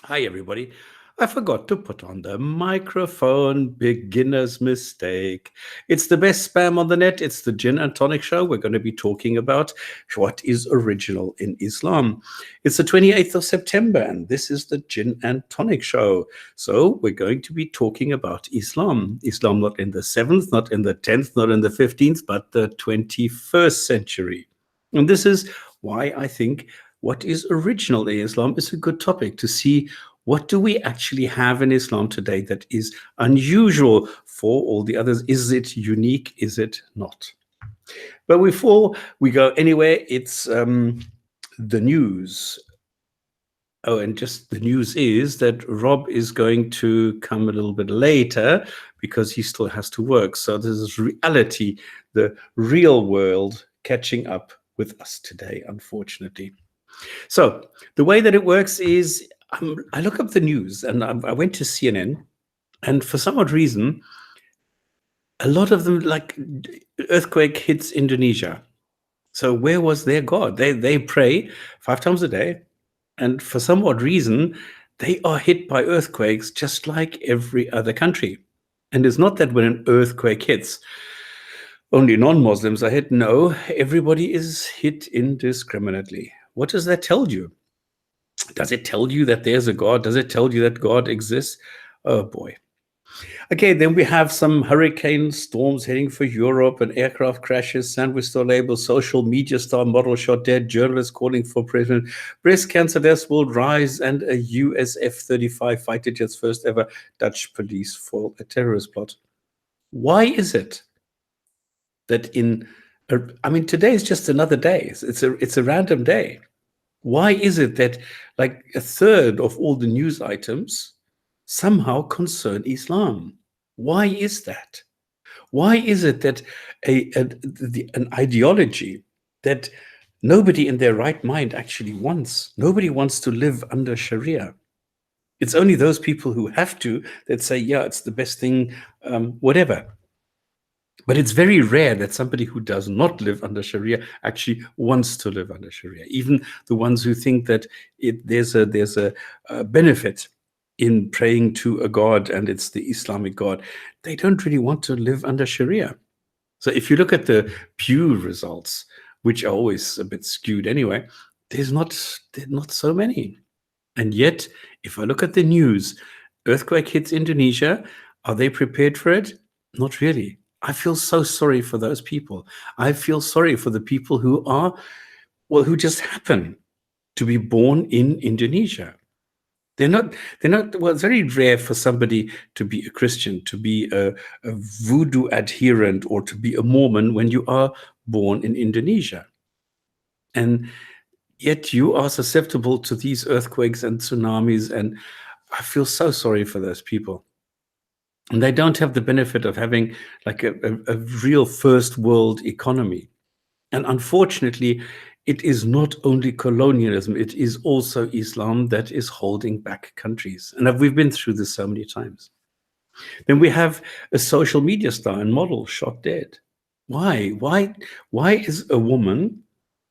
Hi, everybody. I forgot to put on the microphone. Beginner's mistake. It's the best spam on the net. It's the Gin and Tonic show. We're going to be talking about what is original in Islam. It's the 28th of September, and this is the Gin and Tonic show. So we're going to be talking about Islam. Islam not in the 7th, not in the 10th, not in the 15th, but the 21st century. And this is why I think what is original in Islam is a good topic to see what do we actually have in Islam today that is unusual for all the others. Is it unique? Is it not? But before we go anywhere, it's the news. Oh, and just the news is that Rob is going to come a little bit later because he still has to work. So this is reality, the real world catching up with us today, unfortunately. So the way that it works is I look up the news and I went to CNN, and for some odd reason, a lot of them, like earthquake hits Indonesia. So where was their God? They pray 5 times a day, and for some odd reason, they are hit by earthquakes just like every other country. And it's not that when an earthquake hits, only non-Muslims are hit. No, everybody is hit indiscriminately. What does that tell you? Does it tell you that there's a God? Does it tell you that God exists? Oh boy. Okay, then we have some hurricane storms heading for Europe, and aircraft crashes, sandwich store label, social media star model shot dead, journalists calling for president, breast cancer deaths will rise, and a US F-35 fighter jet's first ever Dutch police foil a terrorist plot. Why is it that today is just another day. It's a random day. Why is it that like a third of all the news items somehow concern Islam? Why is that? Why is it that an ideology that nobody in their right mind actually wants? Nobody wants to live under Sharia. It's only those people who have to that say, yeah, it's the best thing, whatever. But it's very rare that somebody who does not live under Sharia actually wants to live under Sharia. Even the ones who think that there's a benefit in praying to a God and it's the Islamic God, they don't really want to live under Sharia. So if you look at the Pew results, which are always a bit skewed anyway, there's not so many. And yet, if I look at the news, earthquake hits Indonesia. Are they prepared for it? Not really. I feel so sorry for those people. I feel sorry for the people who just happen to be born in Indonesia. They're not, well, it's very rare for somebody to be a Christian, to be a voodoo adherent, or to be a Mormon when you are born in Indonesia. And yet you are susceptible to these earthquakes and tsunamis, and I feel so sorry for those people. And they don't have the benefit of having like a real first world economy. And unfortunately, it is not only colonialism, it is also Islam that is holding back countries. And we've been through this so many times. Then we have a social media star and model shot dead. Why? Why is a woman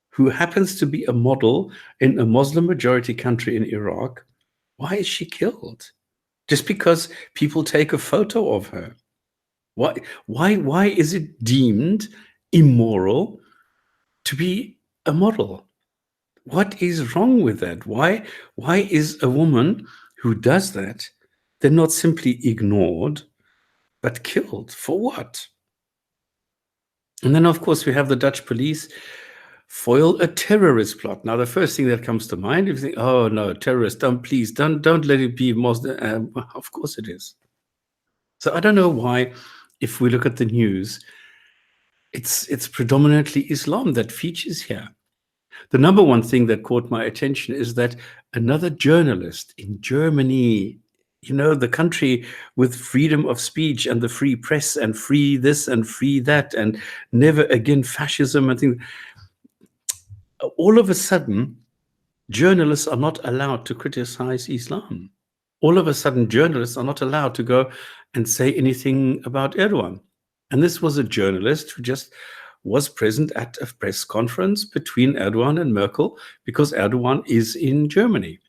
who happens to be a model in a Muslim majority country in Iraq, why is she killed? Just because people take a photo of her. Why is it deemed immoral to be a model? What is wrong with that? Why is a woman who does that then not simply ignored, but killed? For what? And then, of course, we have the Dutch police foil a terrorist plot. Now, the first thing that comes to mind, if you think, oh no, terrorist, don't let it be Muslim. Of course it is. So I don't know why, if we look at the news, it's predominantly Islam that features here. The number one thing that caught my attention is that another journalist in Germany, the country with freedom of speech and the free press and free this and free that and never again fascism and things, all of a sudden, journalists are not allowed to criticize Islam. All of a sudden, journalists are not allowed to go and say anything about Erdogan. And this was a journalist who just was present at a press conference between Erdogan and Merkel because Erdogan is in Germany.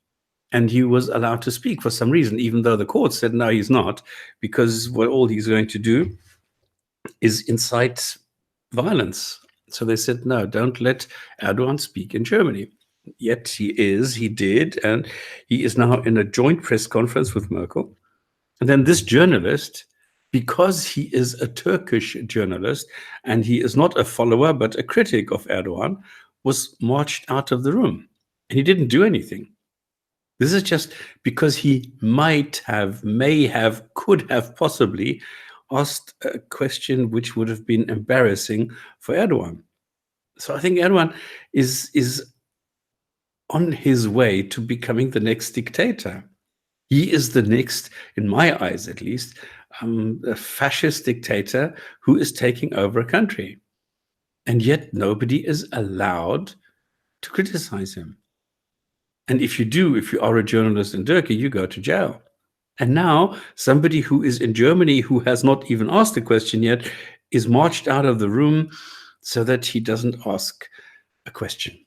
and he was allowed to speak for some reason, even though the court said no, he's not, because what all he's going to do is incite violence. So they said, no, don't let Erdogan speak in Germany. Yet he did, and he is now in a joint press conference with Merkel. And then this journalist, because he is a Turkish journalist and he is not a follower but a critic of Erdogan, was marched out of the room. And he didn't do anything. This is just because he might have, may have, could have possibly asked a question which would have been embarrassing for Erdogan. So I think Erdogan is on his way to becoming the next dictator. He is the next, in my eyes at least, a fascist dictator who is taking over a country. And yet nobody is allowed to criticize him. And if you do, if you are a journalist in Turkey, you go to jail. And now somebody who is in Germany who has not even asked a question yet is marched out of the room so that he doesn't ask a question.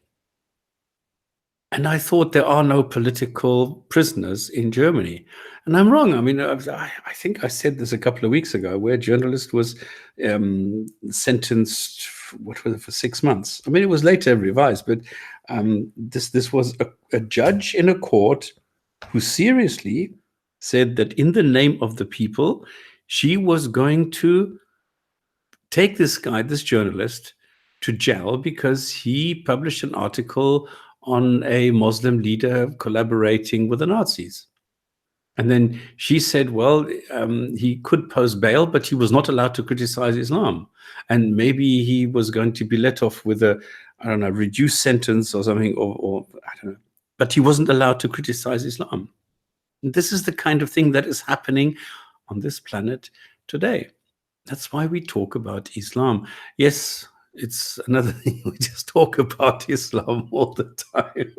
And I thought there are no political prisoners in Germany. And I'm wrong. I mean, I think I said this a couple of weeks ago, where a journalist was sentenced, what was it, for 6 months. I mean, it was later revised, but this was a judge in a court who seriously said that in the name of the people, she was going to take this guy, this journalist, to jail because he published an article on a Muslim leader collaborating with the Nazis. And then she said, well, he could post bail, but he was not allowed to criticize Islam. And maybe he was going to be let off with a, I don't know, reduced sentence or something, or I don't know. But he wasn't allowed to criticize Islam. And this is the kind of thing that is happening on this planet today. That's why we talk about Islam. Yes, it's another thing. We just talk about Islam all the time.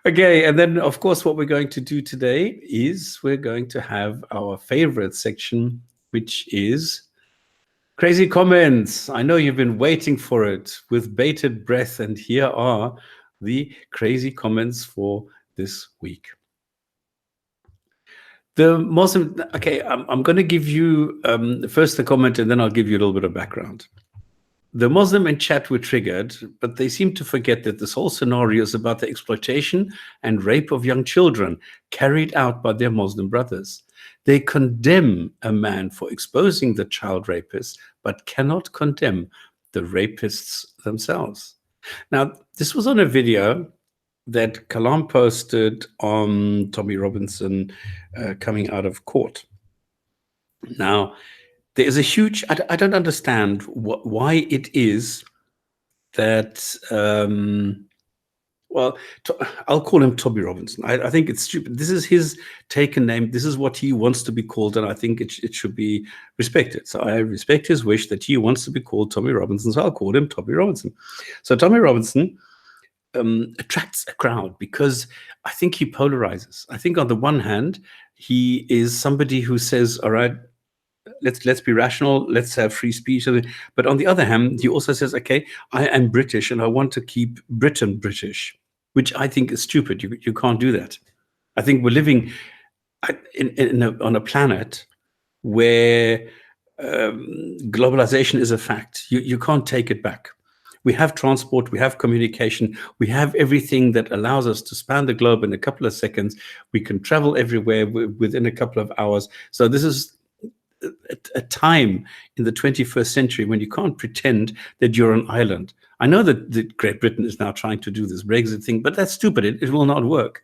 Okay, and then, of course, what we're going to do today is we're going to have our favorite section, which is crazy comments. I know you've been waiting for it with bated breath, and here are the crazy comments for this week. The Muslim, okay, I'm going to give you first the comment, and then I'll give you a little bit of background. The Muslim in chat were triggered, but they seem to forget that this whole scenario is about the exploitation and rape of young children carried out by their Muslim brothers. They condemn a man for exposing the child rapists, but cannot condemn the rapists themselves. Now, this was on a video that Kalam posted on Tommy Robinson coming out of court. Now, there is a huge, I don't understand why it is that, well, I'll call him Tommy Robinson. I think it's stupid. This is his taken name. This is what he wants to be called, and I think it should be respected. So I respect his wish that he wants to be called Tommy Robinson, so I'll call him Tommy Robinson. So Tommy Robinson attracts a crowd because I think he polarizes. I think on the one hand, he is somebody who says, all right, let's be rational, let's have free speech. But on the other hand, he also says, okay, I am British and I want to keep Britain British, which I think is stupid. You can't do that. I think we're living on a planet where globalization is a fact. You can't take it back. We have transport, we have communication, we have everything that allows us to span the globe in a couple of seconds. We can travel everywhere within a couple of hours. So this is a time in the 21st century when you can't pretend that you're an island. I know that Great Britain is now trying to do this Brexit thing, but that's stupid. It will not work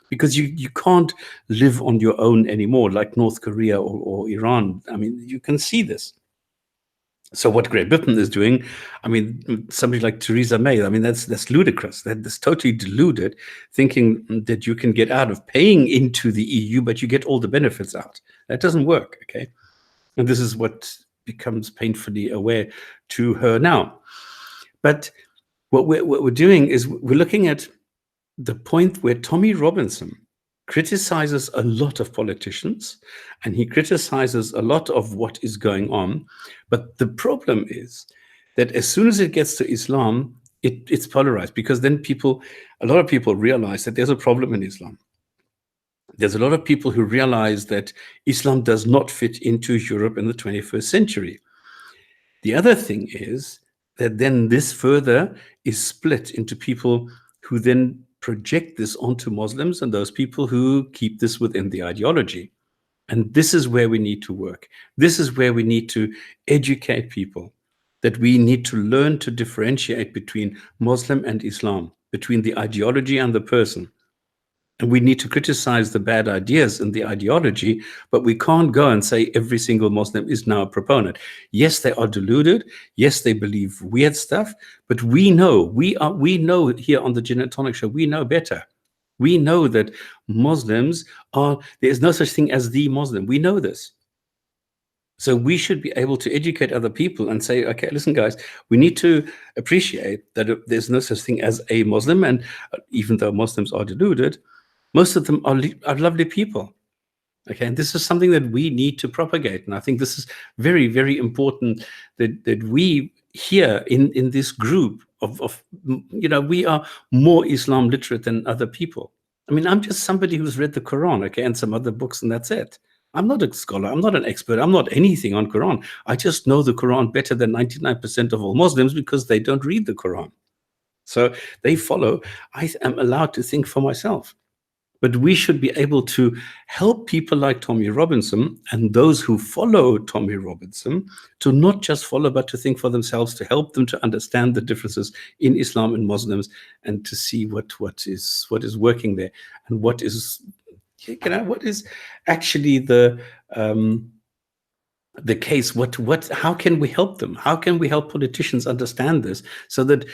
because you can't live on your own anymore like North Korea or Iran. I mean, you can see this. So what Great Britain is doing, I mean, somebody like Theresa May, I mean, that's ludicrous. That's totally deluded, thinking that you can get out of paying into the EU, but you get all the benefits out. That doesn't work, okay? And this is what becomes painfully aware to her now. But what we're doing is we're looking at the point where Tommy Robinson criticizes a lot of politicians and he criticizes a lot of what is going on. But the problem is that as soon as it gets to Islam, it's polarized, because then a lot of people realize that there's a problem in Islam. There's a lot of people who realize that Islam does not fit into Europe in the 21st century. The other thing is that then this further is split into people who then project this onto Muslims and those people who keep this within the ideology. And this is where we need to work. This is where we need to educate people, that we need to learn to differentiate between Muslim and Islam, between the ideology and the person. And we need to criticize the bad ideas in the ideology, but we can't go and say every single Muslim is now a proponent. Yes, they are deluded. Yes, they believe weird stuff, but we know here on the Jinn&Tonic show, we know better. We know that Muslims there is no such thing as the Muslim. We know this. So we should be able to educate other people and say, okay, listen, guys, we need to appreciate that there's no such thing as a Muslim. And even though Muslims are deluded, most of them are lovely people. Okay, and this is something that we need to propagate. And I think this is very, very important that we here in this group of we are more Islam literate than other people. I mean, I'm just somebody who's read the Quran, okay, and some other books, and that's it. I'm not a scholar. I'm not an expert. I'm not anything on Quran. I just know the Quran better than 99% of all Muslims because they don't read the Quran. So they follow. I am allowed to think for myself. But we should be able to help people like Tommy Robinson and those who follow Tommy Robinson to not just follow, but to think for themselves, to help them to understand the differences in Islam and Muslims, and to see what is working there, and what is actually the case. How can we help them? How can we help politicians understand this? So that,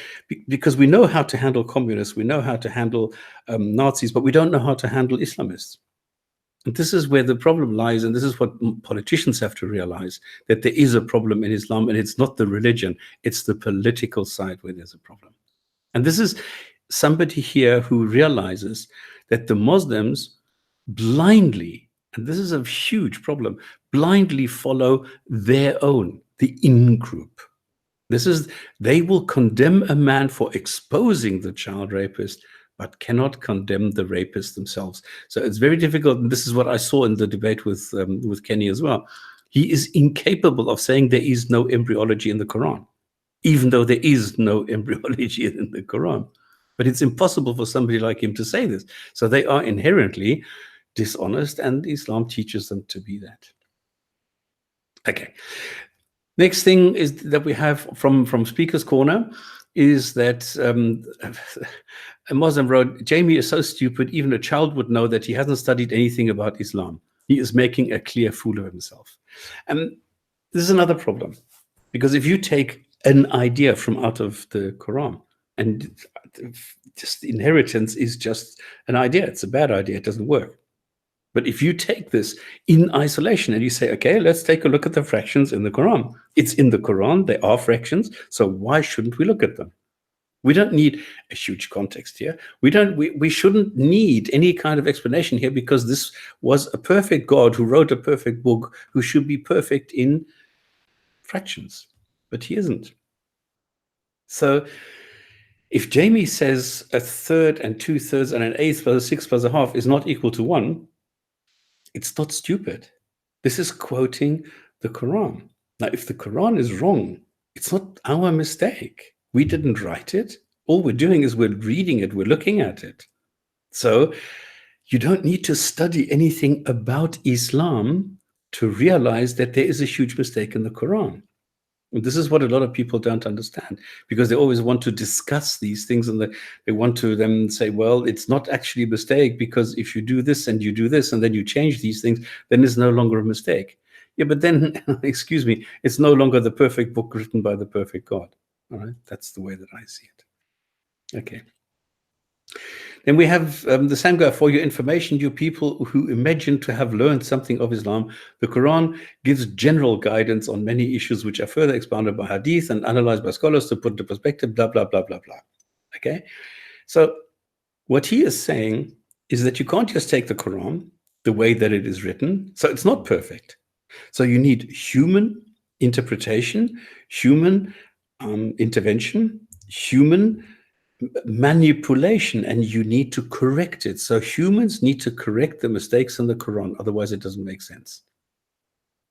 because we know how to handle communists, we know how to handle Nazis, but we don't know how to handle Islamists. And this is where the problem lies, and this is what politicians have to realize, that there is a problem in Islam, and it's not the religion, it's the political side where there's a problem. And this is somebody here who realizes that the Muslims blindly, and this is a huge problem, blindly follow their own, the in-group. They will condemn a man for exposing the child rapist, but cannot condemn the rapist themselves. So it's very difficult, and this is what I saw in the debate with Kenny as well. He is incapable of saying there is no embryology in the Quran, even though there is no embryology in the Quran. But it's impossible for somebody like him to say this. So they are inherently dishonest, and Islam teaches them to be that. Okay. Next thing is that we have from Speaker's Corner is that a Muslim wrote, Jamie is so stupid, even a child would know that he hasn't studied anything about Islam. He is making a clear fool of himself. And this is another problem, because if you take an idea from out of the Quran, and just inheritance is just an idea, it's a bad idea, it doesn't work. But if you take this in isolation and you say, okay, let's take a look at the fractions in the Quran. It's in the Quran, they are fractions, so why shouldn't we look at them? We don't need a huge context here. We shouldn't need any kind of explanation here, because this was a perfect God who wrote a perfect book, who should be perfect in fractions, but he isn't. So if Jamie says a third and 2/3 and an eighth plus a sixth plus a half is not equal to 1, it's not stupid. This is quoting the Quran. Now, if the Quran is wrong, it's not our mistake. We didn't write it. All we're doing is we're reading it, we're looking at it. So you don't need to study anything about Islam to realize that there is a huge mistake in the Quran. And this is what a lot of people don't understand, because they always want to discuss these things, and they want to then say, well, it's not actually a mistake, because if you do this and you do this and then you change these things, then it's no longer a mistake. Yeah, but then, excuse me, it's no longer the perfect book written by the perfect God. All right, that's the way that I see it. Okay. Then we have the same guy. For your information, you people who imagine to have learned something of Islam, the Quran gives general guidance on many issues which are further expounded by hadith and analyzed by scholars to put into perspective, blah, blah, blah, blah, blah. Okay? So what he is saying is that you can't just take the Quran the way that it is written. So it's not perfect. So you need human interpretation, human intervention. human manipulation, and you need to correct it. So humans need to correct the mistakes in the Quran, otherwise it doesn't make sense.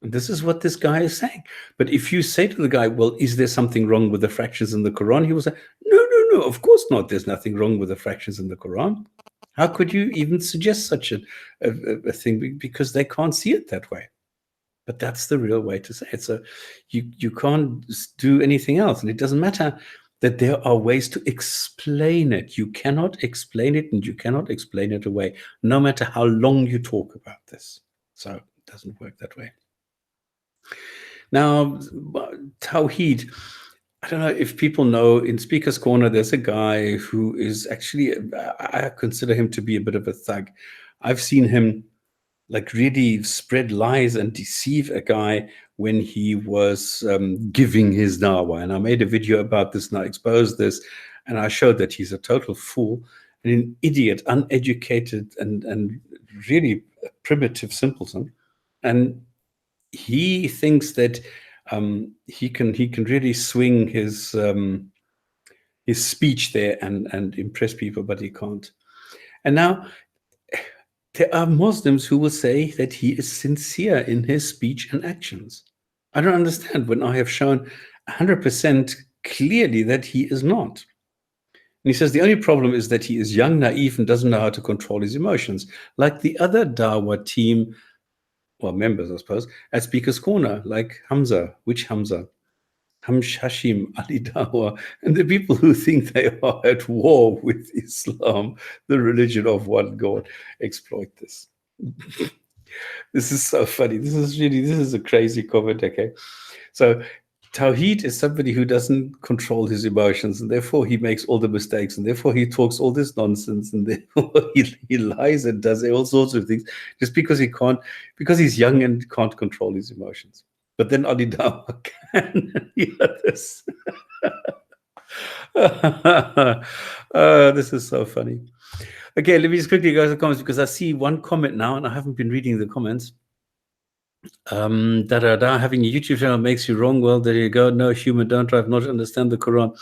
And this is what this guy is saying. But if you say to the guy, well, is there something wrong with the fractions in the Quran? He will say, no, no, no, of course not. There's nothing wrong with the fractions in the Quran. How could you even suggest such a thing? Because they can't see it that way. But that's the real way to say it. So you can't do anything else. And it doesn't matter that there are ways to explain it. You cannot explain it, and you cannot explain it away, no matter how long you talk about this. So it doesn't work that way. Now, Tawheed, I don't know if people know, in Speaker's Corner, there's a guy who is actually, I consider him to be a bit of a thug. I've seen him like really spread lies and deceive a guy when he was giving his dawah. And I made a video about this and I exposed this, and I showed that he's a total fool and an idiot, uneducated and really primitive simpleton. And he thinks that he can really swing his speech there and impress people, but he can't. And now there are Muslims who will say that he is sincere in his speech and actions. I don't understand when I have shown 100% clearly that he is not. And he says the only problem is that he is young, naive, and doesn't know how to control his emotions, like the other Dawah team, well, members, I suppose, at Speaker's Corner, like Hamza. Which Hamza? Hashim, Ali Dawah, and the people who think they are at war with Islam, the religion of one God, exploit this. This is so funny. This is a crazy comment, okay? So Tawheed is somebody who doesn't control his emotions, and therefore he makes all the mistakes, and therefore he talks all this nonsense, and therefore he lies and does all sorts of things just because he can't, because he's young and can't control his emotions. But then Ali Dawah can. Hear this. This is so funny. Okay, let me just quickly go to the comments, because I see one comment now and I haven't been reading the comments. Having a YouTube channel makes you wrong. Well, there you go. No, human don't drive, not understand the Quran.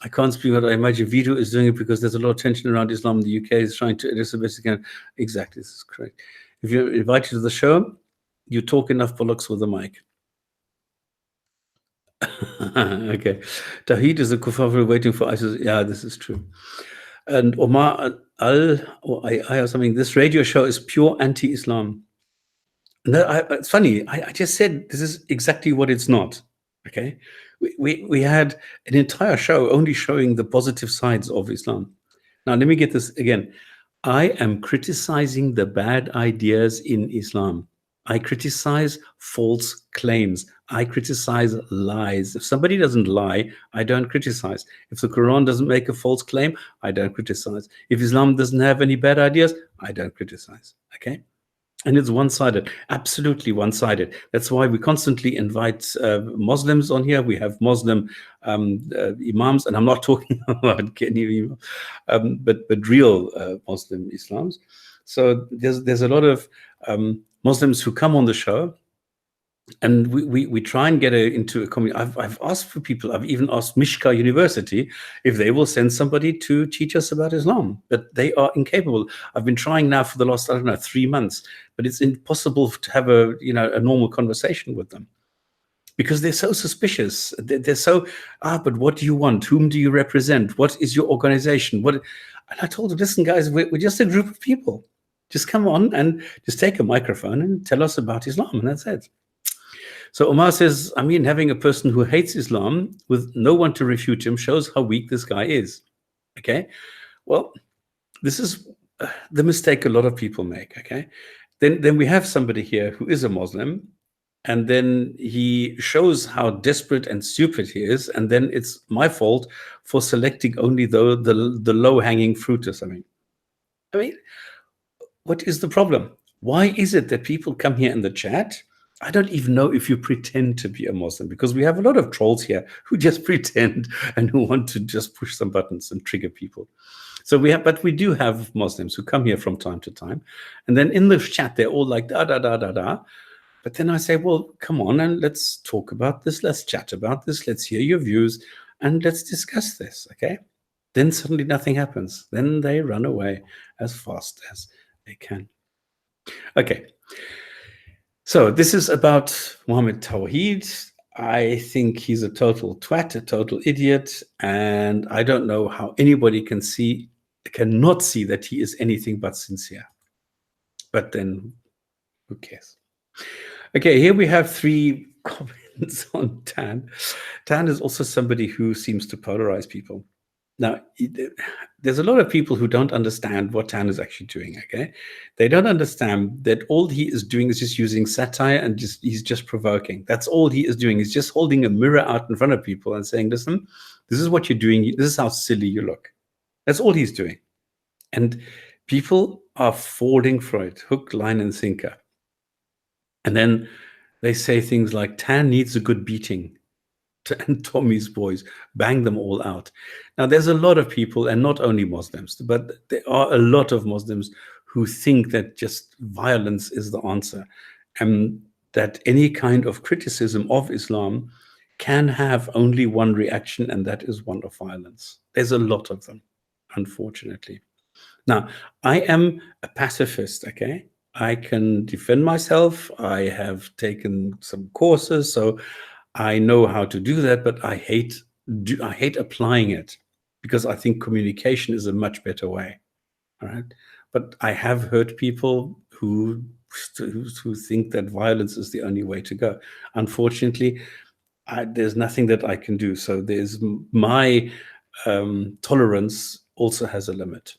I can't speak, but I imagine Vito is doing it because there's a lot of tension around Islam. The UK is trying to address the best it can. Exactly, this is correct. If you're invited to the show, you talk enough bollocks with the mic. Okay. Tawheed is a kufar waiting for ISIS. Yeah, this is true. And Omar Al or I or something, this radio show is pure anti-Islam. No, it's funny. I just said this is exactly what it's not. Okay. We had an entire show only showing the positive sides of Islam. Now, let me get this again. I am criticizing the bad ideas in Islam. I criticize false claims. I criticize lies. If somebody doesn't lie, I don't criticize. If the Quran doesn't make a false claim, I don't criticize. If Islam doesn't have any bad ideas, I don't criticize. Okay? And it's one-sided, absolutely one-sided. That's why we constantly invite Muslims on here. We have Muslim imams, and I'm not talking about Kenny, but real Muslim Islams. So there's a lot of Muslims who come on the show, and we try and get into a community. I've asked for people. I've even asked Mishka University if they will send somebody to teach us about Islam, but they are incapable. I've been trying now for the last, I don't know, 3 months, but it's impossible to have a normal conversation with them, because they're so suspicious. They're so, but what do you want? Whom do you represent? What is your organization? And I told them, listen, guys, we're just a group of people. Just come on and just take a microphone and tell us about Islam, and that's it. So Omar says, I mean, having a person who hates Islam with no one to refute him shows how weak this guy is. Okay, well, this is the mistake a lot of people make. Okay, then we have somebody here who is a Muslim, and then he shows how desperate and stupid he is, and then it's my fault for selecting only the low-hanging fruit or something. I mean, what is the problem? Why is it that people come here in the chat? I don't even know if you pretend to be a Muslim, because we have a lot of trolls here who just pretend and who want to just push some buttons and trigger people. So we do have Muslims who come here from time to time, and then in the chat they're all like da da da da da. But then I say, well, come on and let's talk about this. Let's chat about this. Let's hear your views. and let's discuss this, okay? Then suddenly nothing happens. Then they run away as fast as they can. Okay. So this is about Muhammad Tawheed. I think he's a total twat, a total idiot, and I don't know how anybody cannot see that he is anything but sincere. But then, who cares? Okay, here we have 3 comments on Tan. Tan is also somebody who seems to polarize people. Now, there's a lot of people who don't understand what Tan is actually doing, okay? They don't understand that all he is doing is just using satire and he's just provoking. That's all he is doing. He's just holding a mirror out in front of people and saying, listen, this is what you're doing. This is how silly you look. That's all he's doing. And people are falling for it, hook, line, and sinker. And then they say things like, Tan needs a good beating. And Tommy's boys, bang them all out. Now, there's a lot of people, and not only Muslims, but there are a lot of Muslims who think that just violence is the answer, and that any kind of criticism of Islam can have only one reaction, and that is one of violence. There's a lot of them, unfortunately. Now, I am a pacifist, okay? I can defend myself. I have taken some courses, so I know how to do that, but I hate applying it because I think communication is a much better way. All right. But I have heard people who think that violence is the only way to go. Unfortunately, there's nothing that I can do. So there's my tolerance also has a limit.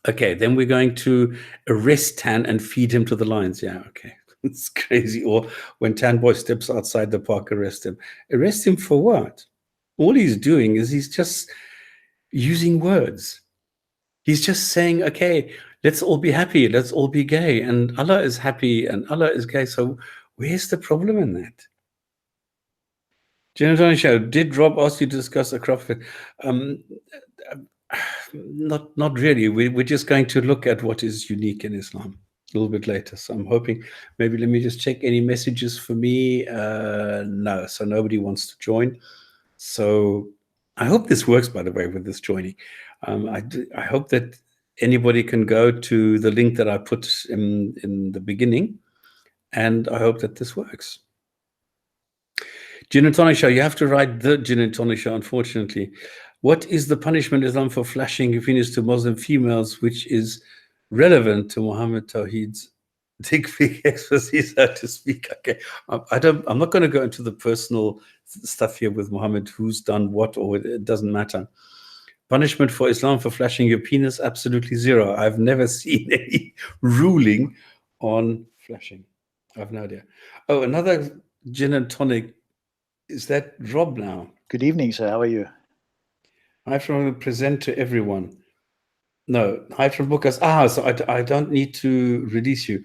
Okay, then we're going to arrest Tan and feed him to the lions. Yeah, okay. It's crazy. Or when Tan Boy steps outside the park, arrest him. Arrest him for what? All he's doing is he's just using words. He's just saying, okay, let's all be happy. Let's all be gay. And Allah is happy and Allah is gay. So where's the problem in that? Jinn&Tonic show, did Rob ask you to discuss a crop? Not really. We're just going to look at what is unique in Islam a little bit later. So I'm hoping, maybe let me just check any messages for me. No, so nobody wants to join. So I hope this works, by the way, with this joining. I hope that anybody can go to the link that I put in the beginning, and I hope that this works. Jinn&Tonic show, you have to write the Jinn&Tonic show, unfortunately. What is the punishment in Islam for flashing your penis to Muslim females, which is relevant to Muhammad Tawheed's dick pic expertise, so to speak? Okay, I'm not going to go into the personal stuff here with Muhammad, who's done what, or it doesn't matter. Punishment for Islam for flashing your penis, absolutely zero. I've never seen any ruling on flashing. I have no idea. Oh, another Jinn&Tonic. Is that Rob now? Good evening, sir. How are you? I have to present to everyone. No, hide from bookers. So I don't need to release you.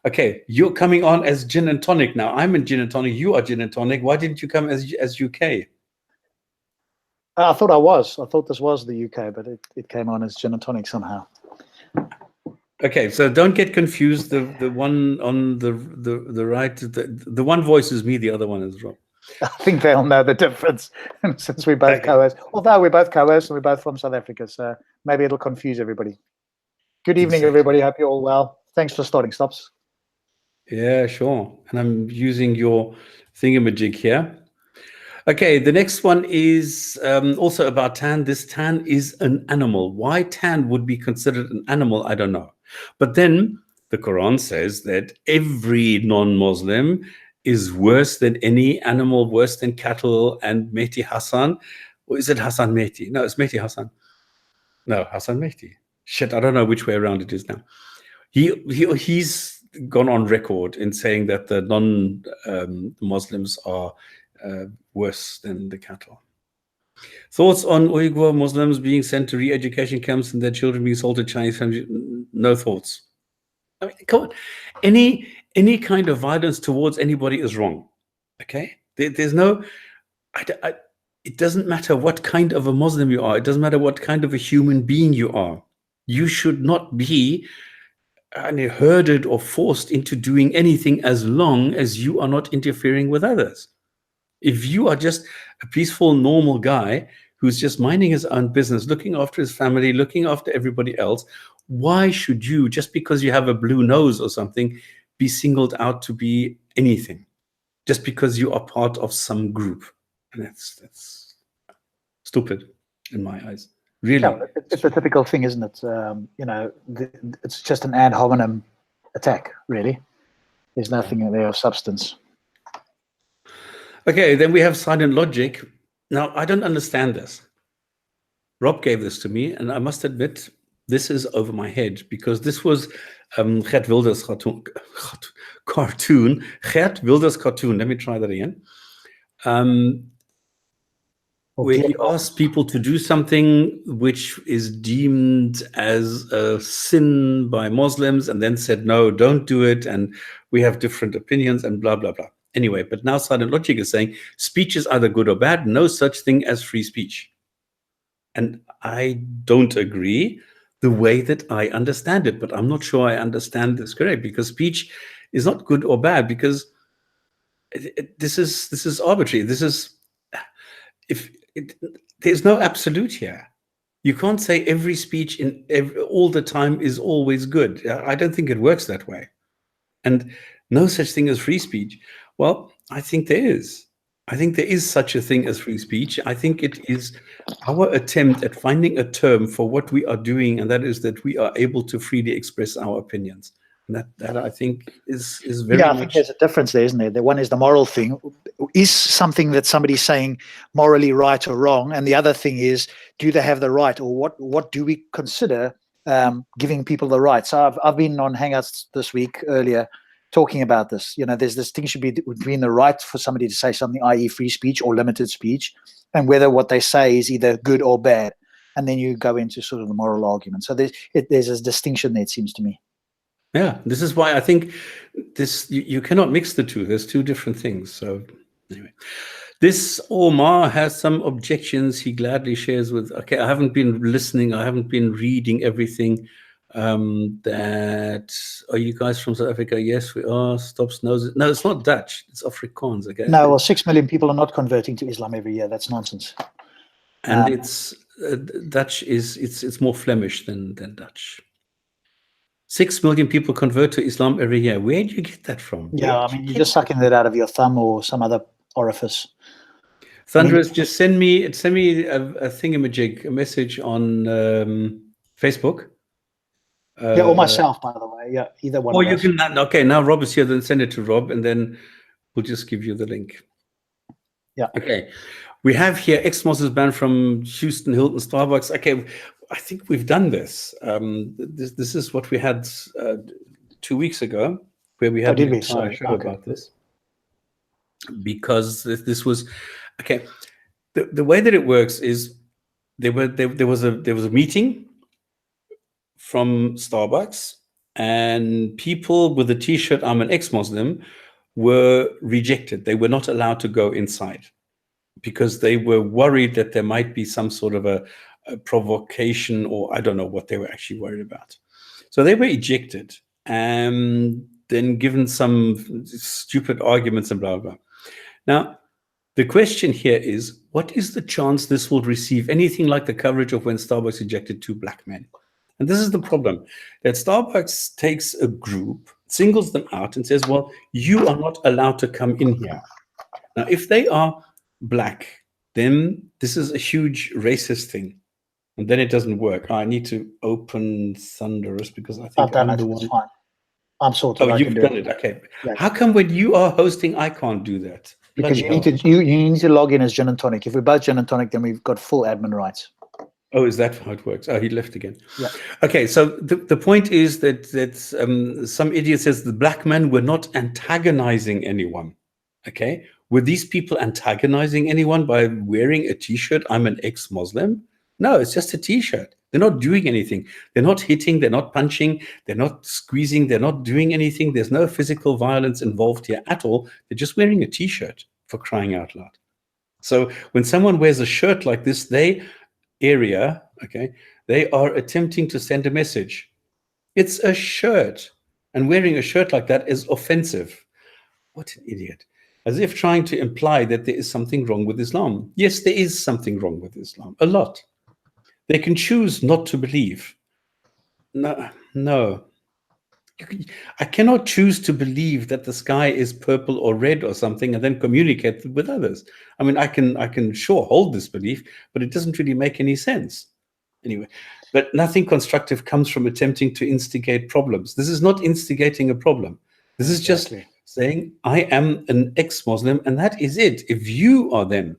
Okay, you're coming on as Jinn&Tonic now. I'm in Jinn&Tonic. You are Jinn&Tonic. Why didn't you come as UK? I thought I was. I thought this was the UK, but it came on as Jinn&Tonic somehow. Okay, so don't get confused. The one on the right, the one voice is me. The other one is Rob. I think they'll know the difference since we both co-host. Although we're both co-hosts and we're both from South Africa, so maybe it'll confuse everybody. Good evening, everybody. Hope you're all well. Thanks for starting, Stops. Yeah, sure. And I'm using your thingamajig here. Okay, the next one is also about Tan. This Tan is an animal. Why Tan would be considered an animal, I don't know. But then the Quran says that every non-Muslim is worse than any animal, worse than cattle, and Mehdi Hassan. Or is it Hassan Mehdi? No, it's Mehdi Hassan. No, Hassan Mehdi. Shit, I don't know which way around it is now. He's gone on record in saying that the non-Muslims are worse than the cattle. Thoughts on Uyghur Muslims being sent to re-education camps and their children being sold to Chinese families? No thoughts. I mean, come on. Any kind of violence towards anybody is wrong. Okay? There's no... it doesn't matter what kind of a Muslim you are. It doesn't matter what kind of a human being you are. You should not be herded or forced into doing anything as long as you are not interfering with others. If you are just a peaceful, normal guy who's just minding his own business, looking after his family, looking after everybody else, why should you, just because you have a blue nose or something, be singled out to be anything? Just because you are part of some group. And that's stupid in my eyes. Really. Yeah, it's a typical thing, isn't it? It's just an ad hominem attack, really. There's nothing there of substance. Okay, then we have silent logic. Now, I don't understand this. Rob gave this to me, and I must admit, this is over my head, because this was Gert Wilders' cartoon. Gert Wilders' cartoon. Let me try that again. Where he asks people to do something which is deemed as a sin by Muslims, and then said, no, don't do it, and we have different opinions, and blah, blah, blah. Anyway, but now silent logic is saying speech is either good or bad, no such thing as free speech. And I don't agree the way that I understand it, but I'm not sure I understand this correct, because speech is not good or bad, because this is arbitrary. This is, there's no absolute here. You can't say every speech all the time is always good. I don't think it works that way. And no such thing as free speech. Well, I think there is. I think there is such a thing as free speech. I think it is our attempt at finding a term for what we are doing, and that is that we are able to freely express our opinions. And that I think is very I think there's a difference there, isn't there? The one is the moral thing. Is something that somebody's saying morally right or wrong? And the other thing is, do they have the right, or what do we consider giving people the right? So I've been on Hangouts this week earlier talking about this. There's this distinction between the right for somebody to say something, i.e. free speech or limited speech, and whether what they say is either good or bad. And then you go into sort of the moral argument. So there's a distinction there, it seems to me. Yeah, this is why I think you cannot mix the two. There's two different things. So anyway, this Omar has some objections he gladly shares with. Okay, I haven't been listening. I haven't been reading everything. That are you guys from South Africa? Yes, we are. Stops noses. No, it's not Dutch. It's Afrikaans. Okay. No, well, 6 million people are not converting to Islam every year. That's nonsense. And it's Dutch is it's more Flemish than Dutch. 6 million people convert to Islam every year. Where do you get that from? Yeah, I mean, you're just sucking that out of your thumb or some other orifice. Thunderous, just send me a thingamajig, a message on Facebook. Yeah, or myself, by the way. Yeah, either one. Or you can. Okay, now Rob is here. Then send it to Rob, and then we'll just give you the link. Yeah. Okay. We have here Xmos is banned from Houston, Hilton, Starbucks. Okay, I think we've done this. This is what we had 2 weeks ago, where we had an entire show about this. Because this was okay. The way that it works is there was a meeting from Starbucks, and people with a T-shirt, I'm an ex-Muslim, were rejected. They were not allowed to go inside because they were worried that there might be some sort of a provocation, or I don't know what they were actually worried about. So they were ejected and then given some stupid arguments and blah, blah. Now, the question here is, what is the chance this will receive anything like the coverage of when Starbucks ejected 2 black men? And this is the problem, that Starbucks takes a group, singles them out and says, well, you are not allowed to come in here. Now, if they are black, then this is a huge racist thing. And then it doesn't work. I need to open Thunderous because I think I've done it. It's fine. I'm sorted. Oh, you've done it. Okay. Yeah. How come when you are hosting, I can't do that? Because you need to log in as Jinn&Tonic. If we're both Jinn&Tonic, then we've got full admin rights. Oh, is that how it works? Oh, he left again. Yeah. Okay, so the point is that some idiot says the black men were not antagonizing anyone. Okay, were these people antagonizing anyone by wearing a T-shirt? I'm an ex-Muslim. No, it's just a T-shirt. They're not doing anything. They're not hitting. They're not punching. They're not squeezing. They're not doing anything. There's no physical violence involved here at all. They're just wearing a T-shirt, for crying out loud. So when someone wears a shirt like this, they are attempting to send a message. It's a shirt, and wearing a shirt like that is offensive. What an idiot. as if trying to imply that there is something wrong with Islam. Yes, there is something wrong with Islam, a lot. They can choose not to believe. No, no. I cannot choose to believe that the sky is purple or red or something and then communicate with others. I mean, I can sure hold this belief, but it doesn't really make any sense. Anyway, but nothing constructive comes from attempting to instigate problems. This is not instigating a problem. This is just saying, I am an ex-Muslim, and that is it. If you are then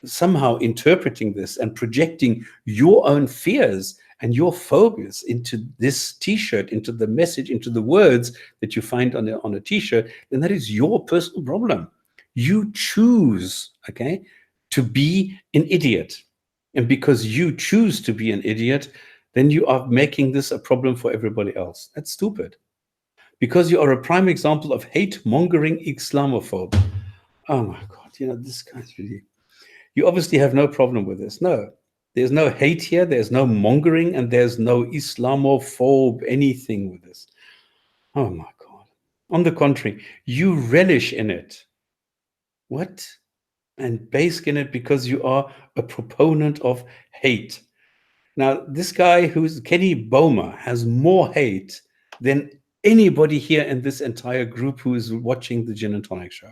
somehow interpreting this and projecting your own fears and your phobias into this T-shirt, into the message, into the words that you find on a T-shirt, then that is your personal problem. You choose, okay, to be an idiot. And because you choose to be an idiot, then you are making this a problem for everybody else. That's stupid. Because you are a prime example of hate-mongering Islamophobe. Oh my God, this guy's really... You obviously have no problem with this. No, there's no hate here, there's no mongering, and there's no Islamophobe anything with this. Oh my God. On the contrary, you relish in it. What? And bask in it because you are a proponent of hate. Now, this guy who's Kenny Bomer has more hate than anybody here in this entire group who is watching the Jinn&Tonic show.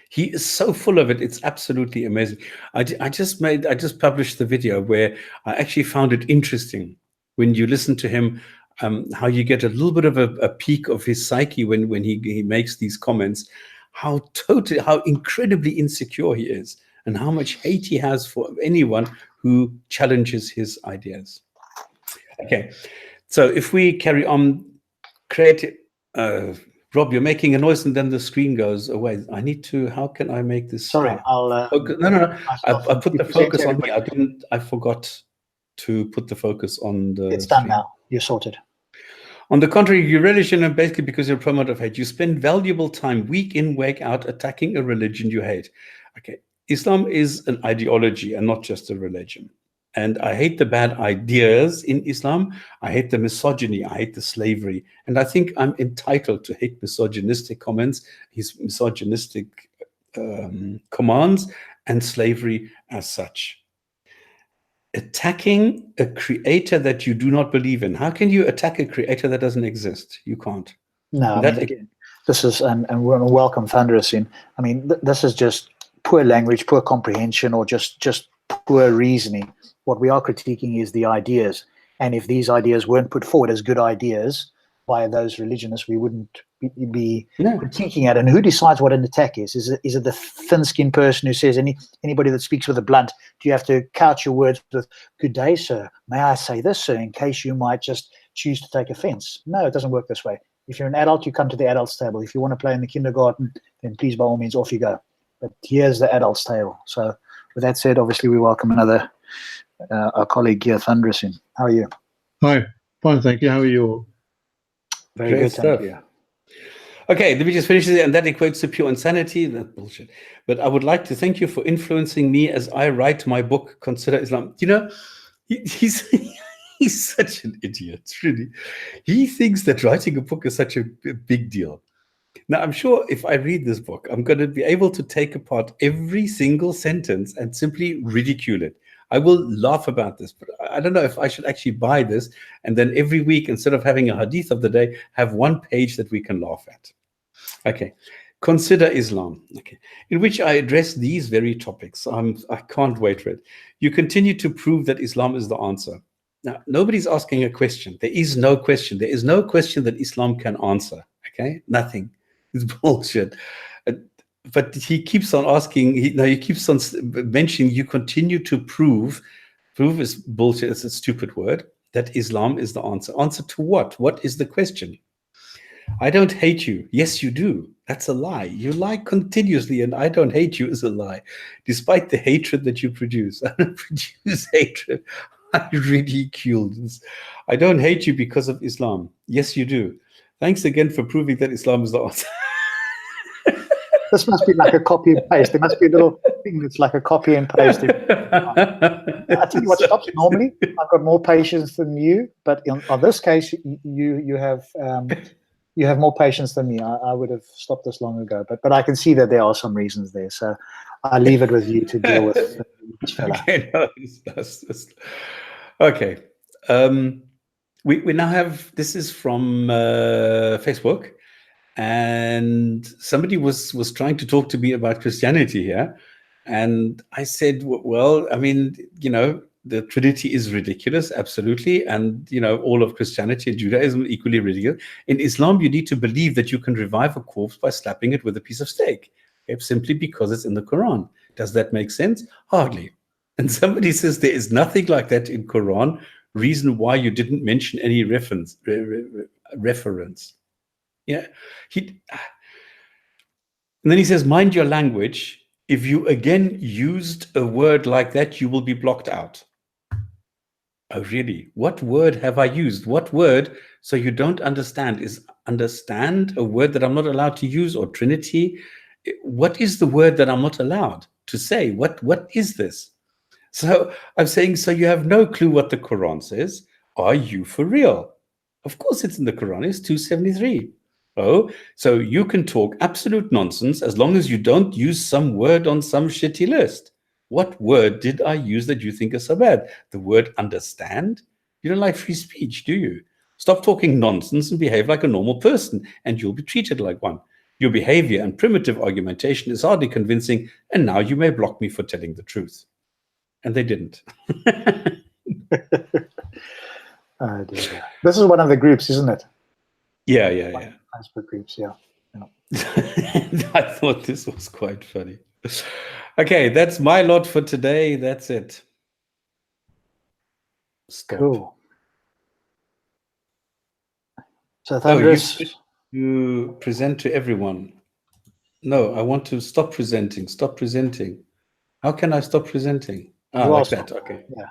He is so full of it. It's absolutely amazing. I just published the video where I actually found it interesting when you listen to him, how you get a little bit of a peek of his psyche when he makes these comments, how incredibly insecure he is and how much hate he has for anyone who challenges his ideas. Okay, so if we carry on, Rob, you're making a noise and then the screen goes away. I need to, how can I make this? Sorry, I'll... no. I put the focus on me. I forgot to put the focus on the... It's done now. You're sorted. On the contrary, you relish in it basically because you're a promoter of hate. You spend valuable time, week in, week out, attacking a religion you hate. Okay, Islam is an ideology and not just a religion. And I hate the bad ideas in Islam. I hate the misogyny. I hate the slavery. And I think I'm entitled to hate misogynistic comments, his misogynistic commands, and slavery as such. Attacking a creator that you do not believe in. How can you attack a creator that doesn't exist? You can't. No, again, this is, and we're going to welcome Thunderous in. I mean, this is just poor language, poor comprehension, or just poor reasoning. What we are critiquing is the ideas. And if these ideas weren't put forward as good ideas by those religionists, we wouldn't be critiquing it. And who decides what an attack is? Is it the thin-skinned person who says, anybody that speaks with a blunt, do you have to couch your words with, good day, sir, may I say this, sir, in case you might just choose to take offense? No, it doesn't work this way. If you're an adult, you come to the adult's table. If you want to play in the kindergarten, then please, by all means, off you go. But here's the adult's table. So with that said, obviously we welcome another our colleague here, Thunderous in. How are you? Hi, fine, thank you. How are you all? Very good, thank you. Okay, let me just finish it, and that equates to pure insanity. That's bullshit. But I would like to thank you for influencing me as I write my book, Consider Islam. He's such an idiot, really. He thinks that writing a book is such a big deal. Now, I'm sure if I read this book, I'm going to be able to take apart every single sentence and simply ridicule it. I will laugh about this, but I don't know if I should actually buy this and then every week, instead of having a hadith of the day, have one page that we can laugh at. Okay, Consider Islam, okay, in which I address these very topics. I can't wait for it. You continue to prove that Islam is the answer. Now, nobody's asking a question. There is no question. There is no question that Islam can answer, okay? Nothing. It's bullshit. But he keeps on asking, he keeps on mentioning, you continue to prove is bullshit, it's a stupid word, that Islam is the answer. Answer to what? What is the question? I don't hate you. Yes, you do. That's a lie. You lie continuously, and I don't hate you is a lie. Despite the hatred that you produce. I don't produce hatred. I ridicule this. I don't hate you because of Islam. Yes, you do. Thanks again for proving that Islam is the answer. This must be like a copy and paste. There must be a little thing that's like a copy and paste. I tell you what stops normally. I've got more patience than you, but on this case, you have you have more patience than me. I would have stopped this long ago, but I can see that there are some reasons there. So I leave it with you to deal with this fella. Okay, no, okay. We now have, this is from Facebook, and somebody was trying to talk to me about Christianity here, and I said, well, I mean, the Trinity is ridiculous, absolutely, and all of Christianity and Judaism are equally ridiculous. In Islam, you need to believe that you can revive a corpse by slapping it with a piece of steak, simply because it's in the Quran. Does that make sense? Hardly. And somebody says there is nothing like that in Quran. Reason why you didn't mention any reference. Yeah. And then he says, mind your language. If you again used a word like that, you will be blocked out. Oh, really? What word have I used? What word? So you don't understand. Is understand a word that I'm not allowed to use, or Trinity? What is the word that I'm not allowed to say? What is this? So I'm saying, so you have no clue what the Quran says. Are you for real? Of course it's in the Quran. It's 273. Oh, so you can talk absolute nonsense as long as you don't use some word on some shitty list. What word did I use that you think is so bad? The word understand? You don't like free speech, do you? Stop talking nonsense and behave like a normal person, and you'll be treated like one. Your behavior and primitive argumentation is hardly convincing, and now you may block me for telling the truth. And they didn't. Oh dear. This is one of the groups, isn't it? Yeah. Facebook groups, yeah. I thought this was quite funny. Okay, that's my lot for today. That's it. Stop. Cool. So Thunderous, you present to everyone. No, I want to stop presenting. Stop presenting. How can I stop presenting? Like that. Okay. Yeah.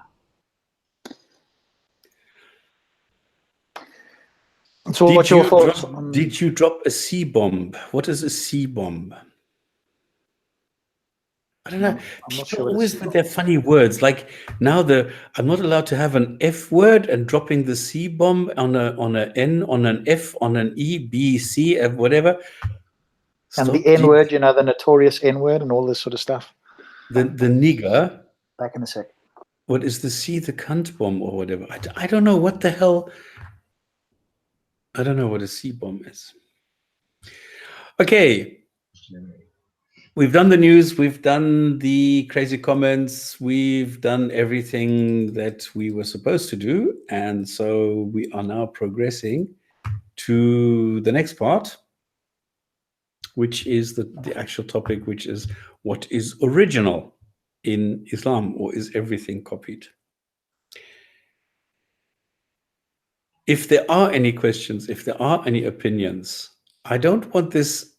So what's your thoughts? Did you drop a C-bomb? What is a C-bomb? I don't know. People always with their funny words. Like now I'm not allowed to have an F word, and dropping the C bomb on an N, on an F, on an E, B, C, whatever. And the N word, the notorious N word and all this sort of stuff. The nigger. Back in a sec. What is the C, the cunt bomb or whatever? I don't know what the hell. I don't know what a C bomb is. Okay. We've done the news, we've done the crazy comments, we've done everything that we were supposed to do. And so we are now progressing to the next part, which is the actual topic, which is what is original in Islam, or is everything copied? If there are any questions, if there are any opinions, I don't want this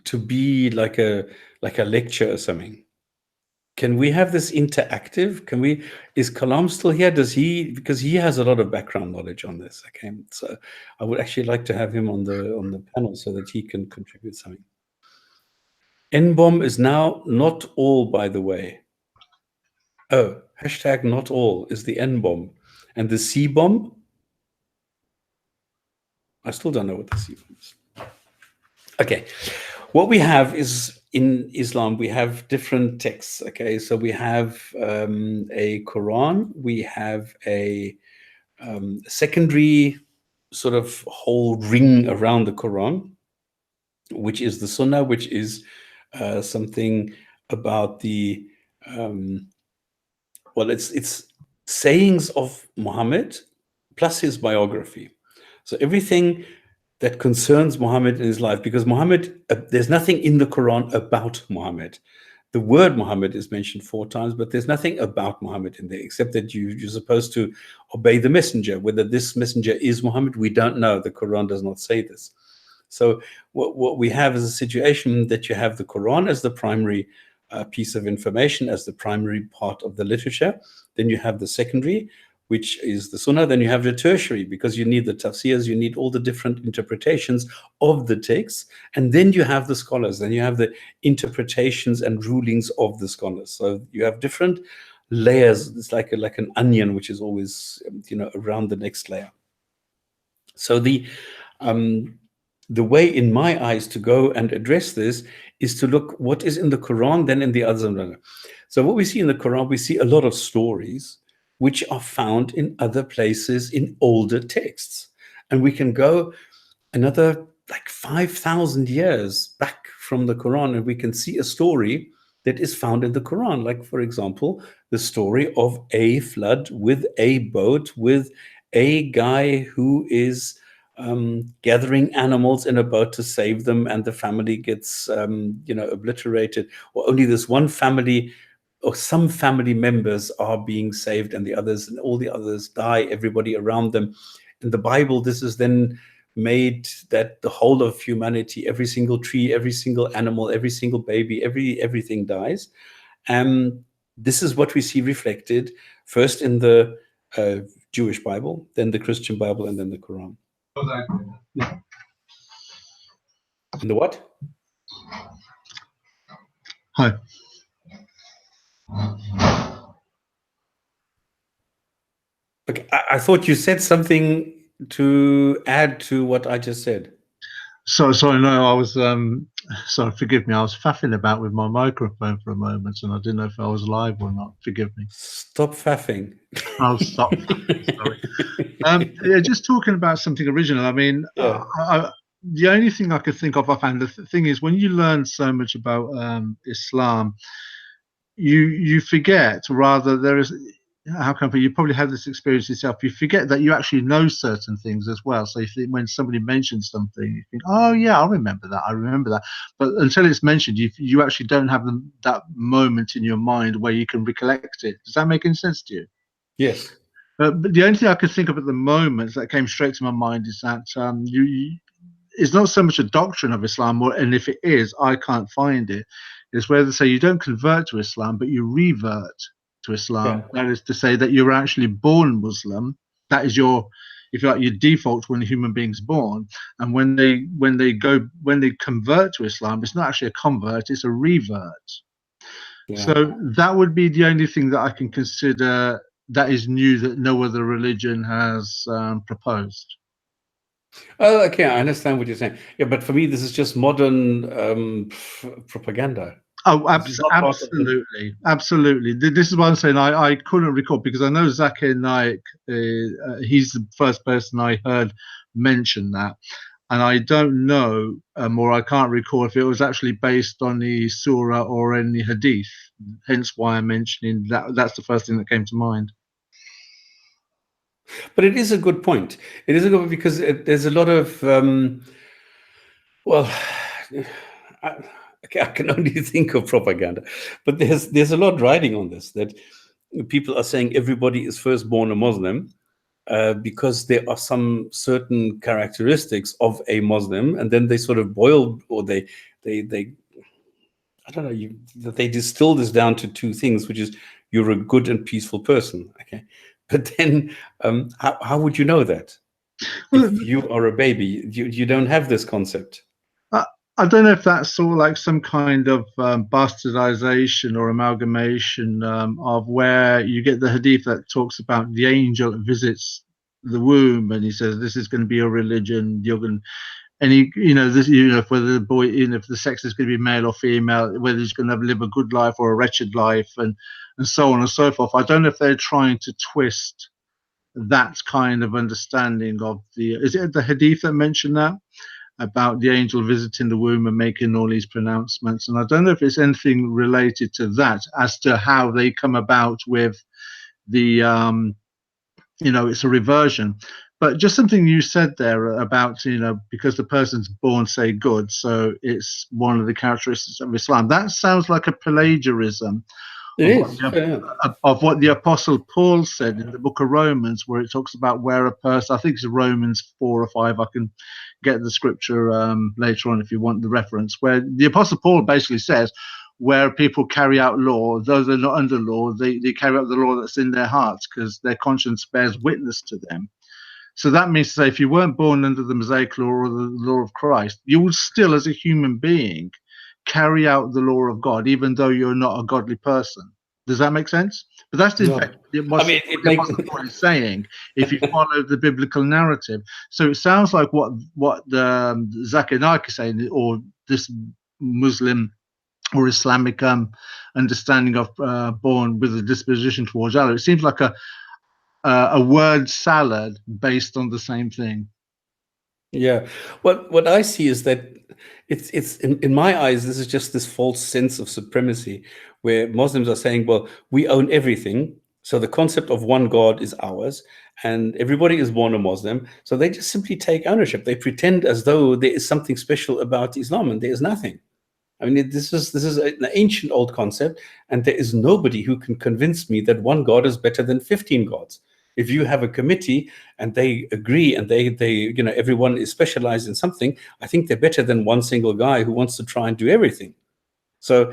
to be like a lecture or something. Can we have this interactive? Is Kalam still here? Because he has a lot of background knowledge on this. Okay, so I would actually like to have him on the panel so that he can contribute something. N-bomb is now not all, by the way. Oh, hashtag not all is the N-bomb. And the C-bomb? I still don't know what the C-bomb is. Okay, what we have is, in Islam, we have different texts, okay? So we have a Quran, we have a secondary sort of whole ring around the Quran, which is the Sunnah, which is something about the, it's sayings of Muhammad plus his biography. So everything that concerns Muhammad in his life, because Muhammad, there's nothing in the Quran about Muhammad. The word Muhammad is mentioned 4 times, but there's nothing about Muhammad in there, except that you're supposed to obey the messenger. Whether this messenger is Muhammad, we don't know. The Quran does not say this. So what we have is a situation that you have the Quran as the primary piece of information, as the primary part of the literature. Then you have the secondary, which is the Sunnah. Then you have the tertiary, because you need the tafsirs, you need all the different interpretations of the text. And then you have the scholars, then you have the interpretations and rulings of the scholars. So you have different layers. It's like an onion, which is always, around the next layer. So the the way, in my eyes, to go and address this is to look what is in the Quran, then in the other. So what we see in the Quran, we see a lot of stories which are found in other places in older texts. And we can go another like 5,000 years back from the Quran, and we can see a story that is found in the Quran. Like, for example, the story of a flood with a boat, with a guy who is gathering animals in a boat to save them, and the family gets, obliterated, or only this one family or some family members are being saved, and all the others die, everybody around them. In the Bible, this is then made that the whole of humanity, every single tree, every single animal, every single baby, everything dies. This is what we see reflected first in the Jewish Bible, then the Christian Bible, and then the Quran. And the what? Hi. Okay, I thought you said something to add to what I just said. Sorry, no, I was sorry, forgive me. I was faffing about with my microphone for a moment, and I didn't know if I was live or not. Forgive me. Stop faffing. I'll stop. Sorry. Yeah, just talking about something original. I mean, Yeah. the only thing I could think of offhand, the thing is, when you learn so much about Islam, you forget. Rather, there is. How come? You probably had this experience yourself. You forget that you actually know certain things as well. So if when somebody mentions something, you think, "Oh yeah, I remember that. I remember that." But until it's mentioned, you actually don't have that moment in your mind where you can recollect it. Does that make any sense to you? Yes. But the only thing I could think of at the moment that came straight to my mind is that it's not so much a doctrine of Islam, and if it is, I can't find it. It's where they say you don't convert to Islam, but you revert to Islam. Yeah. That is to say that you're actually born Muslim. That is your, if you like, your default when a human being's born. And when they convert to Islam, it's not actually a convert; it's a revert. Yeah. So that would be the only thing that I can consider that is new that no other religion has proposed. Oh, okay, I understand what you're saying. Yeah, but for me, this is just modern propaganda. Oh, This is not part of the- absolutely. This is what I'm saying. I couldn't recall because I know Zakir Naik, he's the first person I heard mention that. And I don't know, or I can't recall if it was actually based on the surah or any hadith. Hence why I'm mentioning that. That's the first thing that came to mind. But it is a good point. It is a good point because there's a lot of, I can only think of propaganda, but there's a lot riding on this, that people are saying everybody is first born a Muslim because there are some certain characteristics of a Muslim, and then they sort of boil, or they I don't know, they distill this down to two things, which is you're a good and peaceful person. Okay. But then how would you know that? If you are a baby, you don't have this concept. I don't know if that's sort of like some kind of bastardization or amalgamation of where you get the hadith that talks about the angel that visits the womb and he says this is going to be a religion. You're going, and whether the boy, if the sex is going to be male or female, whether he's going to live a good life or a wretched life, and so on and so forth. I don't know if they're trying to twist that kind of understanding of the. Is it the hadith that mentioned that? About the angel visiting the womb and making all these pronouncements. And I don't know if it's anything related to that as to how they come about with the, it's a reversion. But just something you said there about, because the person's born, say, good, so it's one of the characteristics of Islam. That sounds like a plagiarism of what the Apostle Paul said in the book of Romans, where it talks about where a person, I think it's Romans 4 or 5, I can get the scripture later on if you want the reference, where the Apostle Paul basically says where people carry out law, though they're not under law, they carry out the law that's in their hearts because their conscience bears witness to them. So that means to say if you weren't born under the Mosaic law or the law of Christ, you would still, as a human being, carry out the law of God, even though you're not a godly person. Does that make sense? But that's in No. fact I mean, it makes what Paul is saying. If you follow the biblical narrative, so it sounds like what the Zakir Naik is saying, or this Muslim or Islamic understanding of born with a disposition towards Allah. It seems like a word salad based on the same thing. Yeah. What I see is that it's in my eyes, this is just this false sense of supremacy where Muslims are saying, well, we own everything. So the concept of one God is ours, and everybody is born a Muslim. So they just simply take ownership. They pretend as though there is something special about Islam, and there is nothing. I mean, this is an ancient old concept, and there is nobody who can convince me that one God is better than 15 gods. If you have a committee and they agree and they everyone is specialized in something, I think they're better than one single guy who wants to try and do everything. So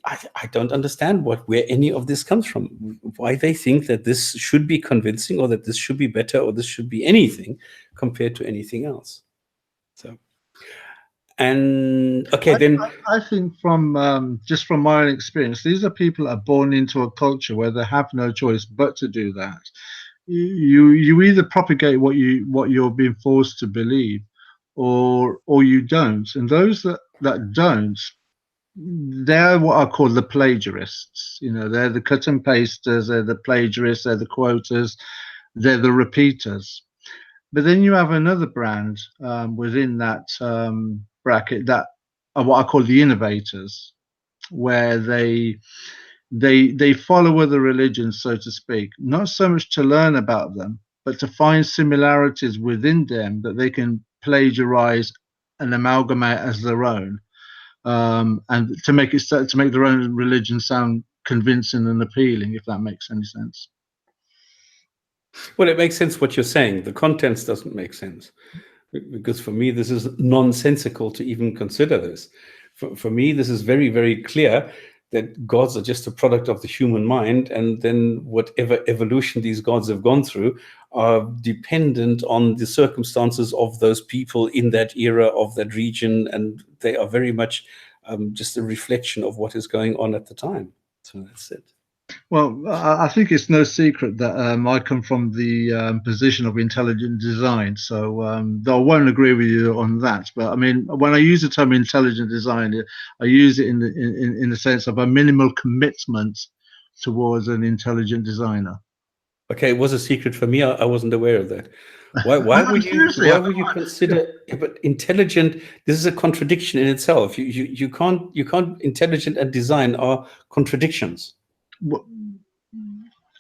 I don't understand where any of this comes from, why they think that this should be convincing or that this should be better or this should be anything compared to anything else. So, and okay, then I think from just from my own experience, these are people that are born into a culture where they have no choice but to do that. You either propagate what you're being forced to believe, or you don't. And those that don't, they're what I call the plagiarists. You know, they're the cut and pasters, they're the plagiarists, they're the quoters, they're the repeaters. But then you have another brand within that bracket that are what I call the innovators, where they follow other religions, so to speak, not so much to learn about them, but to find similarities within them that they can plagiarize and amalgamate as their own, and to make their own religion sound convincing and appealing, if that makes any sense. Well, it makes sense what you're saying. The contents doesn't make sense, because for me, this is nonsensical to even consider this. For me, this is very, very clear that gods are just a product of the human mind, and then whatever evolution these gods have gone through are dependent on the circumstances of those people in that era, of that region, and they are very much just a reflection of what is going on at the time. So that's it. Well, I think it's no secret that I come from the position of intelligent design, so I won't agree with you on that. But I mean, when I use the term intelligent design, I use it in the sense of a minimal commitment towards an intelligent designer. Okay, it was a secret for me. I wasn't aware of that. Why would you consider? But intelligent. This is a contradiction in itself. You can't intelligent and design are contradictions.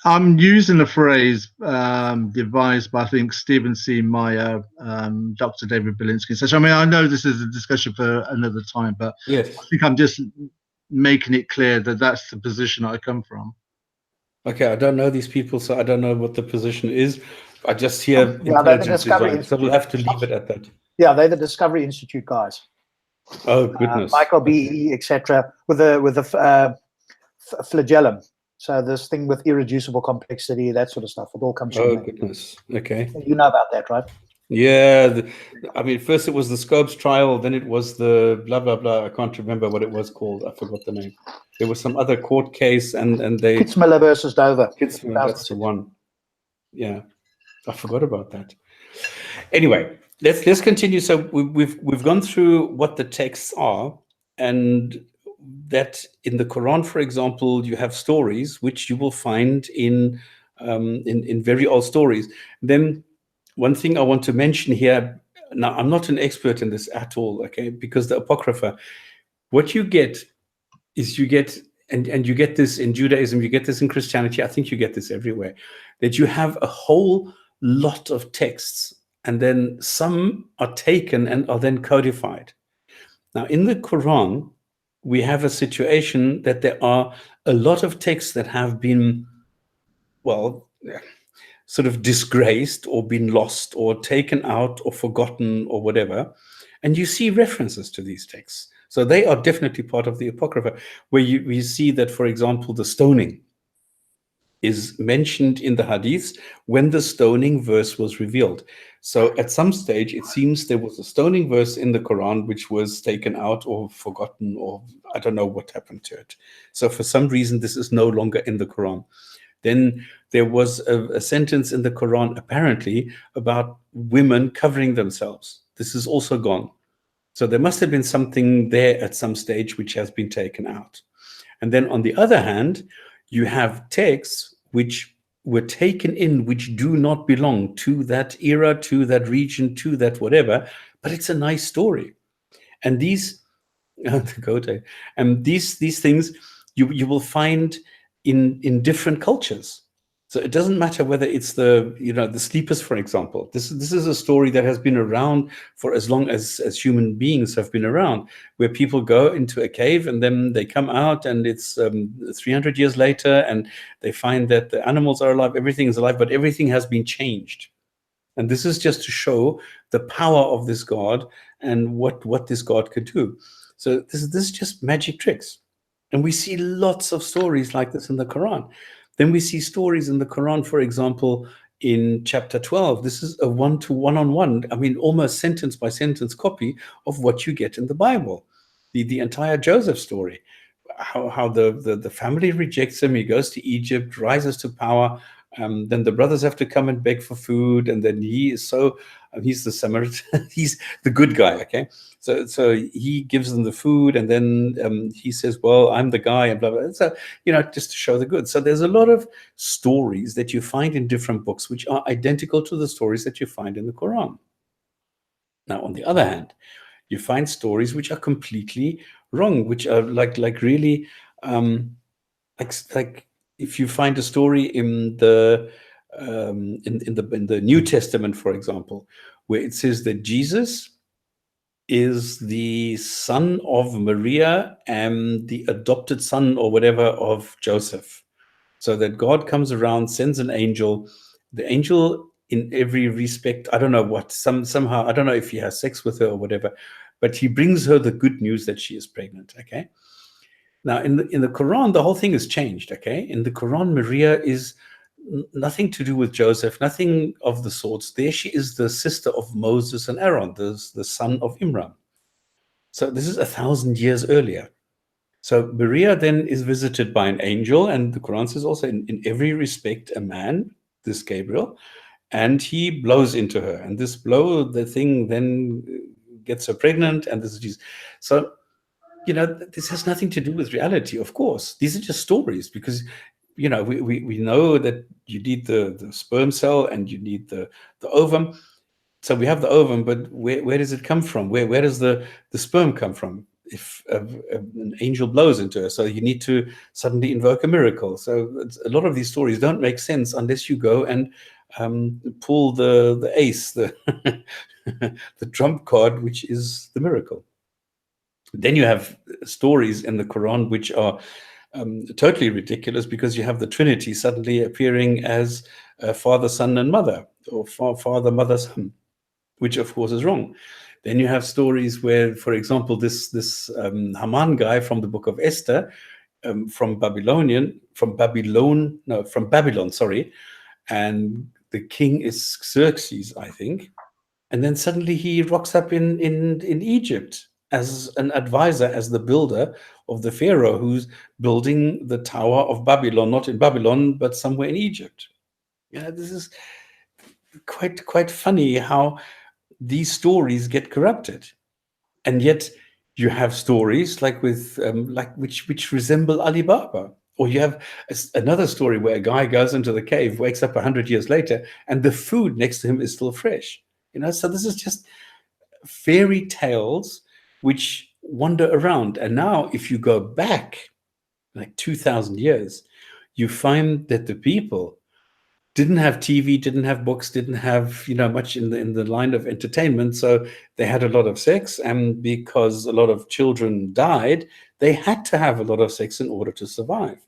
I'm using a phrase devised by, I think, Stephen C. Meyer, Dr. David Belinsky. So, I mean, I know this is a discussion for another time, but yes, I think I'm just making it clear that that's the position I come from. Okay, I don't know these people, so I don't know what the position is. I just hear intelligence design, so we'll have to leave it at that. Yeah, they're the Discovery Institute guys. Oh goodness, Michael B.E., etc., with the flagellum. So this thing with irreducible complexity, that sort of stuff, it all comes from there. Goodness. Okay. You know about that, right? Yeah. I mean, first it was the Scopes trial, then it was the blah, blah, blah. I can't remember what it was called. I forgot the name. There was some other court case and they... Kitzmiller versus Dover. Kitzmiller, that's the one. Yeah. I forgot about that. Anyway, let's continue. So we've gone through what the texts are, and that in the Quran, for example, you have stories which you will find in very old stories. Then one thing I want to mention here, now I'm not an expert in this at all, okay, because the Apocrypha, what you get is and you get this in Judaism, you get this in Christianity, I think you get this everywhere, that you have a whole lot of texts, and then some are taken and are then codified. Now, in the Quran, we have a situation that there are a lot of texts that have been, well, sort of disgraced or been lost or taken out or forgotten or whatever. And you see references to these texts. So they are definitely part of the Apocrypha, where we see that, for example, the stoning. is mentioned in the hadiths when the stoning verse was revealed. So at some stage, it seems there was a stoning verse in the Quran which was taken out or forgotten, or I don't know what happened to it. So for some reason, this is no longer in the Quran. Then there was a sentence in the Quran, apparently, about women covering themselves. This is also gone. So there must have been something there at some stage which has been taken out. And then on the other hand, you have texts which were taken in, which do not belong to that era, to that region, to that whatever, but it's a nice story. And these, and these things you will find in different cultures. So it doesn't matter whether it's the sleepers, for example. This is a story that has been around for as long as human beings have been around, where people go into a cave and then they come out, and it's 300 years later, and they find that the animals are alive, everything is alive, but everything has been changed. And this is just to show the power of this God and what this God could do. So this is just magic tricks. And we see lots of stories like this in the Quran. Then we see stories in the Quran, for example, in chapter 12. This is a one-to-one-on-one, I mean, almost sentence by sentence copy of what you get in the Bible. The entire Joseph story, how the family rejects him. He goes to Egypt, rises to power. Then the brothers have to come and beg for food, and then he's the Samaritan, he's the good guy, okay? So he gives them the food, and then he says, well, I'm the guy, and blah, blah, blah. So, just to show the good. So there's a lot of stories that you find in different books which are identical to the stories that you find in the Quran. Now, on the other hand, you find stories which are completely wrong, which are like really like if you find a story in the New Testament, for example, where it says that Jesus is the son of Maria and the adopted son or whatever of Joseph. So that God comes around, sends an angel. The angel, in every respect, I don't know what, somehow, I don't know if he has sex with her or whatever, but he brings her the good news that she is pregnant, okay? Now, in the Quran, the whole thing is changed, okay? In the Quran, Maria is nothing to do with Joseph, nothing of the sorts. There she is, the sister of Moses and Aaron, the son of Imran. So this is 1,000 years earlier. So Maria then is visited by an angel, and the Quran says also in every respect a man, this Gabriel, and he blows into her. And this blow, the thing then gets her pregnant, and this is Jesus. So, this has nothing to do with reality, of course. These are just stories, because we know that you need the sperm cell and you need the ovum. So we have the ovum, but where does it come from? Where does the sperm come from? If an angel blows into her, so you need to suddenly invoke a miracle. So a lot of these stories don't make sense unless you go and pull the ace, the the trump card, which is the miracle. Then you have stories in the Quran which are totally ridiculous, because you have the Trinity suddenly appearing as Father, Son, and Mother, or Father, Mother, Son, which of course is wrong. Then you have stories where, for example, this Haman guy from the book of Esther, from Babylon, sorry, and the king is Xerxes, I think. And then suddenly he rocks up in Egypt as an advisor, as the builder of the Pharaoh who's building the Tower of Babylon, not in Babylon, but somewhere in Egypt. This is quite funny how these stories get corrupted. And yet you have stories like with which resemble Alibaba. Or you have another story where a guy goes into the cave, wakes up 100 years later, and the food next to him is still fresh. So this is just fairy tales which wander around. And now if you go back like 2,000 years, you find that the people didn't have TV, didn't have books, didn't have much in the line of entertainment. So they had a lot of sex, and because a lot of children died, they had to have a lot of sex in order to survive.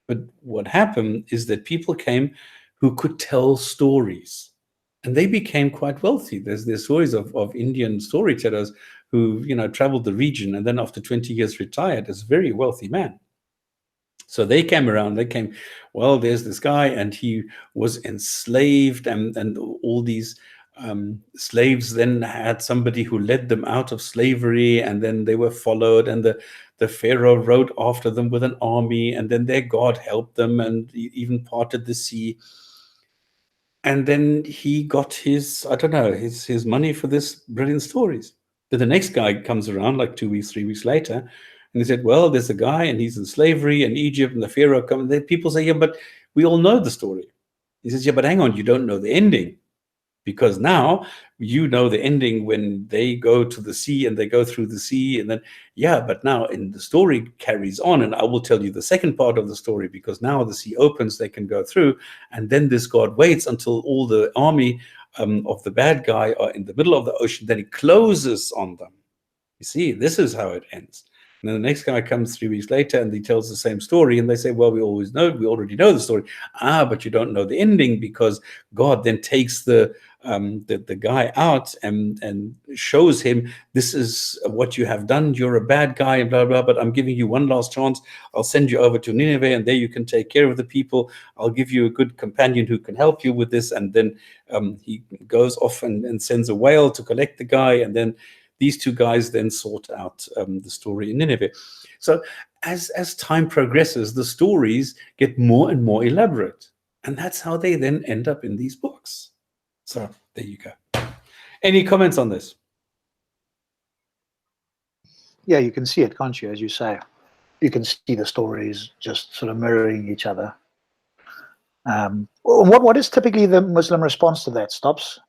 But what happened is that people came who could tell stories, and they became quite wealthy. There's stories of Indian storytellers who traveled the region, and then after 20 years retired as a very wealthy man. So they came around, well, there's this guy and he was enslaved, and all these slaves then had somebody who led them out of slavery, and then they were followed, and the Pharaoh rode after them with an army, and then their God helped them and even parted the sea. And then he got his, I don't know, his money for this brilliant stories. Then the next guy comes around like 2 weeks, 3 weeks later, and he said, well, there's a guy and he's in slavery in Egypt, and the Pharaoh comes. Then people say, yeah, but we all know the story. He says, yeah, but hang on, you don't know the ending. Because now you know the ending when they go to the sea and they go through the sea, and then, yeah, but now in the story carries on, and I will tell you the second part of the story, because now the sea opens, they can go through, and then this God waits until all the army of the bad guy are in the middle of the ocean, then he closes on them. You see, this is how it ends. And then the next guy comes 3 weeks later and he tells the same story, and they say, well, we already know the story. But you don't know the ending, because God then takes the guy out and shows him, this is what you have done, you're a bad guy, and blah blah, but I'm giving you one last chance. I'll send you over to Nineveh, and there you can take care of the people. I'll give you a good companion who can help you with this. And then he goes off and sends a whale to collect the guy, and then these two guys then sort out the story in Nineveh. So as time progresses, the stories get more and more elaborate, and that's how they then end up in these books. So there you go. Any comments on this? Yeah, you can see it, can't you? As you say, you can see the stories just sort of mirroring each other. What is typically the Muslim response to that, Stops?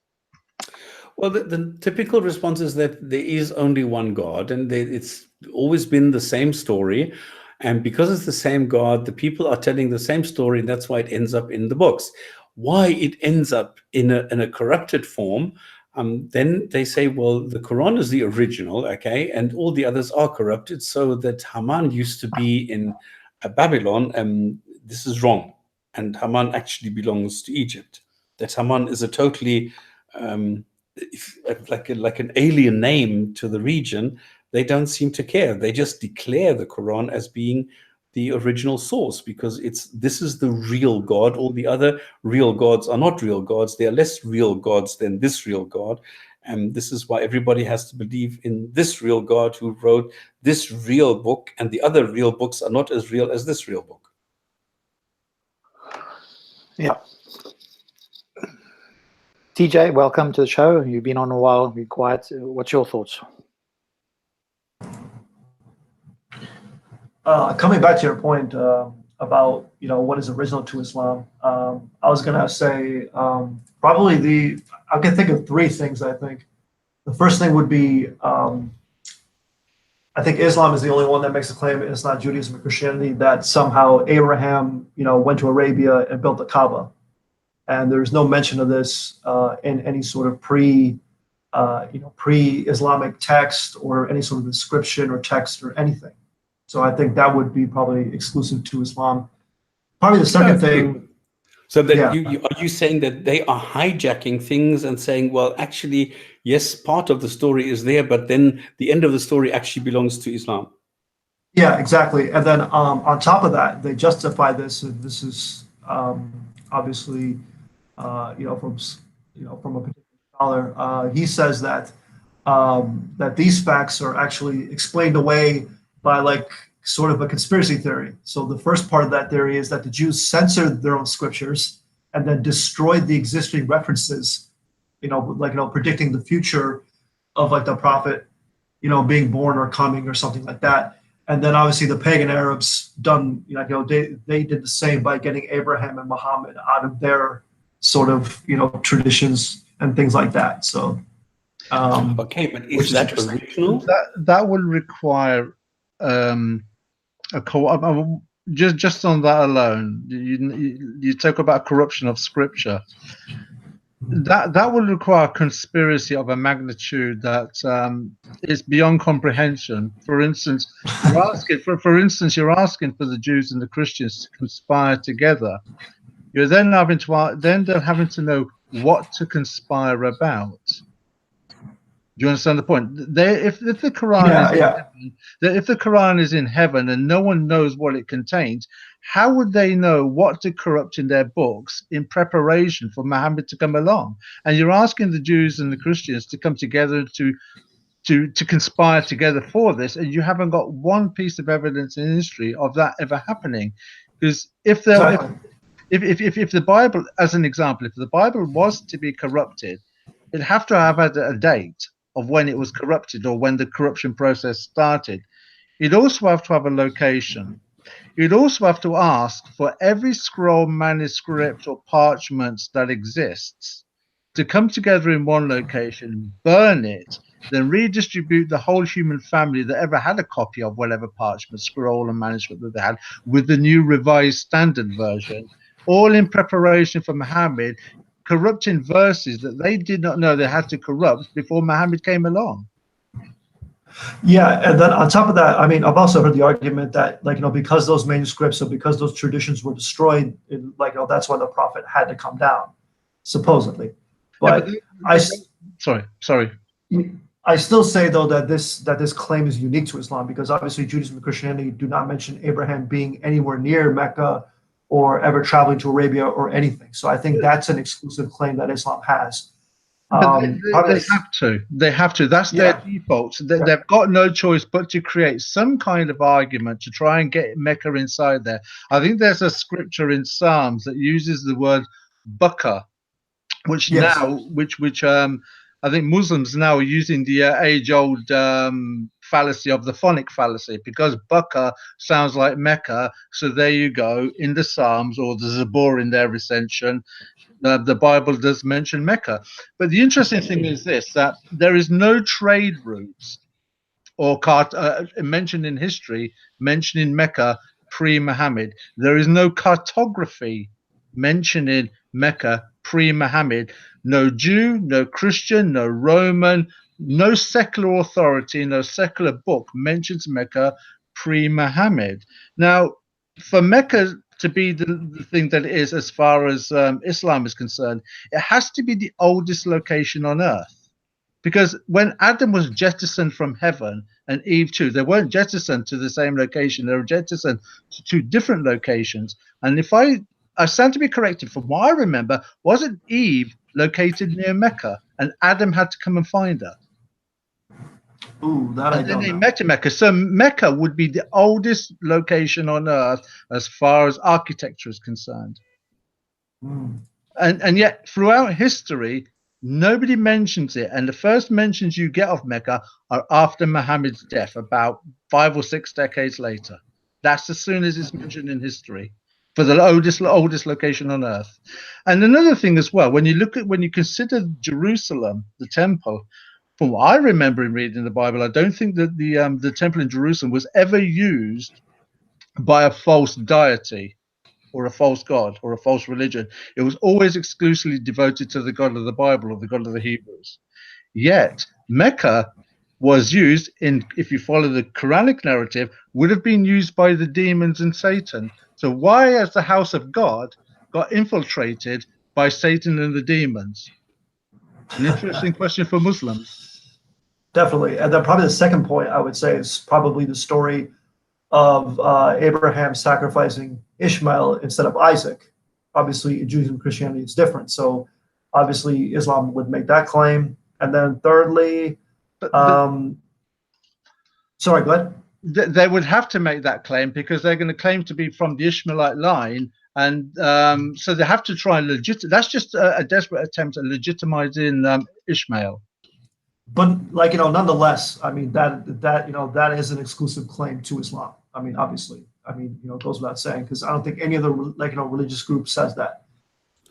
Well, the typical response is that there is only one God, and it's always been the same story. And because it's the same God, the people are telling the same story, and that's why it ends up in the books. Why it ends up in a corrupted form, then they say, well, the Quran is the original, okay, and all the others are corrupted, so that Haman used to be in Babylon, and this is wrong. And Haman actually belongs to Egypt. That Haman is a totally like an alien name to the region. They don't seem to care. They just declare the Quran as being the original source, because this is the real God. All the other real gods are not real gods. They are less real gods than this real God. And this is why everybody has to believe in this real God who wrote this real book, and the other real books are not as real as this real book. Yeah. TJ, welcome to the show. You've been on a while. Be quiet. What's your thoughts? Coming back to your point about what is original to Islam, I was gonna say probably I can think of three things. I think the first thing would be I think Islam is the only one that makes a claim, it's not Judaism or Christianity, that somehow Abraham went to Arabia and built the Kaaba, and there's no mention of this in any sort of pre-Islamic text or any sort of inscription or text or anything. So I think that would be probably exclusive to Islam. Probably the second thing. So that are you saying that they are hijacking things and saying, well, actually, yes, part of the story is there, but then the end of the story actually belongs to Islam? Yeah, exactly. And then on top of that, they justify this. And this is obviously, from a particular scholar. He says that that these facts are actually explained away by like sort of a conspiracy theory. So the first part of that theory is that the Jews censored their own scriptures and then destroyed the existing references, predicting the future of like the prophet, being born or coming or something like that. And then obviously the pagan Arabs they did the same by getting Abraham and Muhammad out of their sort of, traditions and things like that. So, okay, but is that original? That would require just on that alone. You talk about corruption of scripture. That would require conspiracy of a magnitude that is beyond comprehension. For instance, you're asking for the Jews and the Christians to conspire together. You're then having to know what to conspire about. Do you understand the point? If the Quran Yeah, is in yeah. heaven, if the Quran is in heaven and no one knows what it contains, how would they know what to corrupt in their books in preparation for Muhammad to come along? And you're asking the Jews and the Christians to come together to conspire together for this, and you haven't got one piece of evidence in history of that ever happening. Because if Exactly. the Bible, as an example, if the Bible was to be corrupted, it'd have to have had a date of when it was corrupted or when the corruption process started. You'd also have to have a location. You'd also have to ask for every scroll, manuscript, or parchment that exists to come together in one location, burn it, then redistribute the whole human family that ever had a copy of whatever parchment, scroll, and manuscript that they had with the new revised standard version, all in preparation for Muhammad, corrupting verses that they did not know they had to corrupt before Muhammad came along. Yeah, and then on top of that, I mean, I've also heard the argument that, like, because those manuscripts or because those traditions were destroyed, that's why the prophet had to come down, supposedly. But sorry. I still say, though, that this claim is unique to Islam, because obviously Judaism and Christianity do not mention Abraham being anywhere near Mecca or ever traveling to Arabia or anything. So I think that's an exclusive claim that Islam has. They have to. That's their default. They've got no choice but to create some kind of argument to try and get Mecca inside there. I think there's a scripture in Psalms that uses the word Bucca, which I think Muslims now are using the age-old fallacy of the phonic fallacy, because Bucca sounds like Mecca. So there you go. In the Psalms or the Zabur in their recension, the Bible does mention Mecca. But the interesting thing is this, that there is no trade routes or mentioned in history mentioning Mecca pre-Muhammad. There is no cartography mentioning Mecca pre-Muhammad. No Jew, no Christian, no Roman, no secular authority, no secular book mentions Mecca pre-Muhammad. Now, for Mecca to be the thing that it is as far as Islam is concerned, it has to be the oldest location on earth. Because when Adam was jettisoned from heaven and Eve too, they weren't jettisoned to the same location. They were jettisoned to two different locations. And if I stand to be corrected, from what I remember, wasn't Eve located near Mecca and Adam had to come and find her? Ooh, that I don't know. And then they met in Mecca. So Mecca would be the oldest location on earth as far as architecture is concerned. And yet throughout history, nobody mentions it. And the first mentions you get of Mecca are after Muhammad's death, about 5 or 6 decades later. That's as soon as it's mentioned in history for the oldest location on earth. And another thing as well, when you consider Jerusalem, the temple, from what I remember in reading the Bible, I don't think that the temple in Jerusalem was ever used by a false deity or a false god or a false religion. It was always exclusively devoted to the God of the Bible or the God of the Hebrews. Yet Mecca was used if you follow the Quranic narrative, would have been used by the demons and Satan. So why has the house of God got infiltrated by Satan and the demons? An interesting question for Muslims. Definitely. And then probably the second point I would say is probably the story of Abraham sacrificing Ishmael instead of Isaac. Obviously, in Judaism and Christianity, it's different. So obviously, Islam would make that claim. And then thirdly, sorry, go ahead. They would have to make that claim because they're going to claim to be from the Ishmaelite line. And so they have to try and that's just a desperate attempt at legitimizing Ishmael. But nonetheless, I mean, that is an exclusive claim to Islam. I mean, obviously, it goes without saying, because I don't think any of the religious group says that.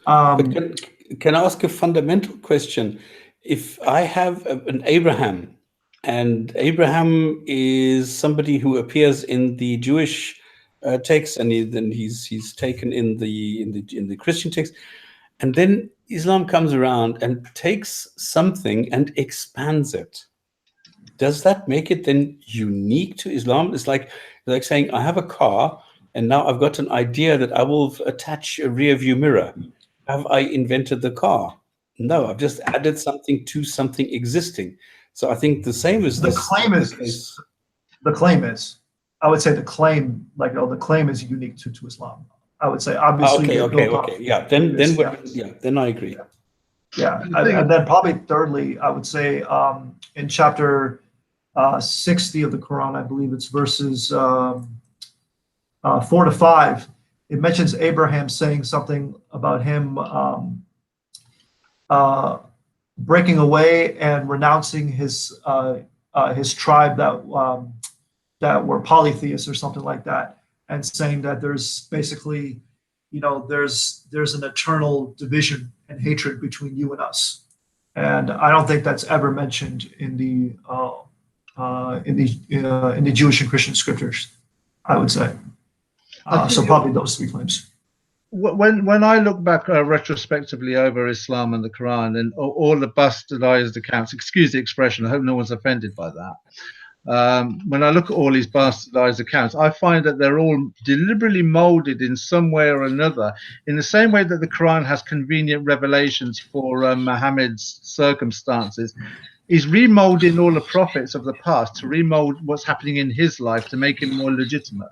But can I ask a fundamental question? If I have an Abraham, and Abraham is somebody who appears in the Jewish text, and then he's taken in the Christian text, and then Islam comes around and takes something and expands it. Does that make it then unique to Islam? It's like saying, I have a car and now I've got an idea that I will attach a rear view mirror. Have I invented the car? No, I've just added something to something existing. So I think the same as The this. claim is, the claim is, I would say the claim, like, the claim is unique to Islam. I would say, obviously, Okay, they okay, built okay. off Yeah, then yeah. then I agree. Yeah, and then probably thirdly, I would say in chapter 60 of the Quran, I believe it's verses 4 to 5, it mentions Abraham saying something about him breaking away and renouncing his tribe that were polytheists or something like that, and saying that there's basically, there's an eternal division and hatred between you and us. And I don't think that's ever mentioned in the Jewish and Christian scriptures, I would say. So probably those three claims. When I look back retrospectively over Islam and the Quran and all the bastardized accounts, excuse the expression, I hope no one's offended by that. When I look at all these bastardized accounts, I find that they're all deliberately molded in some way or another, in the same way that the Quran has convenient revelations for Muhammad's circumstances. He's remolding all the prophets of the past to remold what's happening in his life to make him more legitimate.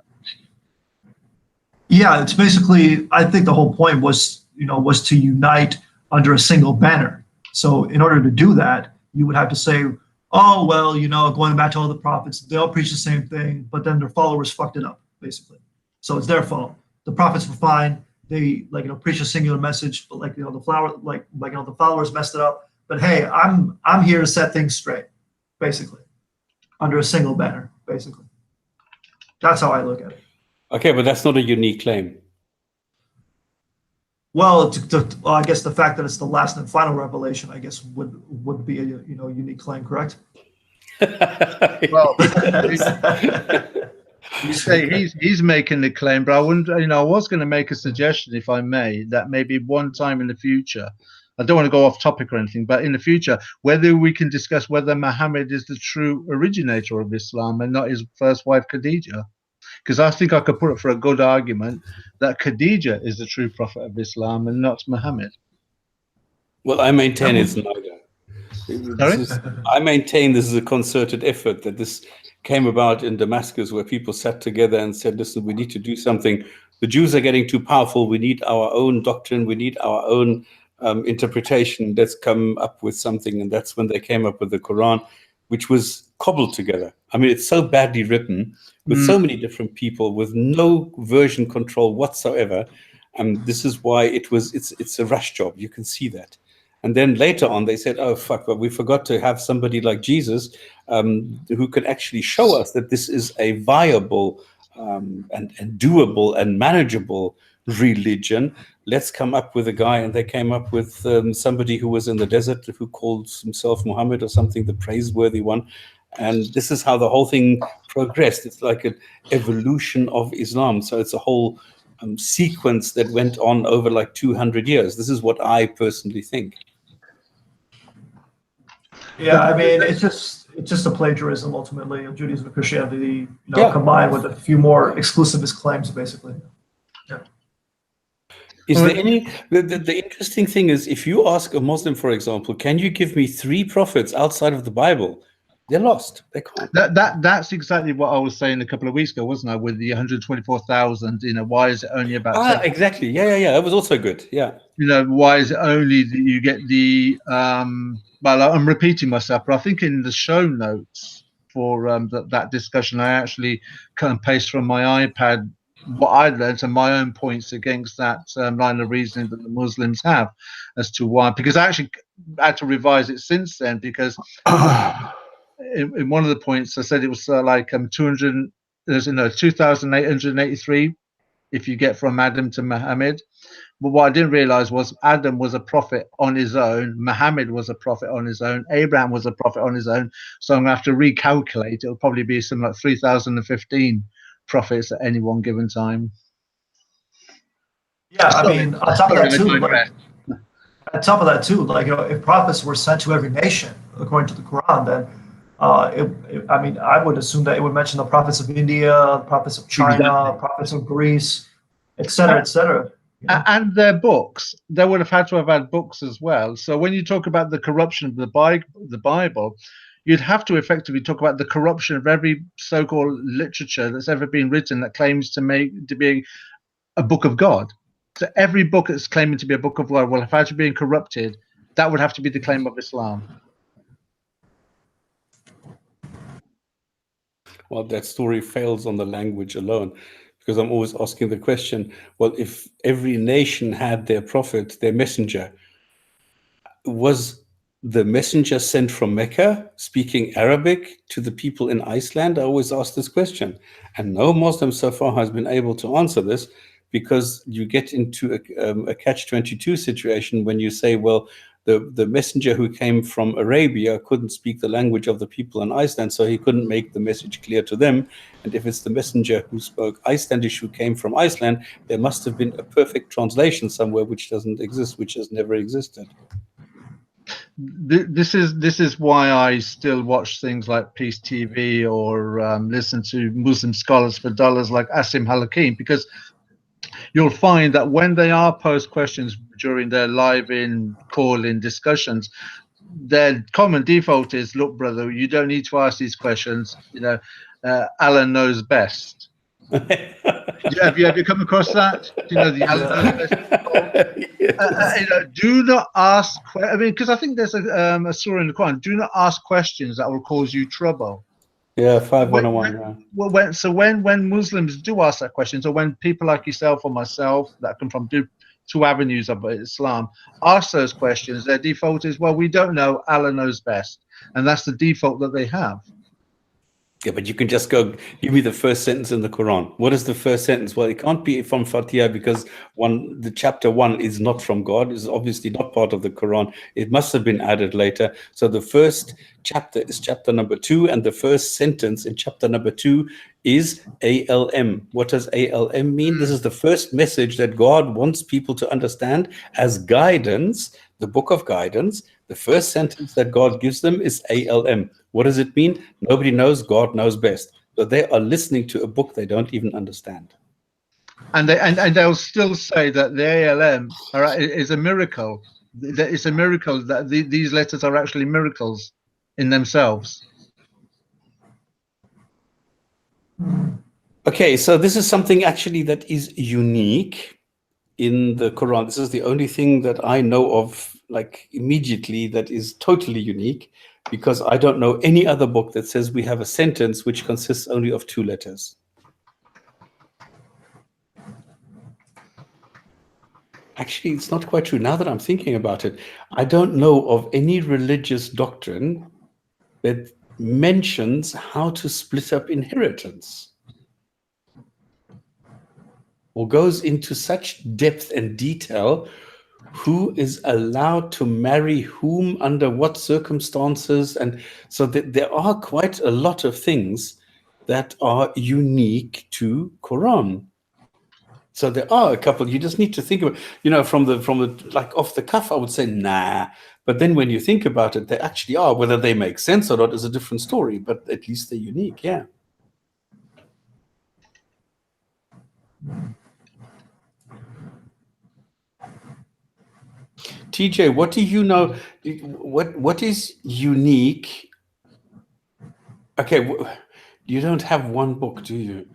Yeah, it's basically, I think the whole point was to unite under a single banner. So in order to do that, you would have to say, oh, well, going back to all the prophets, they all preach the same thing, but then their followers fucked it up, basically. So it's their fault. The prophets were fine. They preach a singular message, but the followers messed it up. But hey, I'm here to set things straight, basically, under a single banner, basically. That's how I look at it. Okay, but that's not a unique claim. Well, I guess the fact that it's the last and final revelation, I guess, would be a unique claim, correct? Well, you say he's making the claim, but I wouldn't. I was going to make a suggestion, if I may, that maybe one time in the future, I don't want to go off topic or anything, but in the future, whether we can discuss whether Muhammad is the true originator of Islam and not his first wife Khadija. Because I think I could put it for a good argument that Khadija is the true prophet of Islam and not Muhammad. Well, I maintain it's neither. I maintain this is a concerted effort, that this came about in Damascus, where people sat together and said, listen, we need to do something. The Jews are getting too powerful. We need our own doctrine. We need our own interpretation. Let's come up with something. And that's when they came up with the Quran, which was cobbled together. I mean, it's so badly written with so many different people with no version control whatsoever. This is why it's a rush job. You can see that. And then later on, they said, oh, fuck, but we forgot to have somebody like Jesus who can actually show us that this is a viable and doable and manageable religion. Let's come up with a guy. And they came up with somebody who was in the desert who called himself Muhammad or something, the praiseworthy one. And this is how the whole thing progressed. It's like an evolution of Islam. So it's a whole sequence that went on over like 200 years. This is what I personally think. Yeah, I mean, it's just a plagiarism ultimately of Judaism and Christianity, combined with a few more exclusivist claims, basically. Yeah. Is there any? The interesting thing is, if you ask a Muslim, for example, can you give me 3 prophets outside of the Bible? They're lost. They can't. That's exactly what I was saying a couple of weeks ago, wasn't I? With the 124,000, why is it only about? Exactly. Yeah. That was also good. Yeah. Why is it only that you get the? Well, I'm repeating myself, but I think in the show notes for that discussion, I actually cut and paste from my iPad what I learned and my own points against that line of reasoning that the Muslims have as to why. Because I actually had to revise it since then, because. In one of the points, I said it was 2,883 if you get from Adam to Muhammad. But what I didn't realize was Adam was a prophet on his own. Muhammad was a prophet on his own. Abraham was a prophet on his own. So I'm going to have to recalculate. It'll probably be something like 3,015 prophets at any one given time. Yeah, I mean, on top of that too, if prophets were sent to every nation, according to the Quran, then I would assume that it would mention the prophets of India, prophets of China, prophets of Greece, et cetera, et cetera. And their books, they would have had to have had books as well. So when you talk about the corruption of the Bible, you'd have to effectively talk about the corruption of every so-called literature that's ever been written that claims to be a book of God. So every book that's claiming to be a book of God will have had to be corrupted. That would have to be the claim of Islam. Well, that story fails on the language alone, because I'm always asking the question, well, if every nation had their prophet, their messenger, was the messenger sent from Mecca speaking Arabic to the people in Iceland? I always ask this question, and no Muslim so far has been able to answer this, because you get into a catch-22 situation when you say, well, the messenger who came from Arabia couldn't speak the language of the people in Iceland, so he couldn't make the message clear to them. And if it's the messenger who spoke Icelandic who came from Iceland, there must have been a perfect translation somewhere which doesn't exist, which has never existed. This is why I still watch things like Peace TV or listen to Muslim scholars for dollars like Asim Halakim, because you'll find that when they are posed questions during their live-in call-in discussions, their common default is, look, brother, you don't need to ask these questions. You know, Allah knows best. Have you come across that? You know, the Allah knows best. You know, do not ask. I mean, because I think there's a surah in the Quran. Do not ask questions that will cause you trouble. Yeah, 5101. When Muslims do ask that question, so when people like yourself or myself that come from two avenues of Islam ask those questions, their default is, well, we don't know, Allah knows best, and that's the default that they have. Yeah, but you can just go, give me the first sentence in the Quran. What is the first sentence? Well, it can't be from Fatiha, because the chapter 1 is not from God. It's obviously not part of the Quran. It must have been added later. So the first chapter is chapter number 2, and the first sentence in chapter number 2 is ALM. What does ALM mean? This is the first message that God wants people to understand as guidance, the book of guidance. The first sentence that God gives them is ALM. What does it mean? Nobody knows, God knows best. So they are listening to a book they don't even understand. And they'll still say that the ALM is a miracle. It's a miracle that these letters are actually miracles in themselves. Okay, so this is something actually that is unique in the Quran. This is the only thing that I know of, like, immediately, that is totally unique, because I don't know any other book that says we have a sentence which consists only of 2 letters. Actually, it's not quite true. Now that I'm thinking about it, I don't know of any religious doctrine that mentions how to split up inheritance, or goes into such depth and detail who is allowed to marry whom under what circumstances. And so there are quite a lot of things that are unique to Quran. So there are a couple. You just need to think about, you know, from the like off the cuff, I would say nah, but then when you think about it, they actually are. Whether they make sense or not is a different story, but at least they're unique. Yeah. TJ, what do you know? What is unique? Okay, you don't have one book, do you?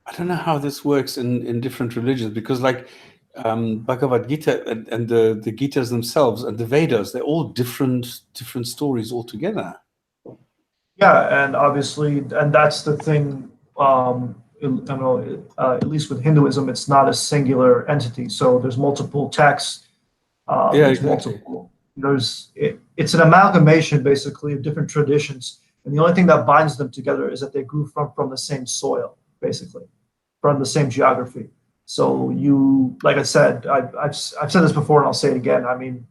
I don't know how this works in different religions, because like Bhagavad Gita and the Gitas themselves and the Vedas, they're all different stories altogether. Yeah, and obviously, and that's the thing. I don't know, at least with Hinduism, it's not a singular entity. So there's multiple texts. There's exactly. It's an amalgamation basically of different traditions, and the only thing that binds them together is that they grew from the same soil, basically, from the same geography. So you, like I said, I've said this before and I'll say it again. I mean,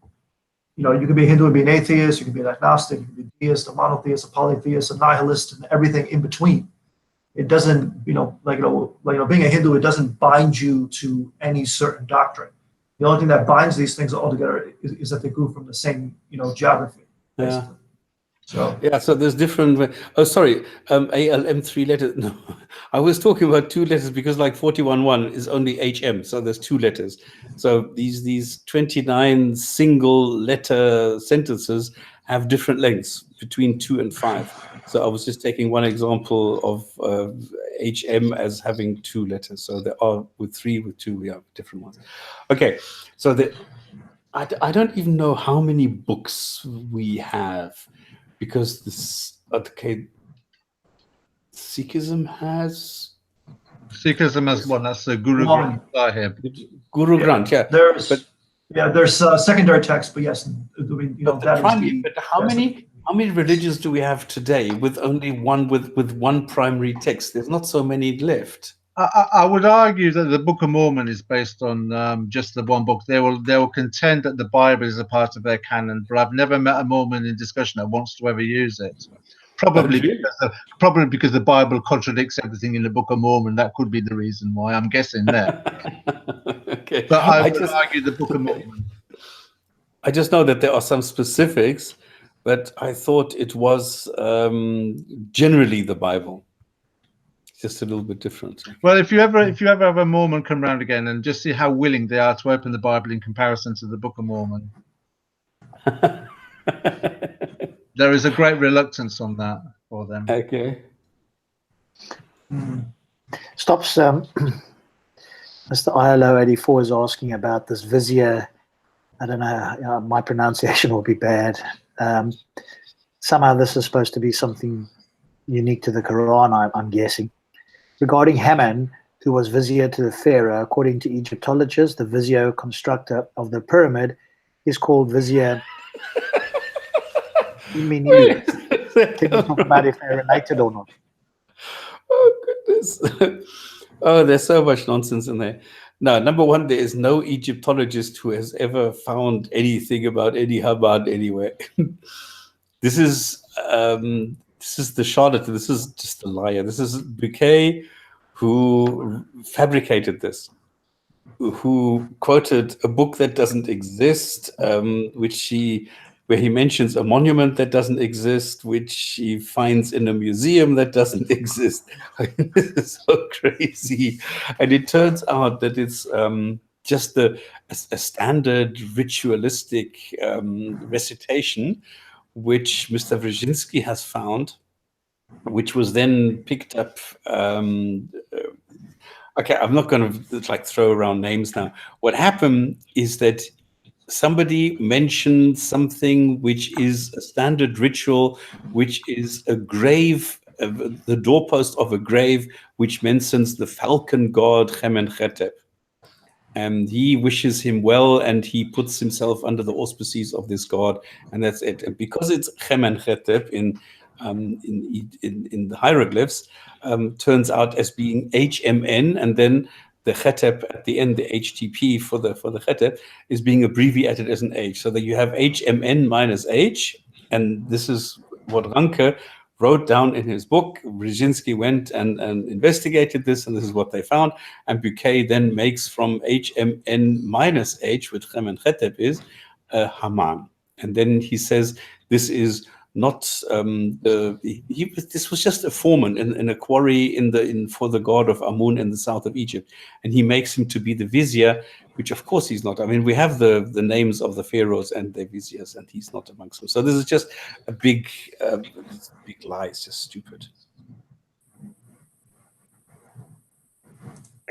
you know, you could be a Hindu and be an atheist, you could be an agnostic, you could be a deist, a monotheist, a polytheist, a nihilist, and everything in between. It doesn't, being a Hindu, it doesn't bind you to any certain doctrine. The only thing that binds these things all together is that they grew from the same, geography. Basically. Yeah. So yeah, so there's different. Oh, sorry, ALM 3 letters. No, I was talking about 2 letters, because like 41.1 is only HM, so there's 2 letters. So these 29 single letter sentences have different lengths between 2 and 5. So I was just taking one example of HM as having 2 letters. So there are with 3, with 2, we have different ones. Okay, so I don't even know how many books we have, because this, okay, Sikhism has... Sikhism has one, that's the Guru Granth Sahib. Guru Granth, yeah. There's secondary text, but yes, I mean, But how many religions do we have today with only one with one primary text? There's not so many left. I would argue that the Book of Mormon is based on just the one book. They will contend that the Bible is a part of their canon, but I've never met a Mormon in discussion that wants to ever use it. Probably because the Bible contradicts everything in the Book of Mormon. That could be the reason why. I'm guessing there. Okay. But I would argue the Book of Mormon. I just know that there are some specifics, but I thought it was generally the Bible. Just a little bit different. Well, if you ever have a Mormon come around again, and just see how willing they are to open the Bible in comparison to the Book of Mormon. There is a great reluctance on that for them. Okay. Stops. Mr. ILO 84 is asking about this vizier. I don't know. My pronunciation will be bad. Somehow this is supposed to be something unique to the Quran, I'm guessing. Regarding Haman, who was vizier to the pharaoh, according to Egyptologists, the vizier constructor of the pyramid is called vizier. Can you talk about if they're related or not? Oh, goodness. Oh, there's so much nonsense in there. No, number one, there is no Egyptologist who has ever found anything about any Haman anywhere. This is the charlatan. This is just a liar. This is Bouquet who fabricated this, who quoted a book that doesn't exist, where he mentions a monument that doesn't exist, which he finds in a museum that doesn't exist. This is so crazy. And it turns out that it's just a standard ritualistic recitation, which Mr. Brzezinski has found, which was then picked up. Okay, I'm not going to throw around names now. What happened is that somebody mentioned something which is a standard ritual, which is a grave, the doorpost of a grave, which mentions the falcon god Jinn&Tonic. And he wishes him well, and he puts himself under the auspices of this god, and that's it. And because it's Jinn&Tonic in the hieroglyphs, turns out as being HMN, and then the Chetep at the end, the HTP for the Chetep, is being abbreviated as an H. So that you have HMN minus H, and this is what Ranke wrote down in his book. Brzezinski went and investigated this, and this is what they found. And Bouquet then makes from HMN minus H, which Jinn&Tonic is, Haman. And then he says this is not this was just a foreman in a quarry for the god of Amun in the south of Egypt, and he makes him to be the vizier, which of course he's not. I mean, we have the names of the pharaohs and their viziers, and he's not amongst them. So this is just a big lie. It's just stupid.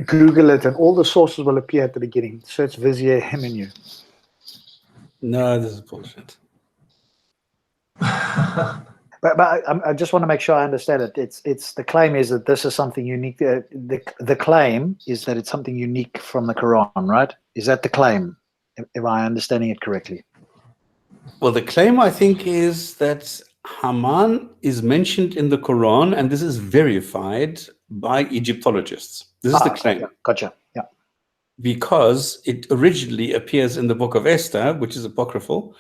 Google it, and all the sources will appear at the beginning. Search vizier Himenu. No, this is bullshit. But I just want to make sure I understand it. It's the claim is that this is something unique. The claim is that it's something unique from the Quran, right? Is that the claim? Am I understanding it correctly? Well, the claim, I think, is that Haman is mentioned in the Quran, and this is verified by Egyptologists. This is the claim. Okay. Gotcha. Yeah. Because it originally appears in the book of Esther, which is apocryphal,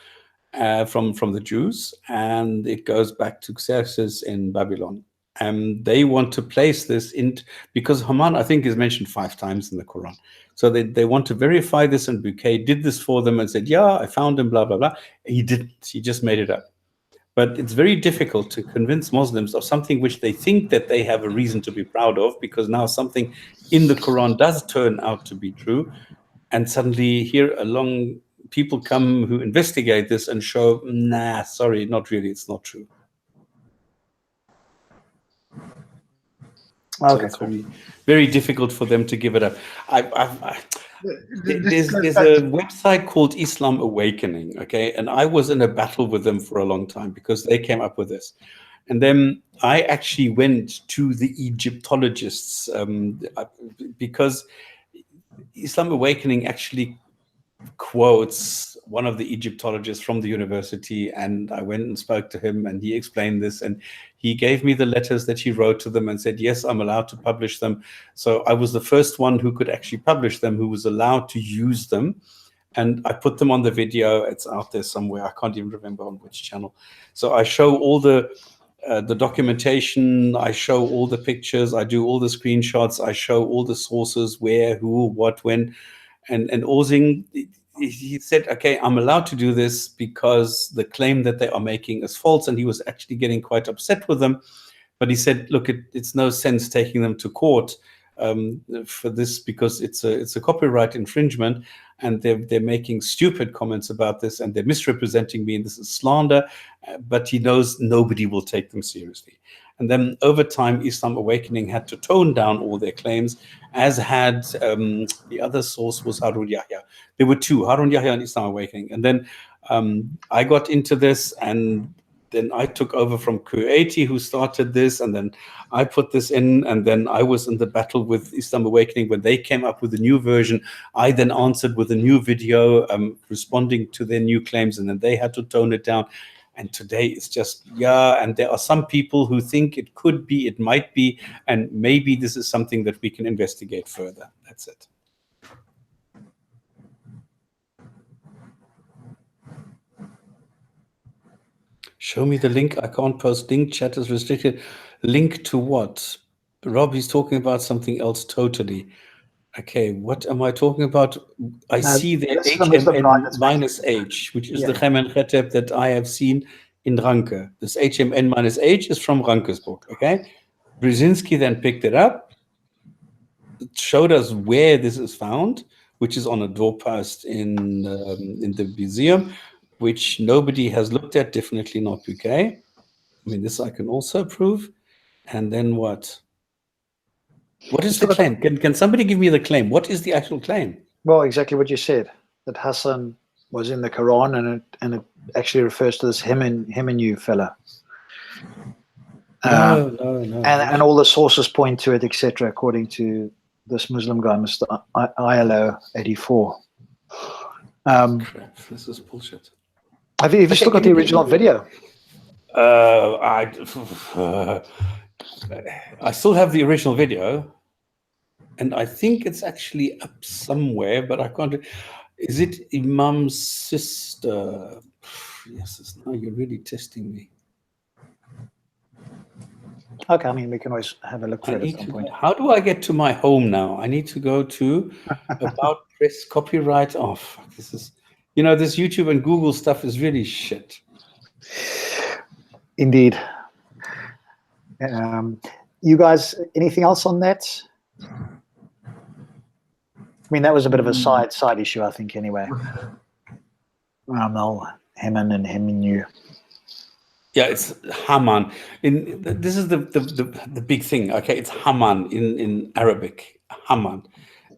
from the Jews, and it goes back to Xerxes in Babylon. And they want to place this in, because Haman, I think, is mentioned 5 times in the Quran. So they want to verify this, and Bouquet did this for them and said, yeah, I found him, blah, blah, blah. He didn't. He just made it up. But it's very difficult to convince Muslims of something which they think that they have a reason to be proud of, because now something in the Quran does turn out to be true. And suddenly here along people come who investigate this and show, nah, sorry, not really, it's not true. Okay, So it's cool. very, very difficult for them to give it up. There's goes a back to- website called Islam Awakening, okay? And I was in a battle with them for a long time because they came up with this. And then I actually went to the Egyptologists because Islam Awakening actually quotes one of the Egyptologists from the university, and I went and spoke to him, and he explained this, and he gave me the letters that he wrote to them and said, yes, I'm allowed to publish them. So I was the first one who could actually publish them, who was allowed to use them. And I put them on the video. It's out there somewhere. I can't even remember on which channel. So I show all the documentation, I show all the pictures, I do all the screenshots, I show all the sources, where, who, what, when. And Ozing, he said, okay, I'm allowed to do this because the claim that they are making is false. And he was actually getting quite upset with them. But he said, look, it's no sense taking them to court for this, because it's a copyright infringement, and they're making stupid comments about this, and they're misrepresenting me, and this is slander. But he knows nobody will take them seriously. And then over time, Islam Awakening had to tone down all their claims, as had the other source was Harun Yahya. There were two, Harun Yahya and Islam Awakening. And then I got into this, and then I took over from Q80, who started this, and then I put this in, and then I was in the battle with Islam Awakening when they came up with a new version. I then answered with a new video responding to their new claims, and then they had to tone it down. And today it's just, yeah, and there are some people who think it could be, it might be, and maybe this is something that we can investigate further. That's it. Show me the link. I can't post link. Chat is restricted. Link to what? Rob, he's talking about something else totally. Okay, what am I talking about? I see the this is the Muslim guy that's HMN-H, which is Yeah. the Chemen Kheteb that I have seen in Ranke. This HMN-H is from Ranke's book, okay? Brzezinski then picked it up, showed us where this is found, which is on a doorpost in the museum, which nobody has looked at, definitely not UK. I mean, this I can also prove. And then what? What is the claim? Can somebody give me the claim? What is the actual claim? Well, exactly what you said, that Hassan was in the Quran, and it actually refers to this him and you fella. No. And all the sources point to it, etc., according to this Muslim guy, Mr. ILO 84. Crap, this is bullshit. Have you still got the original video? I still have the original video, and I think it's actually up somewhere, but I can't. Is it Imam's sister? Yes, now you're really testing me. Okay, I mean, we can always have a look for it at some point. How do I get to my home now? I need to go to about press copyright off. This is, this YouTube and Google stuff is really shit. Indeed. You guys, anything else on that? I mean, that was a bit of a side issue, I think, anyway. Haman and him and you. Yeah, it's Haman. This is the big thing. Okay, it's Haman in Arabic, Haman,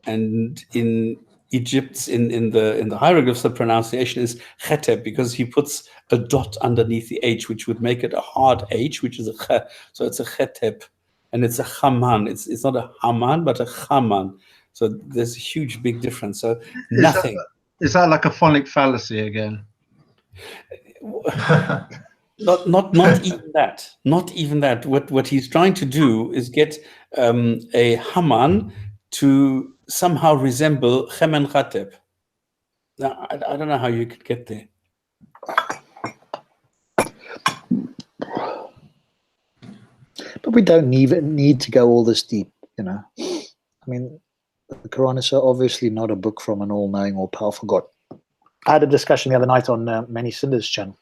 and in Egypt, in the hieroglyphs, the pronunciation is Kheteb, because he puts a dot underneath the H, which would make it a hard H, which is a Khe. So it's a Kheteb, and it's a Haman. It's not a Haman, but a Haman. So there's a huge, big difference. So nothing. Is that like a phonic fallacy again? Not even that. Not even that. What he's trying to do is get a Haman to somehow resemble Chemen Khateb. Now, I don't know how you could get there. But we don't need to go all this deep, I mean, the Quran is so obviously not a book from an all-knowing, all-powerful God. I had a discussion the other night on Manny Sinder's channel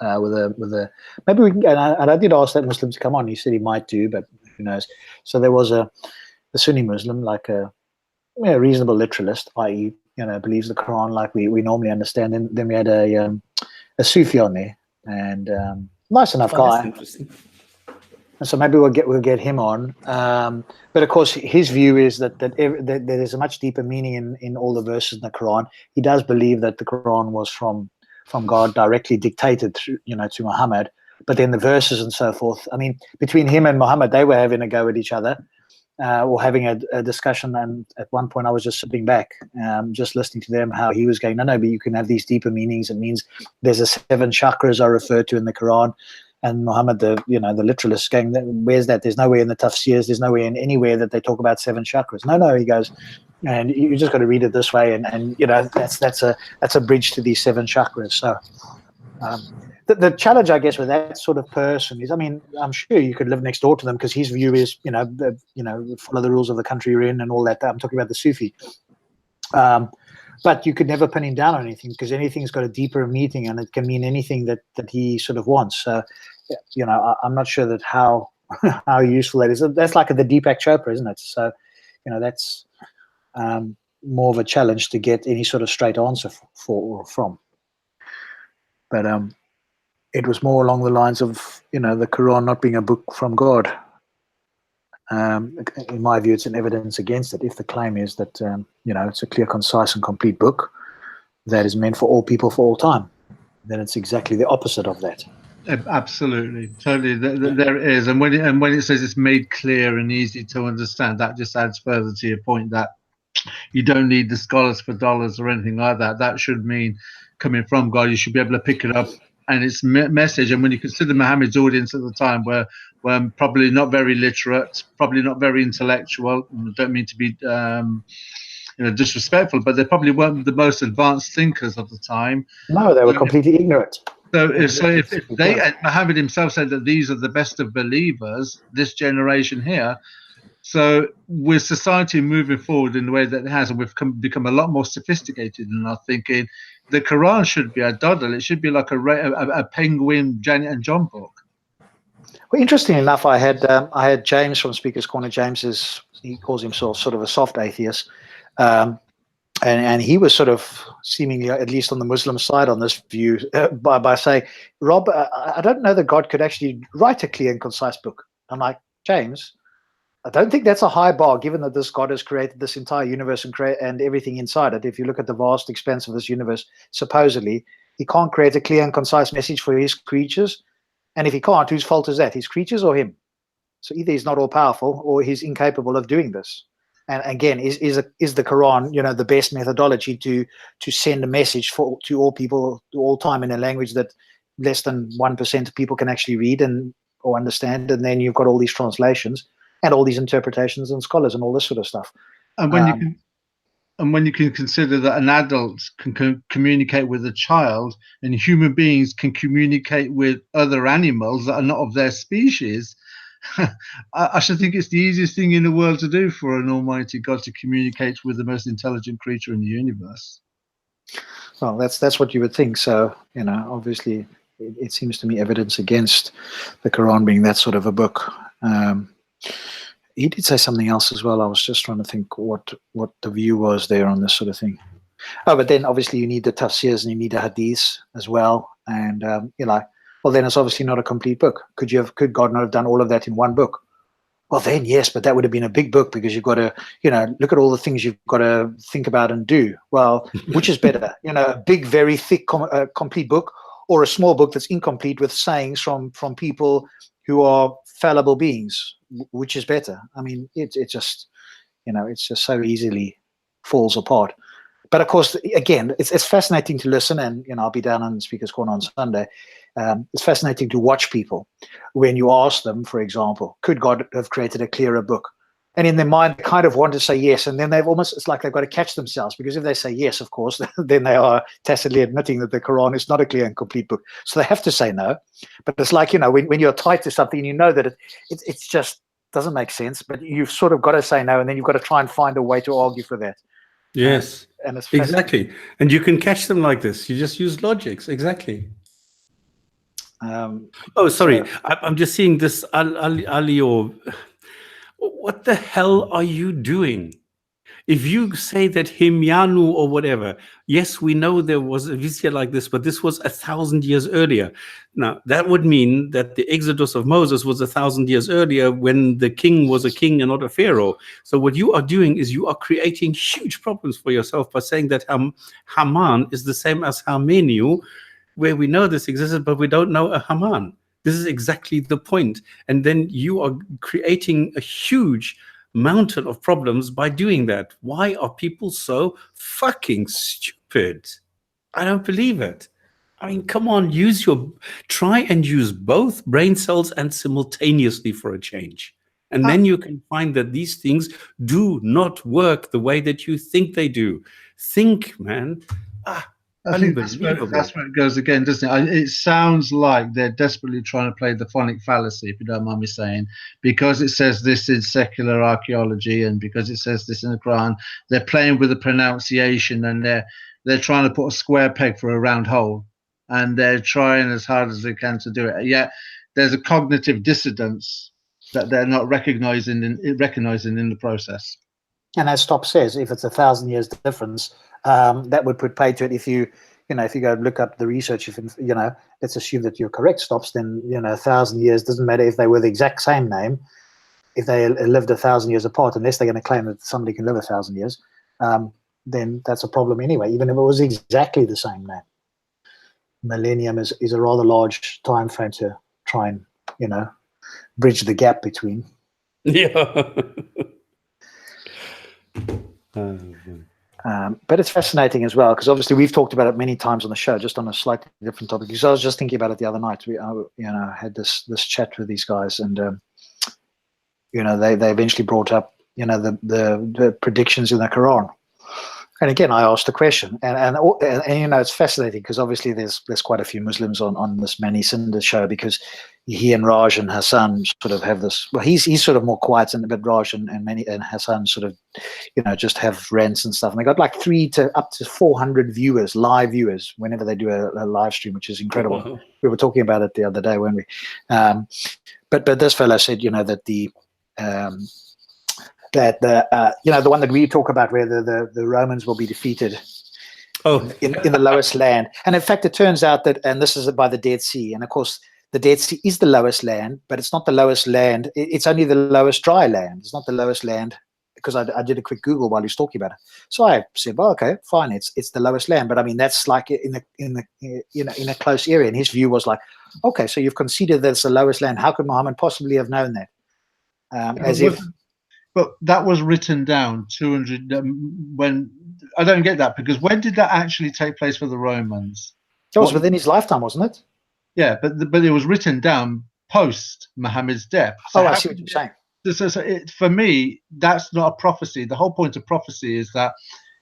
maybe we can, and I did ask that Muslim to come on. He said he might do, but who knows. So there was a Sunni Muslim, like a reasonable literalist, i.e. believes the Quran like we normally understand. And then we had a Sufi on there, and nice enough Oh, that's guy. interesting. So maybe we'll get him on. But of course, his view is that there's a much deeper meaning in all the verses in the Quran. He does believe that the Quran was from God, directly dictated through, to Muhammad. But then the verses and so forth. I mean, between him and Muhammad, they were having a go at each other, or having a discussion. And at one point, I was just sitting back, just listening to them, how he was going, no, but you can have these deeper meanings. It means there's a 7 chakras are referred to in the Quran. And Muhammad, the literalist, going, where's that? There's nowhere in the tafsirs, there's nowhere in anywhere that they talk about 7 chakras. No, he goes, and you just got to read it this way, and that's a bridge to these 7 chakras. So the challenge, I guess, with that sort of person is, I mean, I'm sure you could live next door to them because his view is, follow the rules of the country you're in and all that. I'm talking about the Sufi. But you could never pin him down on anything because anything's got a deeper meaning and it can mean anything that he sort of wants. So, I'm not sure that how useful that is. That's like the Deepak Chopra, isn't it? So, that's more of a challenge to get any sort of straight answer from. But it was more along the lines of, the Quran not being a book from God. In my view, it's an evidence against it. If the claim is that, it's a clear, concise, and complete book that is meant for all people for all time, then it's exactly the opposite of that. Absolutely, totally. There it is, and when it says it's made clear and easy to understand, that just adds further to your point that you don't need the scholars for dollars or anything like that. That should mean coming from God. You should be able to pick it up and its message. And when you consider Muhammad's audience at the time were probably not very literate, probably not very intellectual. I don't mean to be disrespectful, but they probably weren't the most advanced thinkers of the time. No, they were completely ignorant. So if they, Muhammad himself said that these are the best of believers, this generation here. So with society moving forward in the way that it has, and we've become a lot more sophisticated in our thinking, the Quran should be a doddle. It should be like a Penguin, Janet and John book. Well, interestingly enough, I had James from Speaker's Corner. James he calls himself sort of a soft atheist. And he was sort of seemingly, at least on the Muslim side, on this view by saying, Rob, I don't know that God could actually write a clear and concise book. I'm like, James, I don't think that's a high bar, given that this God has created this entire universe and everything inside it. If you look at the vast expanse of this universe, supposedly, he can't create a clear and concise message for his creatures. And if he can't, whose fault is that? His creatures or him? So either he's not all powerful or he's incapable of doing this. And again, is the Quran, the best methodology to send a message to all people, to all time, in a language that less than 1% of people can actually read or understand? And then you've got all these translations and all these interpretations and scholars and all this sort of stuff. And when you can consider that an adult can communicate with a child, and human beings can communicate with other animals that are not of their species, I should think it's the easiest thing in the world to do for an almighty God to communicate with the most intelligent creature in the universe. Well, that's what you would think. So, obviously it seems to me evidence against the Quran being that sort of a book. He did say something else as well. I was just trying to think what the view was there on this sort of thing. Oh, but then obviously you need the tafsirs and you need the hadiths as well. And, well, then it's obviously not a complete book. Could God not have done all of that in one book? Well, then, yes, but that would have been a big book because you've got to, look at all the things you've got to think about and do. Well, which is better, a big, very thick, complete book, or a small book that's incomplete with sayings from people who are fallible beings? Which is better? I mean, it just, it's just so easily falls apart. But of course, again, it's fascinating to listen, and I'll be down on Speaker's Corner on Sunday. It's fascinating to watch people when you ask them, for example, could God have created a clearer book? And in their mind, they kind of want to say yes, and then it's like they've got to catch themselves, because if they say yes, of course, then they are tacitly admitting that the Quran is not a clear and complete book. So they have to say no. But it's like, when you're tied to something, and that it just doesn't make sense, but you've sort of got to say no, and then you've got to try and find a way to argue for that. Yes, and it's exactly. And you can catch them like this. You just use logics. Exactly. Oh, sorry. I'm just seeing this Ali, or what the hell are you doing? If you say that Himyanu or whatever, yes, we know there was a vizier like this, but this was 1,000 years earlier. Now, that would mean that the exodus of Moses was 1,000 years earlier when the king was a king and not a pharaoh. So what you are doing is you are creating huge problems for yourself by saying that Haman is the same as Harmenu, where we know this existed, but we don't know a Haman. This is exactly the point. And then you are creating a huge mountain of problems by doing that. Why are people so fucking stupid? I don't believe it. I mean, come on, try and use both brain cells and simultaneously for a change. And then you can find that these things do not work the way that you think they do. Think, man. I think that's where it goes again, doesn't it? It sounds like they're desperately trying to play the phonic fallacy, if you don't mind me saying, because it says this in secular archaeology and because it says this in the Qur'an. They're playing with the pronunciation, and they're trying to put a square peg for a round hole, and they're trying as hard as they can to do it. Yet there's a cognitive dissonance that they're not recognizing in the process. And as Stop says, if it's 1,000 years difference, that would put pay to it. If you go look up the research, let's assume that you're correct, Stops, then 1,000 years doesn't matter if they were the exact same name. If they lived 1,000 years apart, unless they're going to claim that somebody can live 1,000 years, then that's a problem anyway. Even if it was exactly the same name, millennium is a rather large time frame to try and bridge the gap between. Yeah. But it's fascinating as well, because obviously we've talked about it many times on the show, just on a slightly different topic. Because I was just thinking about it the other night. I had this chat with these guys, and they eventually brought up the predictions in the Quran. And again, I asked the question, and it's fascinating because obviously there's quite a few Muslims on this Manny Cinder show, because he and Raj and Hassan sort of have this. Well, he's sort of more quiet, but Raj and Hassan sort of just have rants and stuff. And they got like 300 to up to 400 viewers, live viewers, whenever they do a live stream, which is incredible. Wow. We were talking about it the other day, weren't we? But this fellow said that the the one that we talk about, where the Romans will be defeated in the lowest land. And in fact, it turns out that, and this is by the Dead Sea, and of course the Dead Sea is the lowest land, but it's not the lowest land. It's only the lowest dry land. It's not the lowest land, because I did a quick Google while he was talking about it. So I said, well, okay, fine, it's the lowest land, but I mean that's like in a close area. And his view was like, okay, so you've conceded that it's the lowest land. How could Muhammad possibly have known that? But that was written down 200 when I don't get that, because when did that actually take place for the Romans? That was within his lifetime, wasn't it? Yeah, but it was written down post Muhammad's death. So I see what you're saying. So for me, that's not a prophecy. The whole point of prophecy is that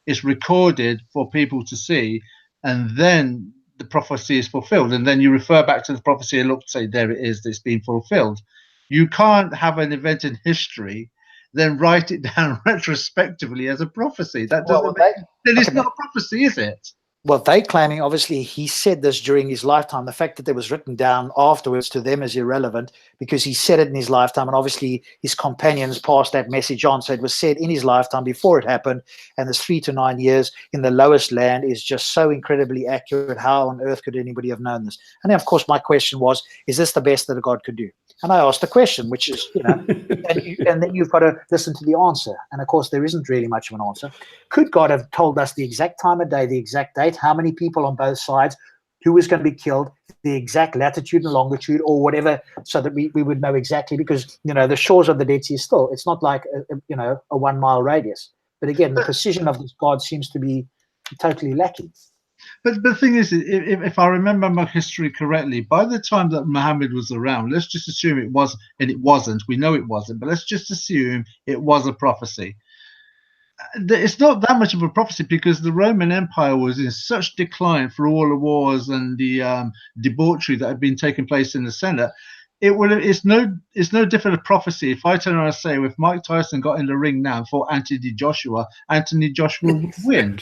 it's recorded for people to see, and then the prophecy is fulfilled, and then you refer back to the prophecy and look, say, there it is, it's been fulfilled. You can't have an event in history then write it down retrospectively as a prophecy. That doesn't then it's not a prophecy, is it? Well, they claiming, obviously, he said this during his lifetime. The fact that it was written down afterwards to them is irrelevant, because he said it in his lifetime, and obviously his companions passed that message on. So it was said in his lifetime before it happened, and this 3 to 9 years in the lowest land is just so incredibly accurate. How on earth could anybody have known this? And then, of course, my question was, is this the best that a God could do? And I asked the question, which is, and then you've got to listen to the answer. And of course, there isn't really much of an answer. Could God have told us the exact time of day, the exact date, how many people on both sides, who was going to be killed, the exact latitude and longitude, or whatever, so that we would know exactly? Because, the shores of the Dead Sea still, it's not like, a 1 mile radius. But again, the precision of this God seems to be totally lacking. But the thing is, if I remember my history correctly, by the time that Muhammad was around, let's just assume it was, and it wasn't. We know it wasn't, but let's just assume it was a prophecy. It's not that much of a prophecy, because the Roman Empire was in such decline for all the wars and the debauchery that had been taking place in the Senate. It's no different a prophecy if I turn around and say, if Mike Tyson got in the ring now and fought Anthony Joshua would win.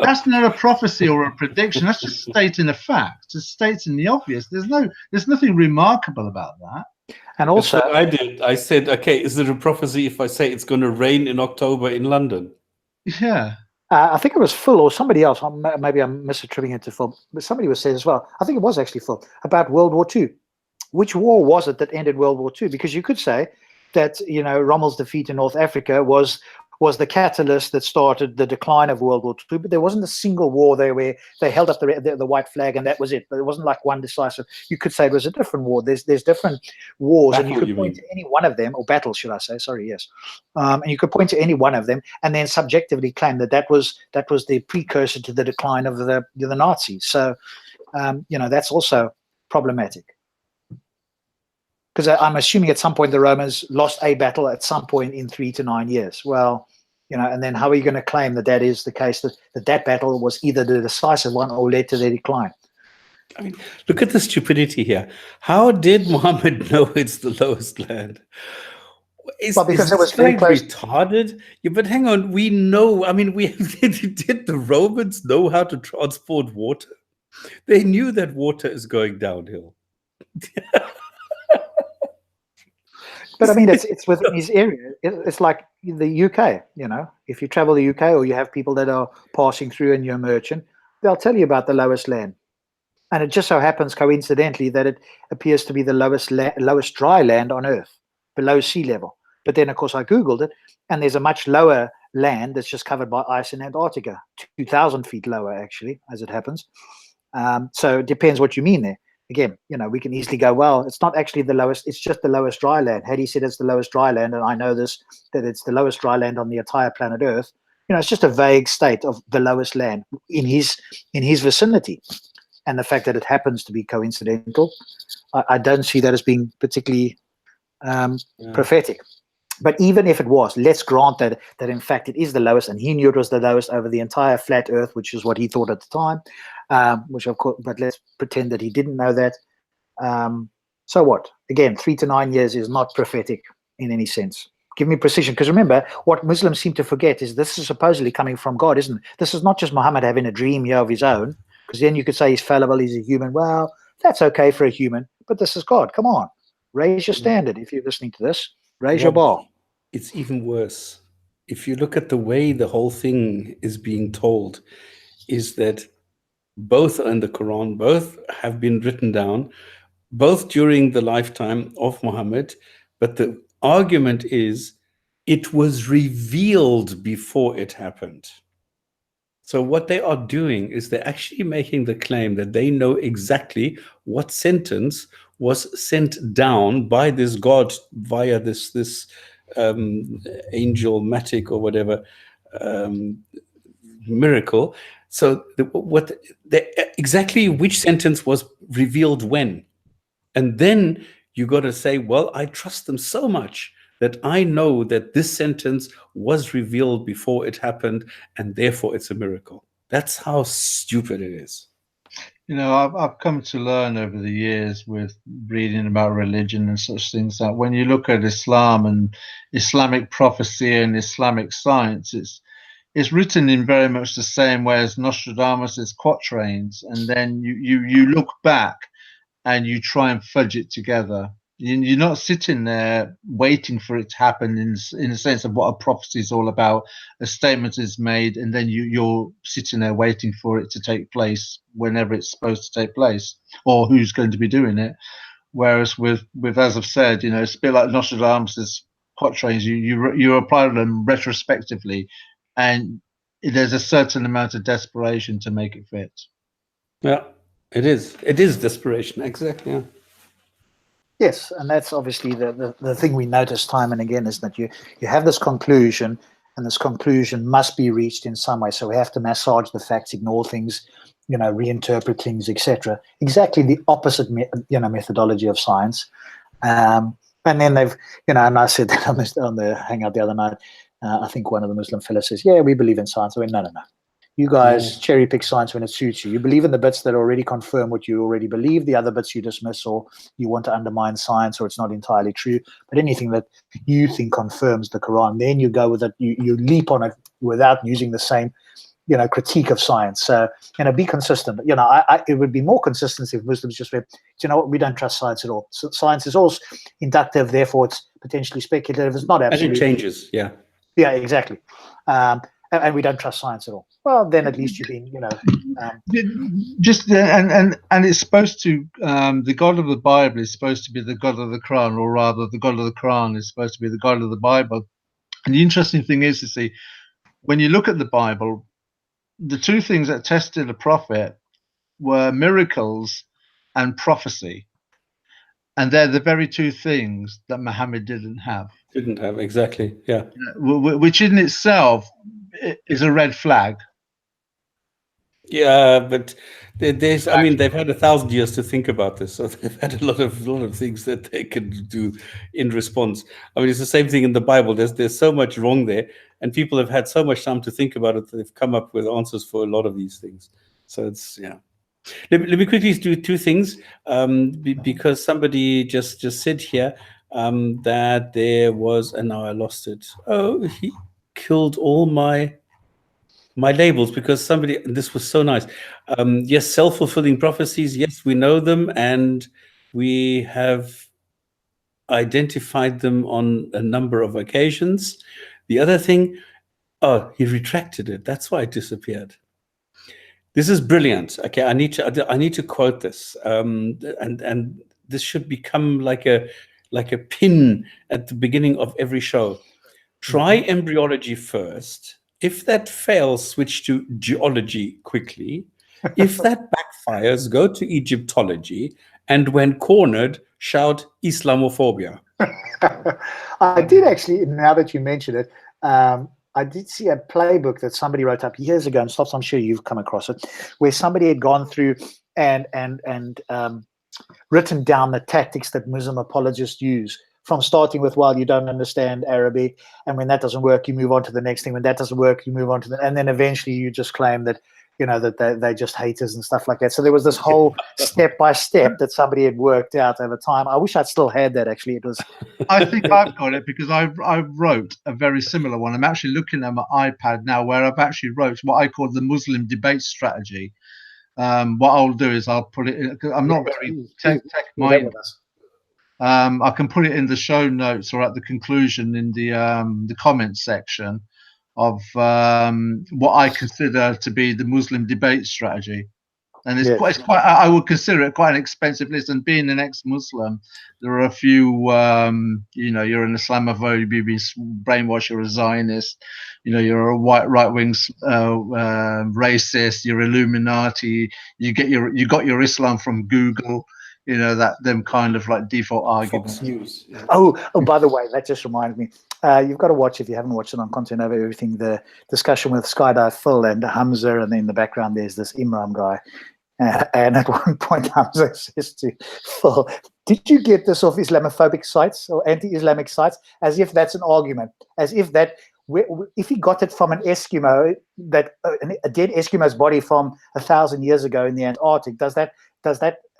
That's not a prophecy or a prediction. That's just stating a fact. It's stating the obvious. There's nothing remarkable about that. And That's also, what I did. I said, okay, is it a prophecy if I say it's going to rain in October in London? Yeah. I think it was Phil or somebody else. Maybe I'm misattributing it to Phil, but somebody was saying as well. I think it was actually Phil about World War II. Which war was it that ended World War II? Because you could say that Rommel's defeat in North Africa was the catalyst that started the decline of World War II. But there wasn't a single war there where they held up the white flag and that was it. But it wasn't like one decisive. You could say it was a different war. There's different wars, and you could point to any one of them, or battles, should I say? Sorry, yes. And you could point to any one of them, and then subjectively claim that was the precursor to the decline of the Nazis. So, that's also problematic. Because I'm assuming at some point the Romans lost a battle at some point in 3 to 9 years. Well, and then how are you going to claim that is the case, that battle was either the decisive one or led to their decline? I mean, look at the stupidity here. How did Muhammad know it's the lowest land? Because it was very close. Retarded? Yeah, but hang on, we know. I mean, did the Romans know how to transport water? They knew that water is going downhill. But I mean, it's within his area. It's like the UK, if you travel the UK or you have people that are passing through and you're a merchant, they'll tell you about the lowest land. And it just so happens coincidentally that it appears to be the lowest dry land on Earth, below sea level. But then, of course, I Googled it, and there's a much lower land that's just covered by ice in Antarctica, 2,000 feet lower, actually, as it happens. So it depends what you mean there. Again, we can easily go, well, it's not actually the lowest, it's just the lowest dry land. Had he said it's the lowest dry land, and I know that it's the lowest dry land on the entire planet Earth, it's just a vague state of the lowest land in his vicinity. And the fact that it happens to be coincidental, I don't see that as being particularly prophetic. But even if it was, let's grant that in fact it is the lowest, and he knew it was the lowest over the entire flat Earth, which is what he thought at the time. Which of course, but let's pretend that he didn't know that. So what? Again, 3 to 9 years is not prophetic in any sense. Give me precision, because remember, what Muslims seem to forget is this is supposedly coming from God, isn't it? This is not just Muhammad having a dream here of his own, because then you could say he's fallible, he's a human. Well, that's okay for a human, but this is God. Come on, raise your standard if you're listening to this. Raise your bar. It's even worse. If you look at the way the whole thing is being told, is that both are in the Quran, both have been written down, both during the lifetime of Muhammad, but the argument is it was revealed before it happened. So what they are doing is they're actually making the claim that they know exactly what sentence was sent down by this God via this angel matic or whatever miracle. So exactly which sentence was revealed when. And then you got to say, well, I trust them so much that I know that this sentence was revealed before it happened, and therefore it's a miracle. That's how stupid it is. I've come to learn over the years with reading about religion and such things that when you look at Islam and Islamic prophecy and Islamic science, it's written in very much the same way as Nostradamus' quatrains, and then you look back and you try and fudge it together. You're not sitting there waiting for it to happen in the sense of what a prophecy is all about. A statement is made, and then you're sitting there waiting for it to take place whenever it's supposed to take place, or who's going to be doing it. Whereas with as I've said, it's a bit like Nostradamus' quatrains. You apply them retrospectively, and there's a certain amount of desperation to make it fit. Yeah, it is. It is desperation, exactly. Yeah. Yes, and that's obviously the thing we notice time and again, is that you have this conclusion, and this conclusion must be reached in some way. So we have to massage the facts, ignore things, reinterpret things, etc. Exactly the opposite, methodology of science. And then they've, and I said that on the hangout the other night. I think one of the Muslim fellows says, "Yeah, we believe in science." I went, no. You guys cherry pick science when it suits you. You believe in the bits that already confirm what you already believe. The other bits you dismiss, or you want to undermine science, or it's not entirely true. But anything that you think confirms the Quran, then you go with it. You leap on it without using the same, critique of science. So, be consistent. It would be more consistent if Muslims just went, you know what, we don't trust science at all. So science is all inductive, therefore it's potentially speculative. It's not absolute. And it changes, yeah. Yeah, exactly. And we don't trust science at all. Well, then at least you've been, and it's supposed to, the God of the Bible is supposed to be the God of the Quran, or rather the God of the Quran is supposed to be the God of the Bible. And the interesting thing is to see, when you look at the Bible, the two things that tested a prophet were miracles and prophecy. And they're the very two things that Muhammad didn't have. Didn't have, exactly, yeah. Which in itself is a red flag. Yeah, but there's, I mean, they've had 1,000 years to think about this, so they've had a lot of things that they could do in response. I mean, it's the same thing in the Bible. There's so much wrong there, and people have had so much time to think about it that they've come up with answers for a lot of these things. So it's, yeah. Let me quickly do two things, because somebody just said here that there was, and now I lost it. Oh, he killed all my labels, because somebody, this was so nice. Yes, self-fulfilling prophecies. Yes, we know them, and we have identified them on a number of occasions. The other thing, oh, he retracted it. That's why it disappeared. This is brilliant. Okay, I need to quote this, and this should become like a pin at the beginning of every show. Try embryology first. If that fails, switch to geology quickly. If that backfires, go to Egyptology. And when cornered, shout Islamophobia. I did actually, now that you mention it, I did see a playbook that somebody wrote up years ago, and I'm sure you've come across it, where somebody had gone through and written down the tactics that Muslim apologists use, from starting with, well, you don't understand Arabic, and when that doesn't work, you move on to the next thing. When that doesn't work, you move on to and then eventually you just claim that, that they're just haters and stuff like that. So there was this whole step-by-step that somebody had worked out over time. I wish I'd still had that, actually. It was. I think I've got it, because I wrote a very similar one. I'm actually looking at my iPad now, where I've actually wrote what I call the Muslim debate strategy. What I'll do is I'll put it in, because I'm not very tech-minded. I can put it in the show notes or at the conclusion in the comments section of what I consider to be the Muslim debate strategy. And it's quite, I would consider it quite an expensive list. And being an ex-Muslim, there are a few, you're an Islamophobe, you've been brainwashed, you're a Zionist, you're a right-wing racist, you're Illuminati, you got your Islam from Google. That them kind of like default arguments. Fox News. Yeah. Oh, by the way, that just reminded me. You've got to watch, if you haven't watched it on Content Over Everything, the discussion with Skydive Phil and Hamza, and in the background there's this Imran guy. And at one point, Hamza says to Phil, "Did you get this off Islamophobic sites or anti-Islamic sites?" As if that's an argument. As if that, if he got it from an Eskimo, that a dead Eskimo's body from 1,000 years ago in the Antarctic, does that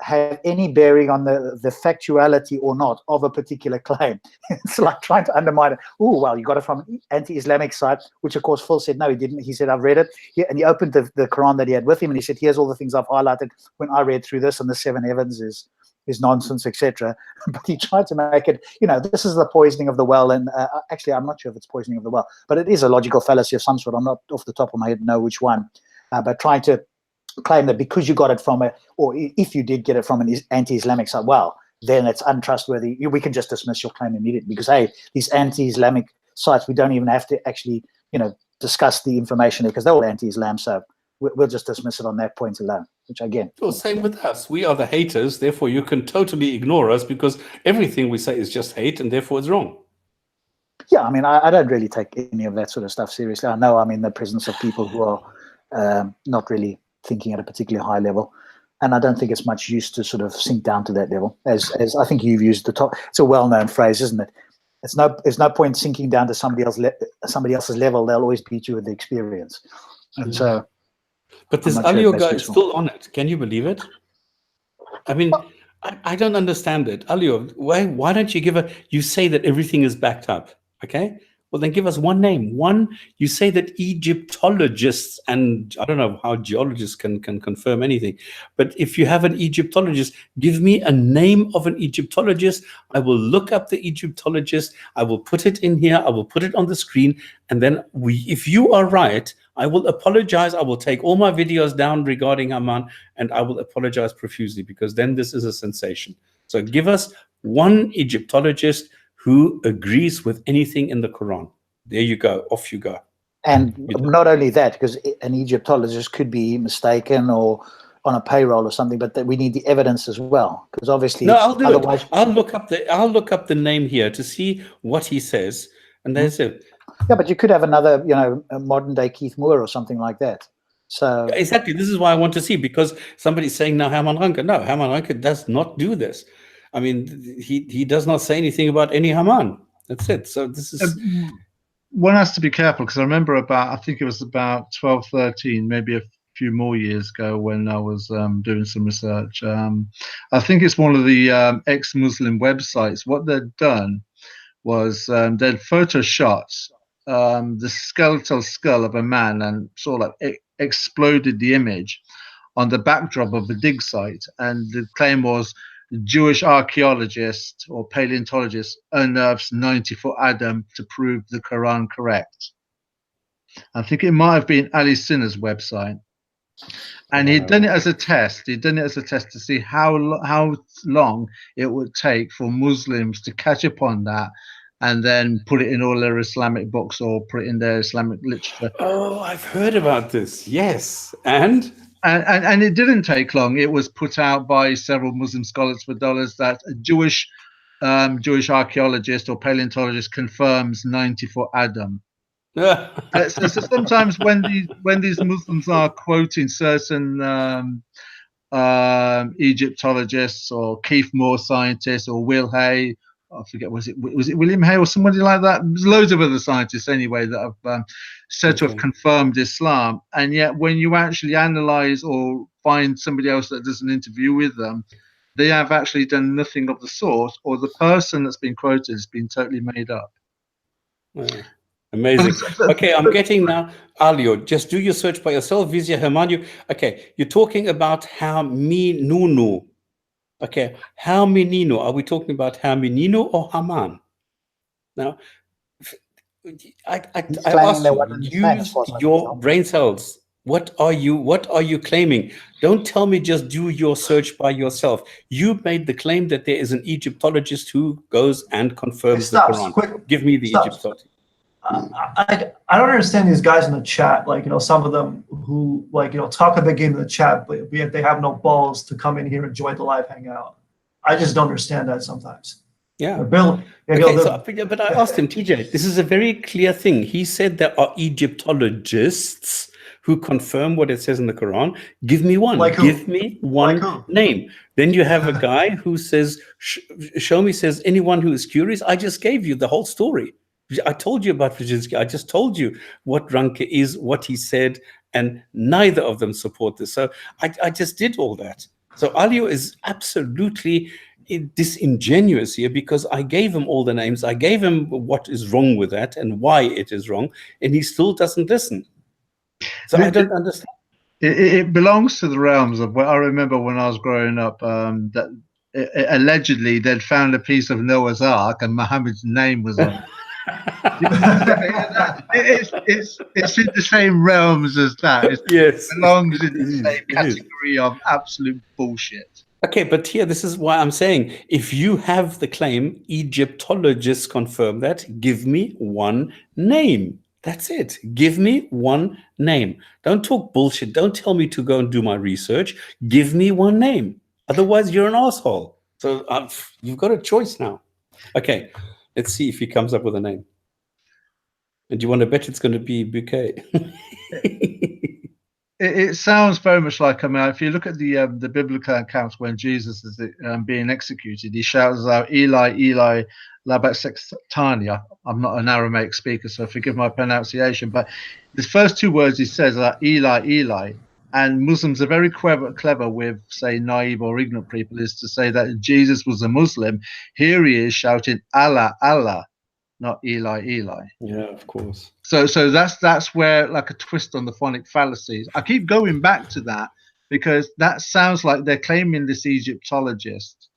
have any bearing on the factuality or not of a particular claim? It's like trying to undermine it. Oh, well, you got it from an anti-Islamic site, which of course Phil said no, he didn't. He said, I've read it. And he opened the Quran that he had with him, and he said, here's all the things I've highlighted when I read through this, and the 7 heavens is nonsense, etc. But he tried to make it, this is the poisoning of the well. And actually, I'm not sure if it's poisoning of the well, but it is a logical fallacy of some sort. I'm not off the top of my head know which one, but trying to claim that because you got it from or if you did get it from an anti-Islamic site, well, then it's untrustworthy. We can just dismiss your claim immediately because, hey, these anti-Islamic sites, we don't even have to actually, discuss the information there because they're all anti-Islam. So we'll just dismiss it on that point alone, which again. Well, same with us. We are the haters. Therefore, you can totally ignore us because everything we say is just hate and therefore it's wrong. Yeah, I mean, I don't really take any of that sort of stuff seriously. I know I'm in the presence of people who are not really thinking at a particularly high level, and I don't think it's much use to sort of sink down to that level. As I think you've used the top, it's a well-known phrase, isn't it? There's no point sinking down to somebody else's level. They'll always beat you with the experience, and so. But this Alio guy is still on it. Can you believe it? I mean, I don't understand it. Alio, why don't you you say that everything is backed up, okay? Well, then give us one name. One, you say that Egyptologists, and I don't know how geologists can confirm anything, but if you have an Egyptologist, give me a name of an Egyptologist. I will look up the Egyptologist. I will put it in here. I will put it on the screen. And then if you are right, I will apologize. I will take all my videos down regarding Haman, and I will apologize profusely, because then this is a sensation. So give us one Egyptologist who agrees with anything in the Quran. There you go. Off you go. And not only that, because an Egyptologist could be mistaken or on a payroll or something, but that we need the evidence as well, because obviously, no, I'll do otherwise, it. I'll look up the name here to see what he says, and there's it. Yeah, but you could have another, a modern day Keith Moore or something like that. So exactly, this is why I want to see, because somebody's saying now Haman Ranke. No, Haman Ranke does not do this. I mean, he does not say anything about any Haman. That's it. So this is one has to be careful, because I remember I think it was about 12, 13, maybe a few more years ago, when I was doing some research. I think it's one of the ex-Muslim websites. What they'd done was they'd photoshopped the skeletal skull of a man and sort of like exploded the image on the backdrop of a dig site, and the claim was Jewish archaeologist or paleontologist unearths 90-foot Adam to prove the Quran correct. I think it might have been Ali Sinner's website, and he'd done it as a test. He'd done it as a test to see how long it would take for Muslims to catch up on that, and then put it in all their Islamic books or put it in their Islamic literature. Oh, I've heard about this. Yes, and it didn't take long. It was put out by several Muslim scholars for dollars that a Jewish archaeologist or paleontologist confirms 90-foot Adam. So sometimes when these Muslims are quoting certain Egyptologists or Keith Moore scientists or Will Hay, I forget, was it William Hay or somebody like that? There's loads of other scientists anyway that have said to have confirmed Islam, and yet when you actually analyze or find somebody else that does an interview with them, they have actually done nothing of the sort, or the person that's been quoted has been totally made up. Amazing. Okay, I'm getting now, Alio, just do your search by yourself, Vizia Hermanio. Okay, you're talking about Haminunu. Okay, Hamininu. Are we talking about Hamininu or Haman? Now, I asked you, use your brain cells. What are you claiming? Don't tell me just do your search by yourself. You made the claim that there is an Egyptologist who goes and confirms the Quran. Quick, give me the Egyptologist. I don't understand these guys in the chat, like, some of them who, like, talk a big game in the chat, but yet they have no balls to come in here and join the live hangout. I just don't understand that sometimes. Yeah. Bill. Okay, but I asked him, TJ, this is a very clear thing. He said there are Egyptologists who confirm what it says in the Quran. Give me one. Like who? Give me one name. Then you have a guy who says, show me, says, anyone who is curious. I just gave you the whole story. I told you about Brzezinski. I just told you what Ranke is, what he said, and neither of them support this. So I just did all that. So Alio is absolutely disingenuous here, because I gave him all the names. I gave him what is wrong with that and why it is wrong, and he still doesn't listen. So I don't understand. It belongs to the realms of what I remember when I was growing up, that allegedly they'd found a piece of Noah's Ark and Muhammad's name was on it. It's in the same realms as that. It belongs in the same category of absolute bullshit. Okay, but here, this is why I'm saying, if you have the claim, Egyptologists confirm that, give me one name. That's it. Give me one name. Don't talk bullshit. Don't tell me to go and do my research. Give me one name. Otherwise, you're an asshole. So you've got a choice now. Okay, let's see if he comes up with a name. And do you want to bet it's going to be Bouquet? It sounds very much like, I mean, if you look at the biblical accounts when Jesus is being executed, he shouts out, Eli, Eli, lama sabachthani. I'm not an Aramaic speaker, so forgive my pronunciation, but the first two words he says are Eli, Eli. And Muslims are very clever with, say, naive or ignorant people, is to say that Jesus was a Muslim. Here he is shouting, Allah, Allah. not Eli, Eli. Yeah, of course. So that's where, like, a twist on the phonic fallacies. I keep going back to that because that sounds like they're claiming this Egyptologist,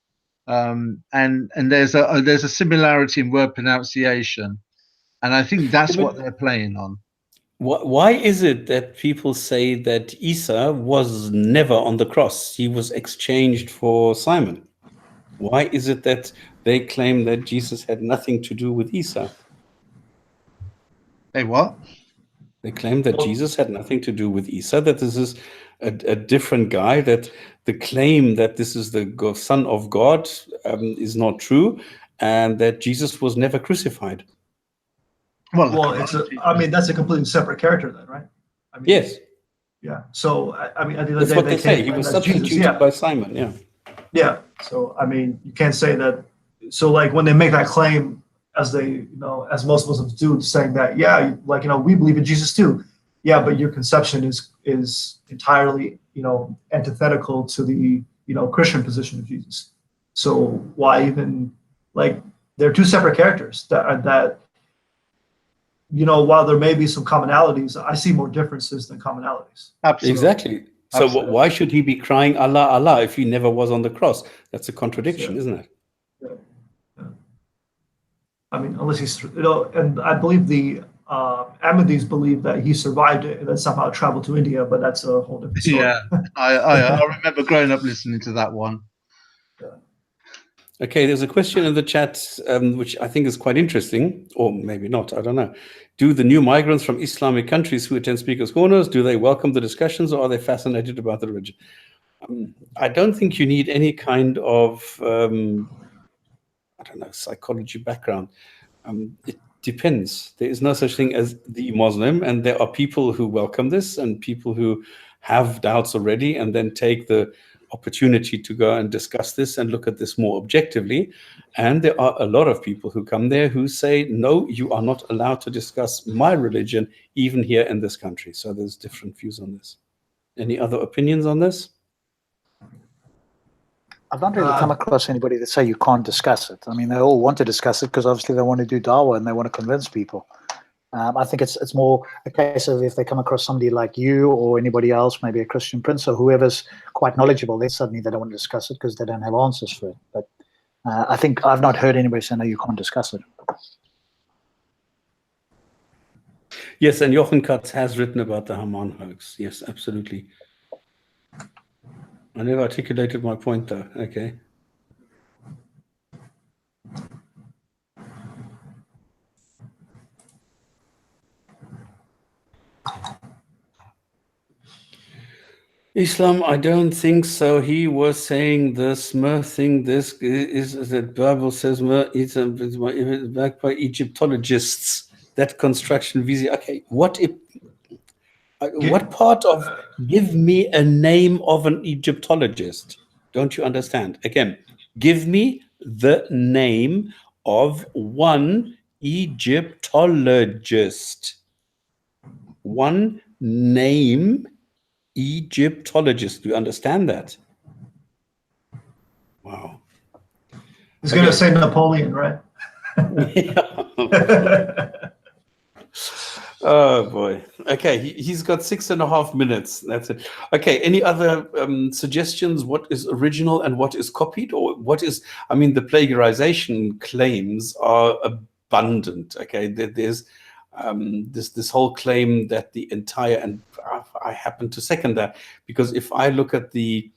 and there's a similarity in word pronunciation, and I think that's what they're playing on. Why is it that people say that Isa was never on the cross? He was exchanged for Simon. Why is it that they claim that Jesus had nothing to do with Isa? Hey, what? They claim that Jesus had nothing to do with Isa, that this is a different guy, that the claim that this is the Son of God is not true, and that Jesus was never crucified. Well, I mean, that's a completely separate character then, right? I mean, Yes. Yeah. So, I mean, at the end of That's the day, what they say. He was substituted Jesus, by Simon, yeah. Yeah. So, I mean, you can't say that. So, like, when they make that claim, as they, you know, as most Muslims do, saying that, yeah, like, you know, we believe in Jesus too. Yeah, but your conception is entirely, you know, antithetical to the, you know, Christian position of Jesus. So why even, like, they're two separate characters that, you know, while there may be some commonalities, I see more differences than commonalities. Absolutely. Exactly. So why should he be crying Allah, Allah if he never was on the cross? That's a contradiction, isn't it? Yeah. Yeah. I mean, unless he's, you know, and I believe the Ahmadis believe that he survived it and then somehow traveled to India, but that's a whole different story. Yeah, I remember growing up listening to that one. Okay, there's a question in the chat, which I think is quite interesting, or maybe not, I don't know. Do the new migrants from Islamic countries who attend Speakers' Corners, do they welcome the discussions, or are they fascinated about the religion? I don't think you need any kind of, I don't know, psychology background. It depends. There is no such thing as the Muslim, and there are people who welcome this and people who have doubts already and then take the opportunity to go and discuss this and look at this more objectively. And there are a lot of people who come there who say, no, you are not allowed to discuss my religion, even here in this country. So there's different views on this. Any other opinions on this? I've not really come across anybody that say you can't discuss it. I mean, they all want to discuss it because obviously they want to do dawah and they want to convince people. I think it's more a case of if they come across somebody like you or anybody else, maybe a Christian prince or whoever's quite knowledgeable, then suddenly they don't want to discuss it because they don't have answers for it. But I think I've not heard anybody say, no, you can't discuss it. Yes, and Jochen Katz has written about the Haman hoax. Yes, absolutely. I never articulated my point, though. Okay. Islam, I don't think so. He was saying the Smurf thing. This is that Bible says it's backed by Egyptologists. That construction visa. Okay, what part of give me a name of an Egyptologist? Don't you understand? Again, give me the name of one Egyptologist. One name Egyptologist. Do you understand that? Wow. He's going to say Napoleon, right? Oh boy. Okay, he's got 6.5 minutes. That's it. Okay, any other suggestions? What is original and what is copied, or what is? I mean, the plagiarization claims are abundant. Okay, there's this whole claim that the entire, and I happen to second that, because if I look at the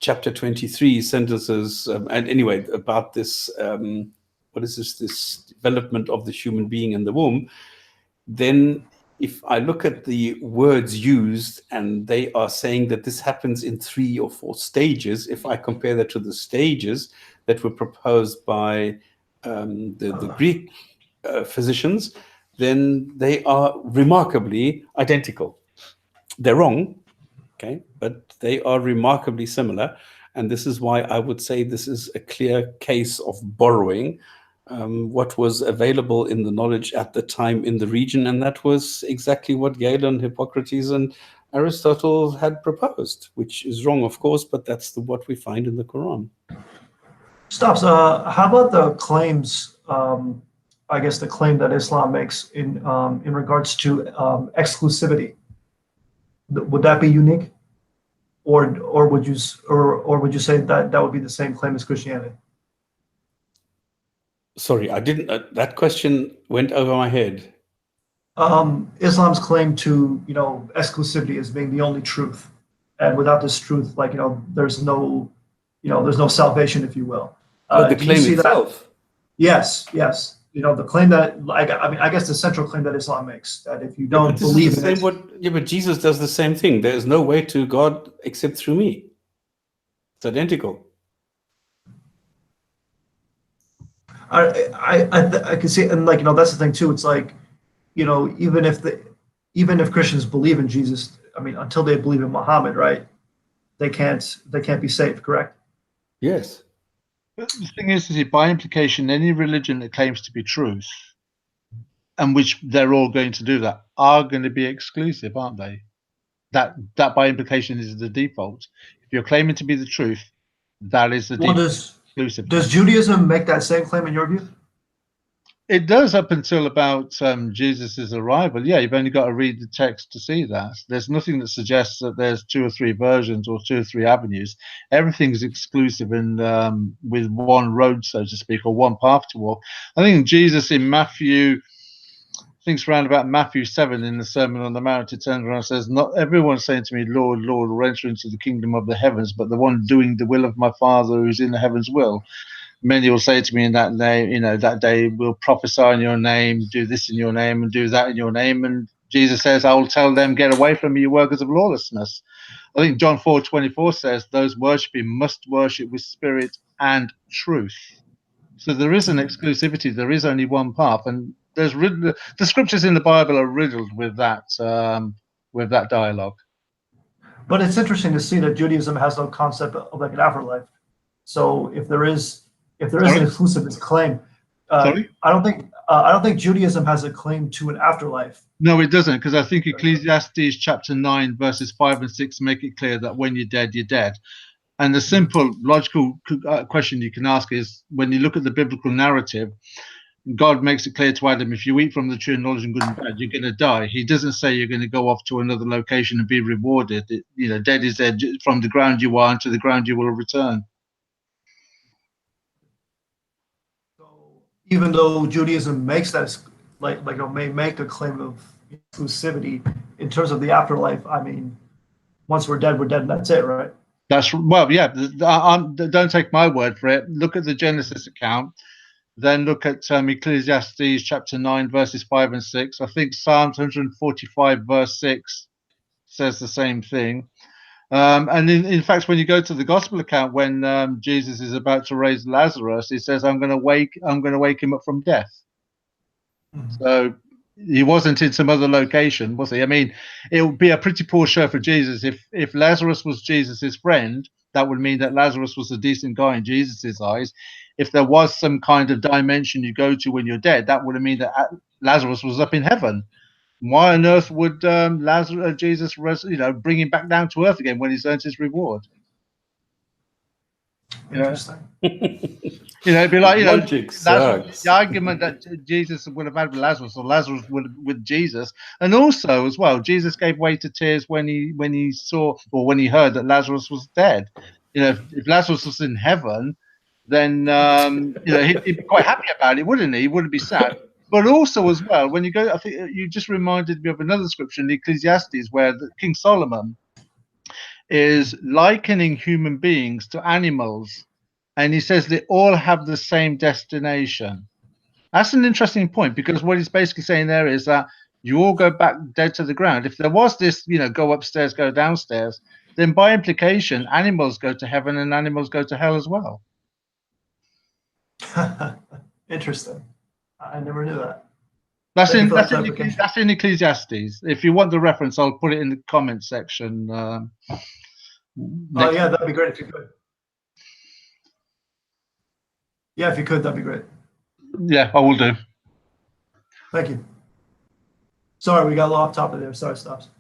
chapter 23 sentences, and anyway about this, what is this development of the human being in the womb? Then if I look at the words used and they are saying that this happens in 3 or 4 stages, if I compare that to the stages that were proposed by the Greek physicians, then they are remarkably identical. They're wrong, okay, but they are remarkably similar. And this is why I would say this is a clear case of borrowing what was available in the knowledge at the time in the region, and that was exactly what Galen, Hippocrates, and Aristotle had proposed, which is wrong, of course, but that's what we find in the Quran. Stops. How about the claims I guess, the claim that Islam makes in regards to exclusivity. Would that be unique, or would you say that that would be the same claim as Christianity? Sorry, I didn't. That question went over my head. Islam's claim to exclusivity as being the only truth, and without this truth, like there's no there's no salvation, if you will. Oh, the Do you claim see that? itself. Yes, yes. The claim that, I mean, I guess the central claim that Islam makes, that if you Yeah, don't but this believe is the in same. it, Yeah, but Jesus does the same thing. There is no way to God except through me. It's identical. I can see, and that's the thing too. It's like, even if Christians believe in Jesus, I mean, until they believe in Muhammad, right? They can't be saved, correct? Yes. But the thing is by implication, any religion that claims to be truth, and which they're all going to do that, are going to be exclusive, aren't they? That by implication is the default. If you're claiming to be the truth, that is the Well, default does exclusiveness. Judaism make that same claim in your view? It does up until about Jesus's arrival. Yeah, you've only got to read the text to see that. There's nothing that suggests that there's 2 or 3 versions or 2 or 3 avenues. Everything's exclusive and with one road, so to speak, or one path to walk. I think Jesus in Matthew, I think it's around about Matthew 7 in the Sermon on the Mount, it turns around and says, "Not everyone saying to me, Lord, Lord, will enter into the kingdom of the heavens, but the one doing the will of my Father who's in the heavens will. Many will say to me in that day, that day, we'll prophesy in your name, do this in your name, and do that in your name." And Jesus says, "I will tell them, get away from me, you workers of lawlessness." I think John 4:24 says, "Those worshiping must worship with spirit and truth." So there is an exclusivity. There is only one path, and the scriptures in the Bible are riddled with that dialogue. But it's interesting to see that Judaism has no concept of like an afterlife. So if there is an Sorry? exclusivist claim, Sorry? I don't think Judaism has a claim to an afterlife. No, it doesn't, because I think Ecclesiastes chapter 9, verses 5 and 6 make it clear that when you're dead, you're dead. And the simple logical question you can ask is, when you look at the biblical narrative, God makes it clear to Adam, if you eat from the tree of knowledge and good and bad, you're going to die. He doesn't say you're going to go off to another location and be rewarded. Dead is dead. From the ground you are, and to the ground you will return. So even though Judaism makes that, may make a claim of exclusivity in terms of the afterlife, I mean, once we're dead, and that's it, right? That's yeah. Don't take my word for it. Look at the Genesis account. Then look at Ecclesiastes chapter 9, verses 5 and 6. I think Psalms 145, verse 6 says the same thing. And in fact, when you go to the gospel account, when Jesus is about to raise Lazarus, he says, I'm going to wake him up from death. Mhm. So he wasn't in some other location, was he? I mean, it would be a pretty poor show for Jesus if Lazarus was Jesus's friend. That would mean that Lazarus was a decent guy in Jesus's eyes. If there was some kind of dimension you go to when you're dead, that would have mean that Lazarus was up in heaven. Why on earth would Jesus, bring him back down to earth again when he's earned his reward? Interesting. It'd be like, Logic Lazarus, sucks. the argument that Jesus would have had with Lazarus, or Lazarus would with Jesus, and also as well, Jesus gave way to tears when he saw, or when he heard that Lazarus was dead. If Lazarus was in heaven, then he'd be quite happy about it, wouldn't he? He wouldn't be sad. But also as well, when you go, I think you just reminded me of another scripture in Ecclesiastes where King Solomon is likening human beings to animals, and he says they all have the same destination. That's an interesting point, because what he's basically saying there is that you all go back dead to the ground. If there was this, go upstairs, go downstairs, then by implication, animals go to heaven and animals go to hell as well. Interesting. I never knew that. That's Thank you in for that clarification. that's in Ecclesiastes. If you want the reference, I'll put it in the comments section. Oh yeah, that'd be great if you could. Yeah, if you could, that'd be great. Yeah, I will do. Thank you. Sorry, we got a little off topic there. Sorry, Stops.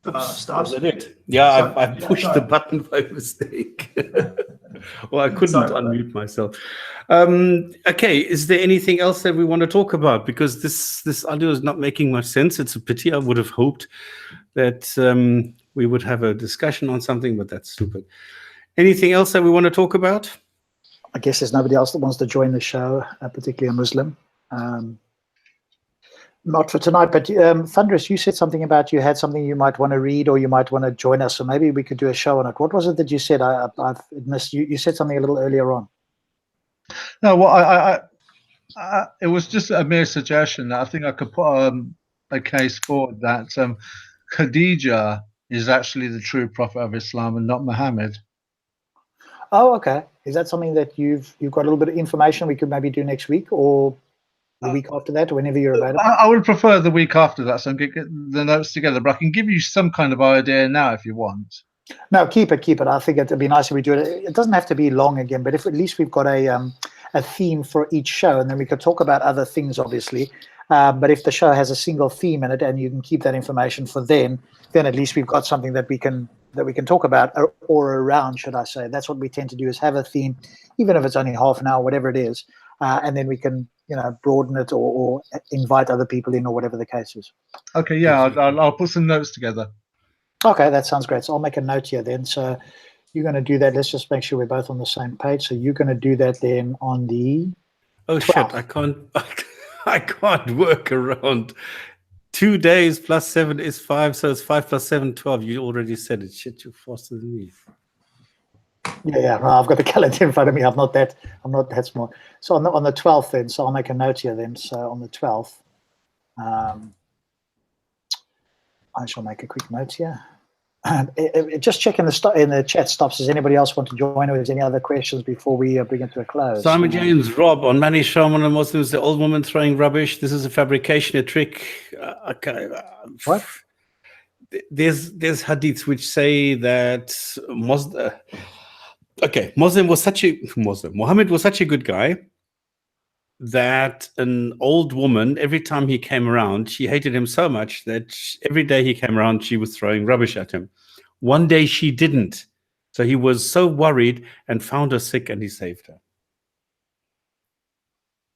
stops. Was that it? Yeah, Sorry. I Yeah, pushed sorry. the button by mistake. Well, I couldn't Sorry about that. unmute myself. Okay, is there anything else that we want to talk about? Because this audio is not making much sense. It's a pity. I would have hoped that we would have a discussion on something, but that's stupid. Anything else that we want to talk about? I guess there's nobody else that wants to join the show, particularly a Muslim. Not for tonight, but Thunderous, you said something about you had something you might want to read or you might want to join us, so maybe we could do a show on it. What was it that you said? I've missed you. You said something a little earlier on. No, well, it was just a mere suggestion that I think I could put a case forward that Khadija is actually the true prophet of Islam and not Muhammad. Oh, okay. Is that something that you've got a little bit of information we could maybe do next week or the week after that, or whenever you're available? I would prefer the week after that, so I'm going to get the notes together, but I can give you some kind of idea now if you want. No, keep it. I think it'd be nice if we do it. It doesn't have to be long again, but if at least we've got a theme for each show, and then we could talk about other things, obviously. But if the show has a single theme in it, and you can keep that information for then at least we've got something that we can talk about or around, should I say? That's what we tend to do: is have a theme, even if it's only half an hour, whatever it is, and then we can broaden it or invite other people in or whatever the case is. Okay, yeah, I'll put some notes together. Okay, that sounds great. So I'll make a note here then. So you're going to do that. Let's just make sure we're both on the same page. So you're going to do that then on the 12th. Shit, I can't work around 2 days plus 7 is 5, so it's 5 plus 7, 12. You already said it. Shit, you're faster than me. Yeah. Well, I've got the calendar in front of me. I'm not that smart. So on the 12th then. So I'll make a note here then. So on the 12th, I shall make a quick note here. Just check in the chat stops. Does anybody else want to join, or is any other questions before we bring it to a close? Simon James, Rob, on Mani Shaman and Muslims, the old woman throwing rubbish. This is a fabrication, a trick. Okay. What? There's hadiths which say that Muhammad was such a good guy that an old woman, every time he came around, she hated him so much that every day he came around, she was throwing rubbish at him. One day she didn't. So he was so worried and found her sick, and he saved her.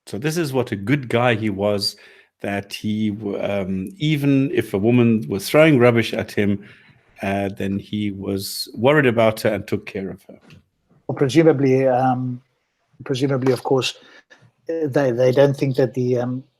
So this is what a good guy he was, that he, even if a woman was throwing rubbish at him, then he was worried about her and took care of her. Well, presumably, of course, they don't think that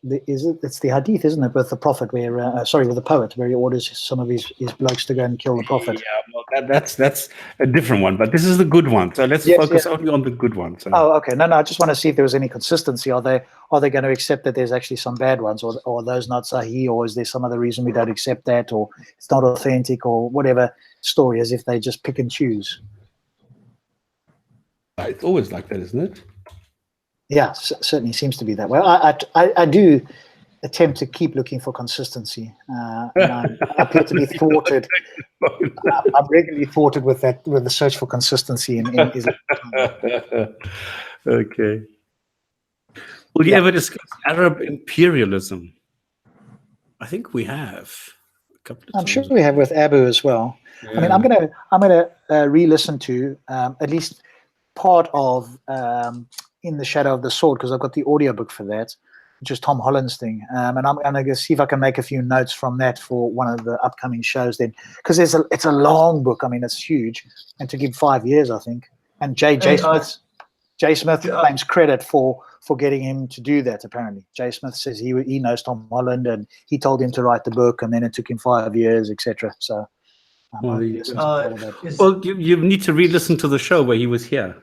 it's the hadith, isn't it, with the prophet, where with the poet, where he orders some of his blokes to go and kill the prophet. Yeah, well, that's a different one, but this is the good one. So let's focus only on the good one. So. Oh, okay. No, I just want to see if there was any consistency. Are they going to accept that there's actually some bad ones, or are those not sahih, or is there some other reason we don't accept that, or it's not authentic, or whatever story, as if they just pick and choose? It's always like that, isn't it? Yeah, certainly seems to be that way. I do attempt to keep looking for consistency. And I appear to be thwarted. I'm regularly thwarted with the search for consistency in Islam. Okay. Will you ever discuss Arab imperialism? I think we have a couple of times. I'm sure we have with Abu as well. Yeah. I mean, I'm gonna re-listen to at least part of In the Shadow of the Sword, because I've got the audiobook for that, which is Tom Holland's thing, and I'm going to see if I can make a few notes from that for one of the upcoming shows then, because it's a long book. I mean, it's huge, and to give 5 years, I think. And Jay Smith claims credit for getting him to do that. Apparently, Jay Smith says he knows Tom Holland, and he told him to write the book, and then it took him 5 years, etc. So, well, you need to re-listen to the show where he was here.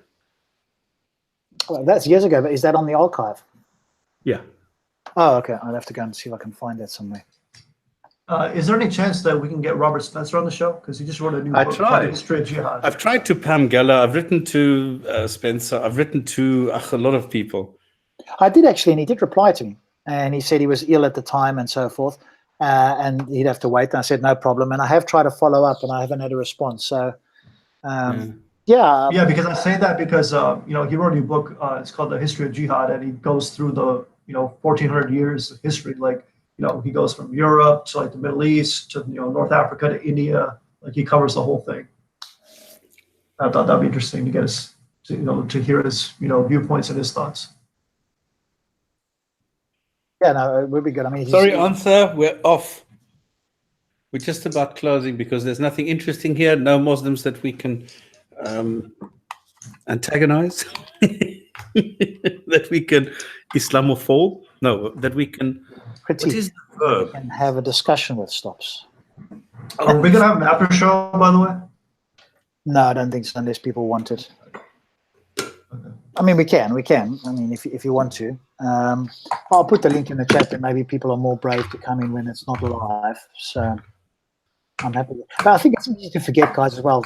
Well, that's years ago, but is that on the archive? Yeah. Oh, okay. I'll have to go and see if I can find that somewhere. Is there any chance that we can get Robert Spencer on the show? Because he just wrote a new book called History of Jihad. I've tried to Pam Geller. I've written to Spencer. I've written to a lot of people. I did actually, and he did reply to me. And he said he was ill at the time and so forth. And he'd have to wait. And I said, no problem. And I have tried to follow up, and I haven't had a response. So, yeah, because I say that because he wrote a new book. It's called The History of Jihad, and he goes through the 1400 years of history, like he goes from Europe to like the Middle East to North Africa to India. Like he covers the whole thing. I thought that'd be interesting to get his, to hear his viewpoints and his thoughts. Yeah, no, it would be good. I mean, Sorry, answer. We're off. We're just about closing because there's nothing interesting here. No Muslims that we can antagonize. That we can Islamophile. No, that we can. critique. What is the verb? And have a discussion with Stops. Are we gonna have an after show, by the way? No, I don't think so, unless people want it. I mean, we can. I mean, if you want to. I'll put the link in the chat, and maybe people are more brave to come in when it's not live. So I'm happy. But I think it's easy to forget, guys, as well.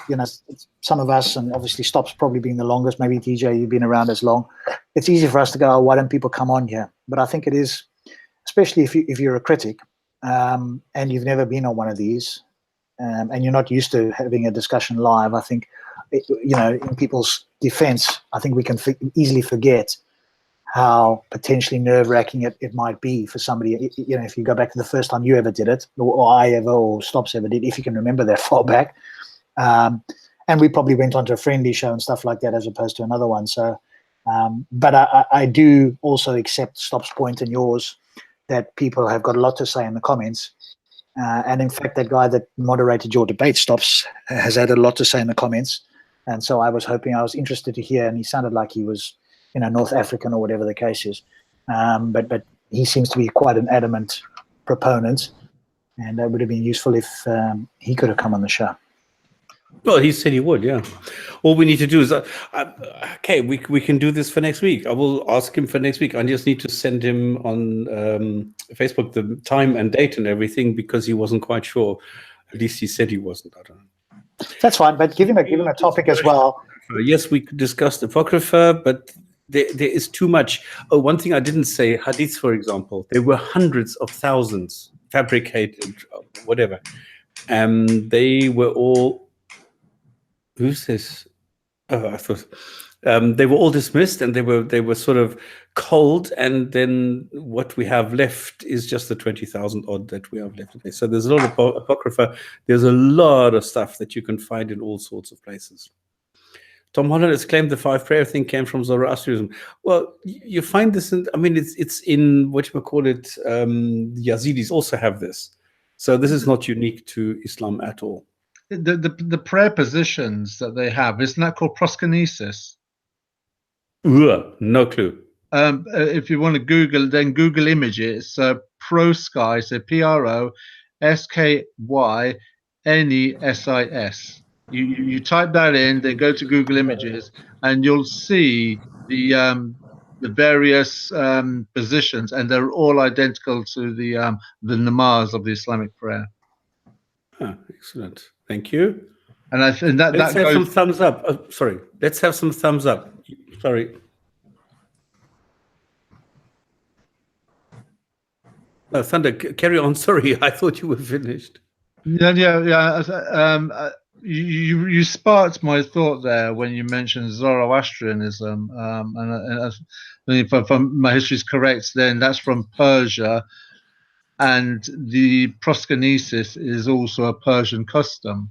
Some of us, and obviously Stops probably being the longest. Maybe DJ, you've been around as long. It's easy for us to go, oh, why don't people come on here? But I think it is, especially if you're a critic and you've never been on one of these, and you're not used to having a discussion live. I think, in people's defense, I think we can easily forget how potentially nerve-wracking it might be for somebody. If you go back to the first time you ever did it, or I ever, or Stops ever did, if you can remember that far back. And we probably went on to a friendly show and stuff like that as opposed to another one. So, but I do also accept Stops' point and yours that people have got a lot to say in the comments. And in fact, that guy that moderated your debate, Stops, has had a lot to say in the comments. And so I was interested to hear, and he sounded like he was, North African or whatever the case is. But he seems to be quite an adamant proponent, and it would have been useful if he could have come on the show. Well, he said he would, yeah. All we need to do is, okay, we can do this for next week. I will ask him for next week. I just need to send him on Facebook the time and date and everything because he wasn't quite sure. At least he said he wasn't. I don't know. That's fine, but give him a topic as well. Yes, we discussed Apocrypha, but there is too much. Oh, one thing I didn't say, hadiths, for example. There were hundreds of thousands fabricated, whatever. They were all... Who's this? Oh, I thought they were all dismissed, and they were sort of cold. And then what we have left is just the 20,000 odd that we have left. Okay, so there's a lot of apocrypha. There's a lot of stuff that you can find in all sorts of places. Tom Holland has claimed the 5 prayer thing came from Zoroastrianism. Well, you find this in. I mean, it's in whatchamacallit. The Yazidis also have this, so this is not unique to Islam at all. The prayer positions that they have, isn't that called proskynesis? No clue. If you want to Google, then Google images. Prosky, so PROSKYNESIS. You type that in, then go to Google Images, and you'll see the various positions, and they're all identical to the namaz of the Islamic prayer. Ah, excellent. Thank you. And I think that Let's that have goes. some thumbs up. Oh, sorry. Let's have some thumbs up. Sorry. Oh, Thunder, carry on. Sorry, I thought you were finished. Yeah. You sparked my thought there when you mentioned Zoroastrianism, and if my history is correct, then that's from Persia, and the proskynesis is also a Persian custom.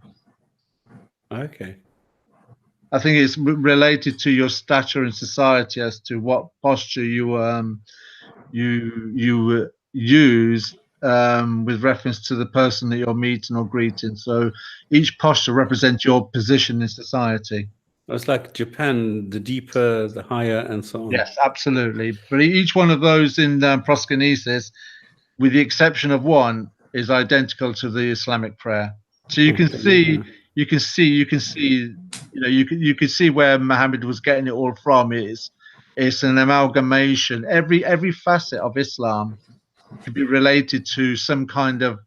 Okay. I think it's related to your stature in society as to what posture you use with reference to the person that you're meeting or greeting. So each posture represents your position in society. It's like Japan, the deeper, the higher, and so on. Yes, absolutely. But each one of those in proskynesis, with the exception of one, is identical to the Islamic prayer. So you can see, you can see where Muhammad was getting it all from. It's an amalgamation. Every facet of Islam could be related to some kind of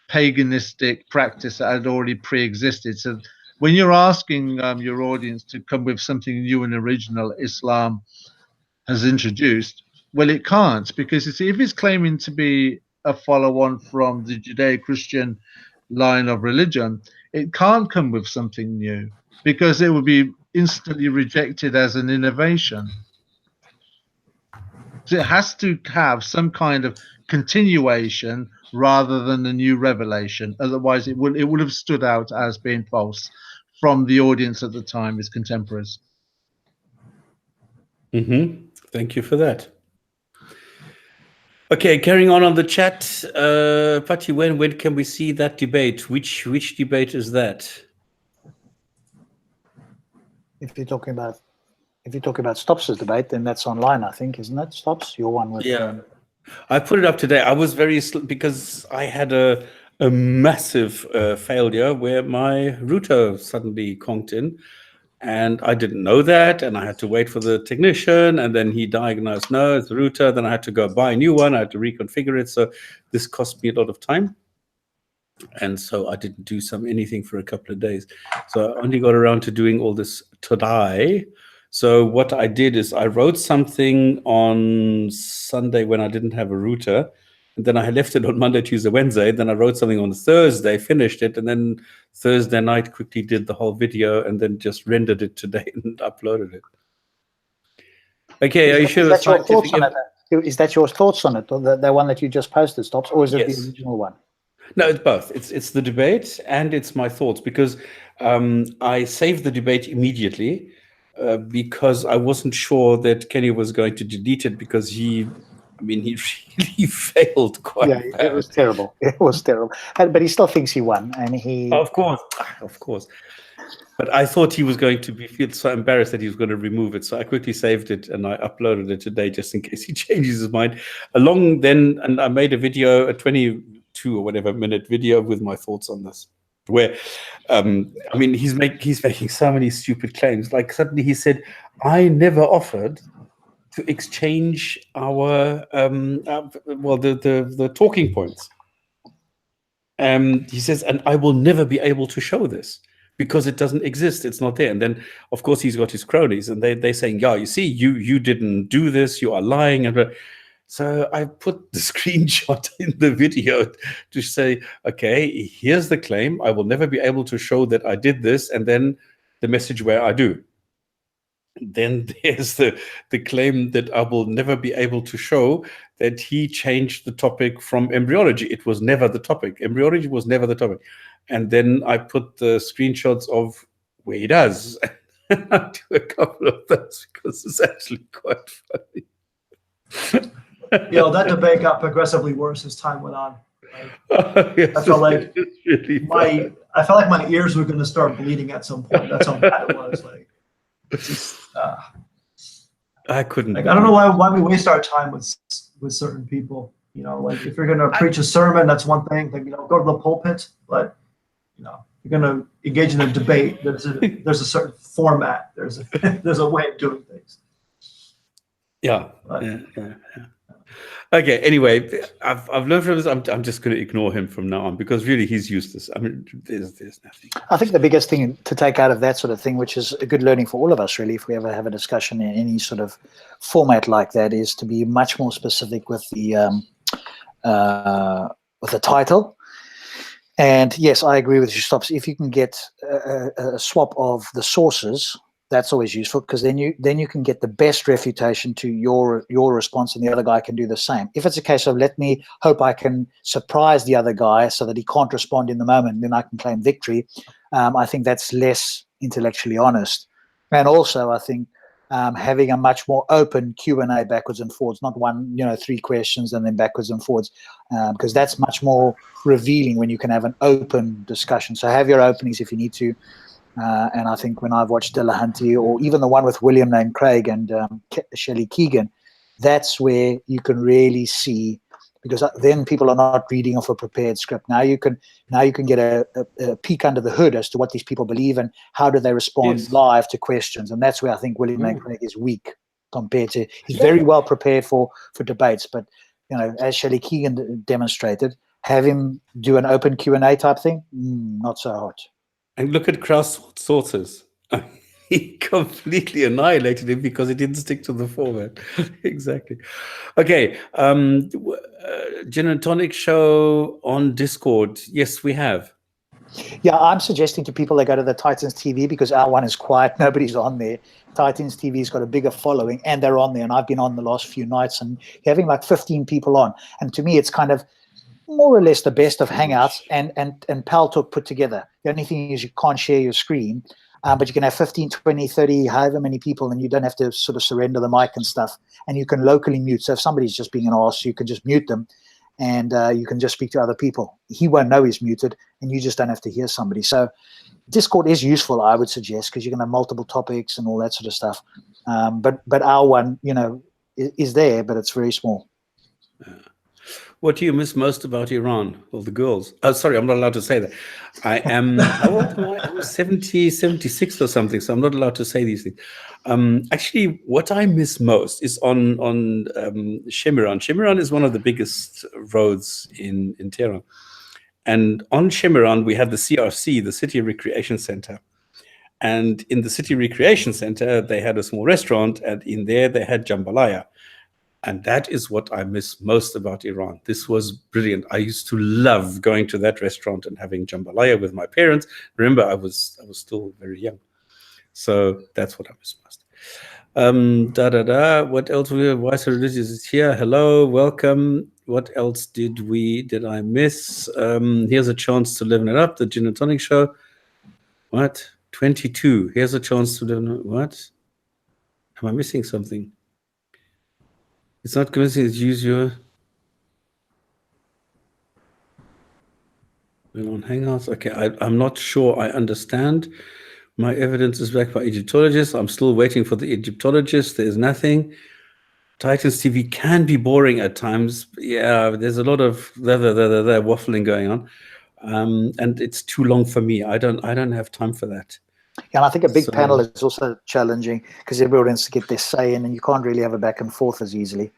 paganistic practice that had already pre-existed. So when you're asking your audience to come with something new and original Islam has introduced, well, it can't, because you see, if it's claiming to be a follow-on from the Judeo-Christian line of religion, it can't come with something new because it would be instantly rejected as an innovation. So it has to have some kind of continuation rather than a new revelation. Otherwise, it would have stood out as being false from the audience at the time, his contemporaries. Thank you for that. Okay, carrying on the chat, Patti, when can we see that debate? Which debate is that? If you're talking about Stops' debate, then that's online, I think, isn't it? Stops, your one with. Yeah, I put it up today. I was very because I had a massive failure where my router suddenly conked in, and I didn't know that, and I had to wait for the technician, and then he diagnosed, no, it's the router. Then I had to go buy a new one. I had to reconfigure it. So this cost me a lot of time. And so I didn't do anything for a couple of days. So I only got around to doing all this today. So what I did is I wrote something on Sunday when I didn't have a router. And then I left it on Monday, Tuesday, Wednesday. Then I wrote something on Thursday, finished it. And then Thursday night quickly did the whole video and then just rendered it today and uploaded it. Okay, are you sure? Is that your thoughts on it? Is that your thoughts on it? Or the one that you just posted, Stops? Or is it the original one? No, it's both. It's the debate and it's my thoughts, because I saved the debate immediately because I wasn't sure that Kenny was going to delete it, because he really failed quite bad. It was terrible. It was terrible. But he still thinks he won, and he. Of course. But I thought he was going to feel so embarrassed that he was going to remove it. So I quickly saved it and I uploaded it today just in case he changes his mind. And I made a video, a 22 or whatever minute video with my thoughts on this, where he's making so many stupid claims. Like suddenly he said, I never offered to exchange our the talking points. He says, and I will never be able to show this because it doesn't exist. It's not there. And then, of course, he's got his cronies, and they're saying, yeah, you see, you didn't do this. You are lying. And so I put the screenshot in the video to say, okay, here's the claim. I will never be able to show that I did this. And then the message where I do. Then there's the claim that I will never be able to show that he changed the topic from embryology. It was never the topic. Embryology was never the topic. And then I put the screenshots of where he does. And I do a couple of those because it's actually quite funny. That debate got progressively worse as time went on. Yes, I felt like really my ears were going to start bleeding at some point. That's how bad it was. It's just, I couldn't. I don't know why we waste our time with certain people. If you're going to preach a sermon, that's one thing. Go to the pulpit. But if you're going to engage in a debate, there's a certain format. There's a way of doing things. Yeah. Okay. Anyway, I've learned from this. I'm just going to ignore him from now on, because really he's useless. There's nothing. I think the biggest thing to take out of that sort of thing, which is a good learning for all of us, really, if we ever have a discussion in any sort of format like that, is to be much more specific with the title. And yes, I agree with you, Stops. If you can get a swap of the sources, that's always useful, because then you can get the best refutation to your response, and the other guy can do the same. If it's a case of let me hope I can surprise the other guy so that he can't respond in the moment, then I can claim victory, I think that's less intellectually honest. And also, I think having a much more open Q&A backwards and forwards, not one, 3 questions and then backwards and forwards, because that's much more revealing when you can have an open discussion. So have your openings if you need to. And I think when I've watched Dillahunty, or even the one with William Lane Craig and Shelley Keegan, that's where you can really see, because then people are not reading off a prepared script. Now you can get a peek under the hood as to what these people believe and how do they respond live to questions. And that's where I think William Lane Craig is weak compared to, he's very well prepared for debates, but as Shelley Keegan demonstrated, have him do an open Q&A type thing, not so hot. And look at Kraus sources. He completely annihilated him because he didn't stick to the format. Exactly. Okay. Gin and Tonic show on Discord. Yes, we have. Yeah, I'm suggesting to people they go to the Titans TV because our one is quiet. Nobody's on there. Titans TV's got a bigger following and they're on there. And I've been on the last few nights and having like 15 people on. And to me, it's kind of more or less the best of Hangouts and Paltalk put together. The only thing is you can't share your screen, but you can have 15, 20, 30, however many people, and you don't have to sort of surrender the mic and stuff. And you can locally mute. So if somebody's just being an arse, you can just mute them and you can just speak to other people. He won't know he's muted and you just don't have to hear somebody. So Discord is useful, I would suggest, because you can have multiple topics and all that sort of stuff. But our one, you know, is there, but it's very small. What do you miss most about Iran? Well, the girls. Oh, sorry, I'm not allowed to say that. I am, how old am I? I'm 70, 76 or something, so I'm not allowed to say these things. Actually, what I miss most is on Shemiran. Shemiran is one of the biggest roads in Tehran. And on Shemiran, we had the CRC, the City Recreation Center. And in the City Recreation Center, they had a small restaurant, and in there they had jambalaya. And that is what I miss most about Iran. This was brilliant. I used to love going to that restaurant and having jambalaya with my parents. Remember, I was still very young. So that's what I miss most. What else? Why So Religious is here. Hello, welcome. What else did I miss? Here's a chance to liven it up. The Jinn&Tonic show. What? 22. Here's a chance to liven it up. What? Am I missing something? It's not convincing. It's use your. We're on Hangouts. Okay, I'm not sure I understand. My evidence is backed by Egyptologists. I'm still waiting for the Egyptologists. There's nothing. Titans TV can be boring at times. Yeah, there's a lot of waffling going on, and it's too long for me. I don't have time for that. Yeah, and I think a big panel is also challenging because everyone wants to get their say in, and you can't really have a back and forth as easily.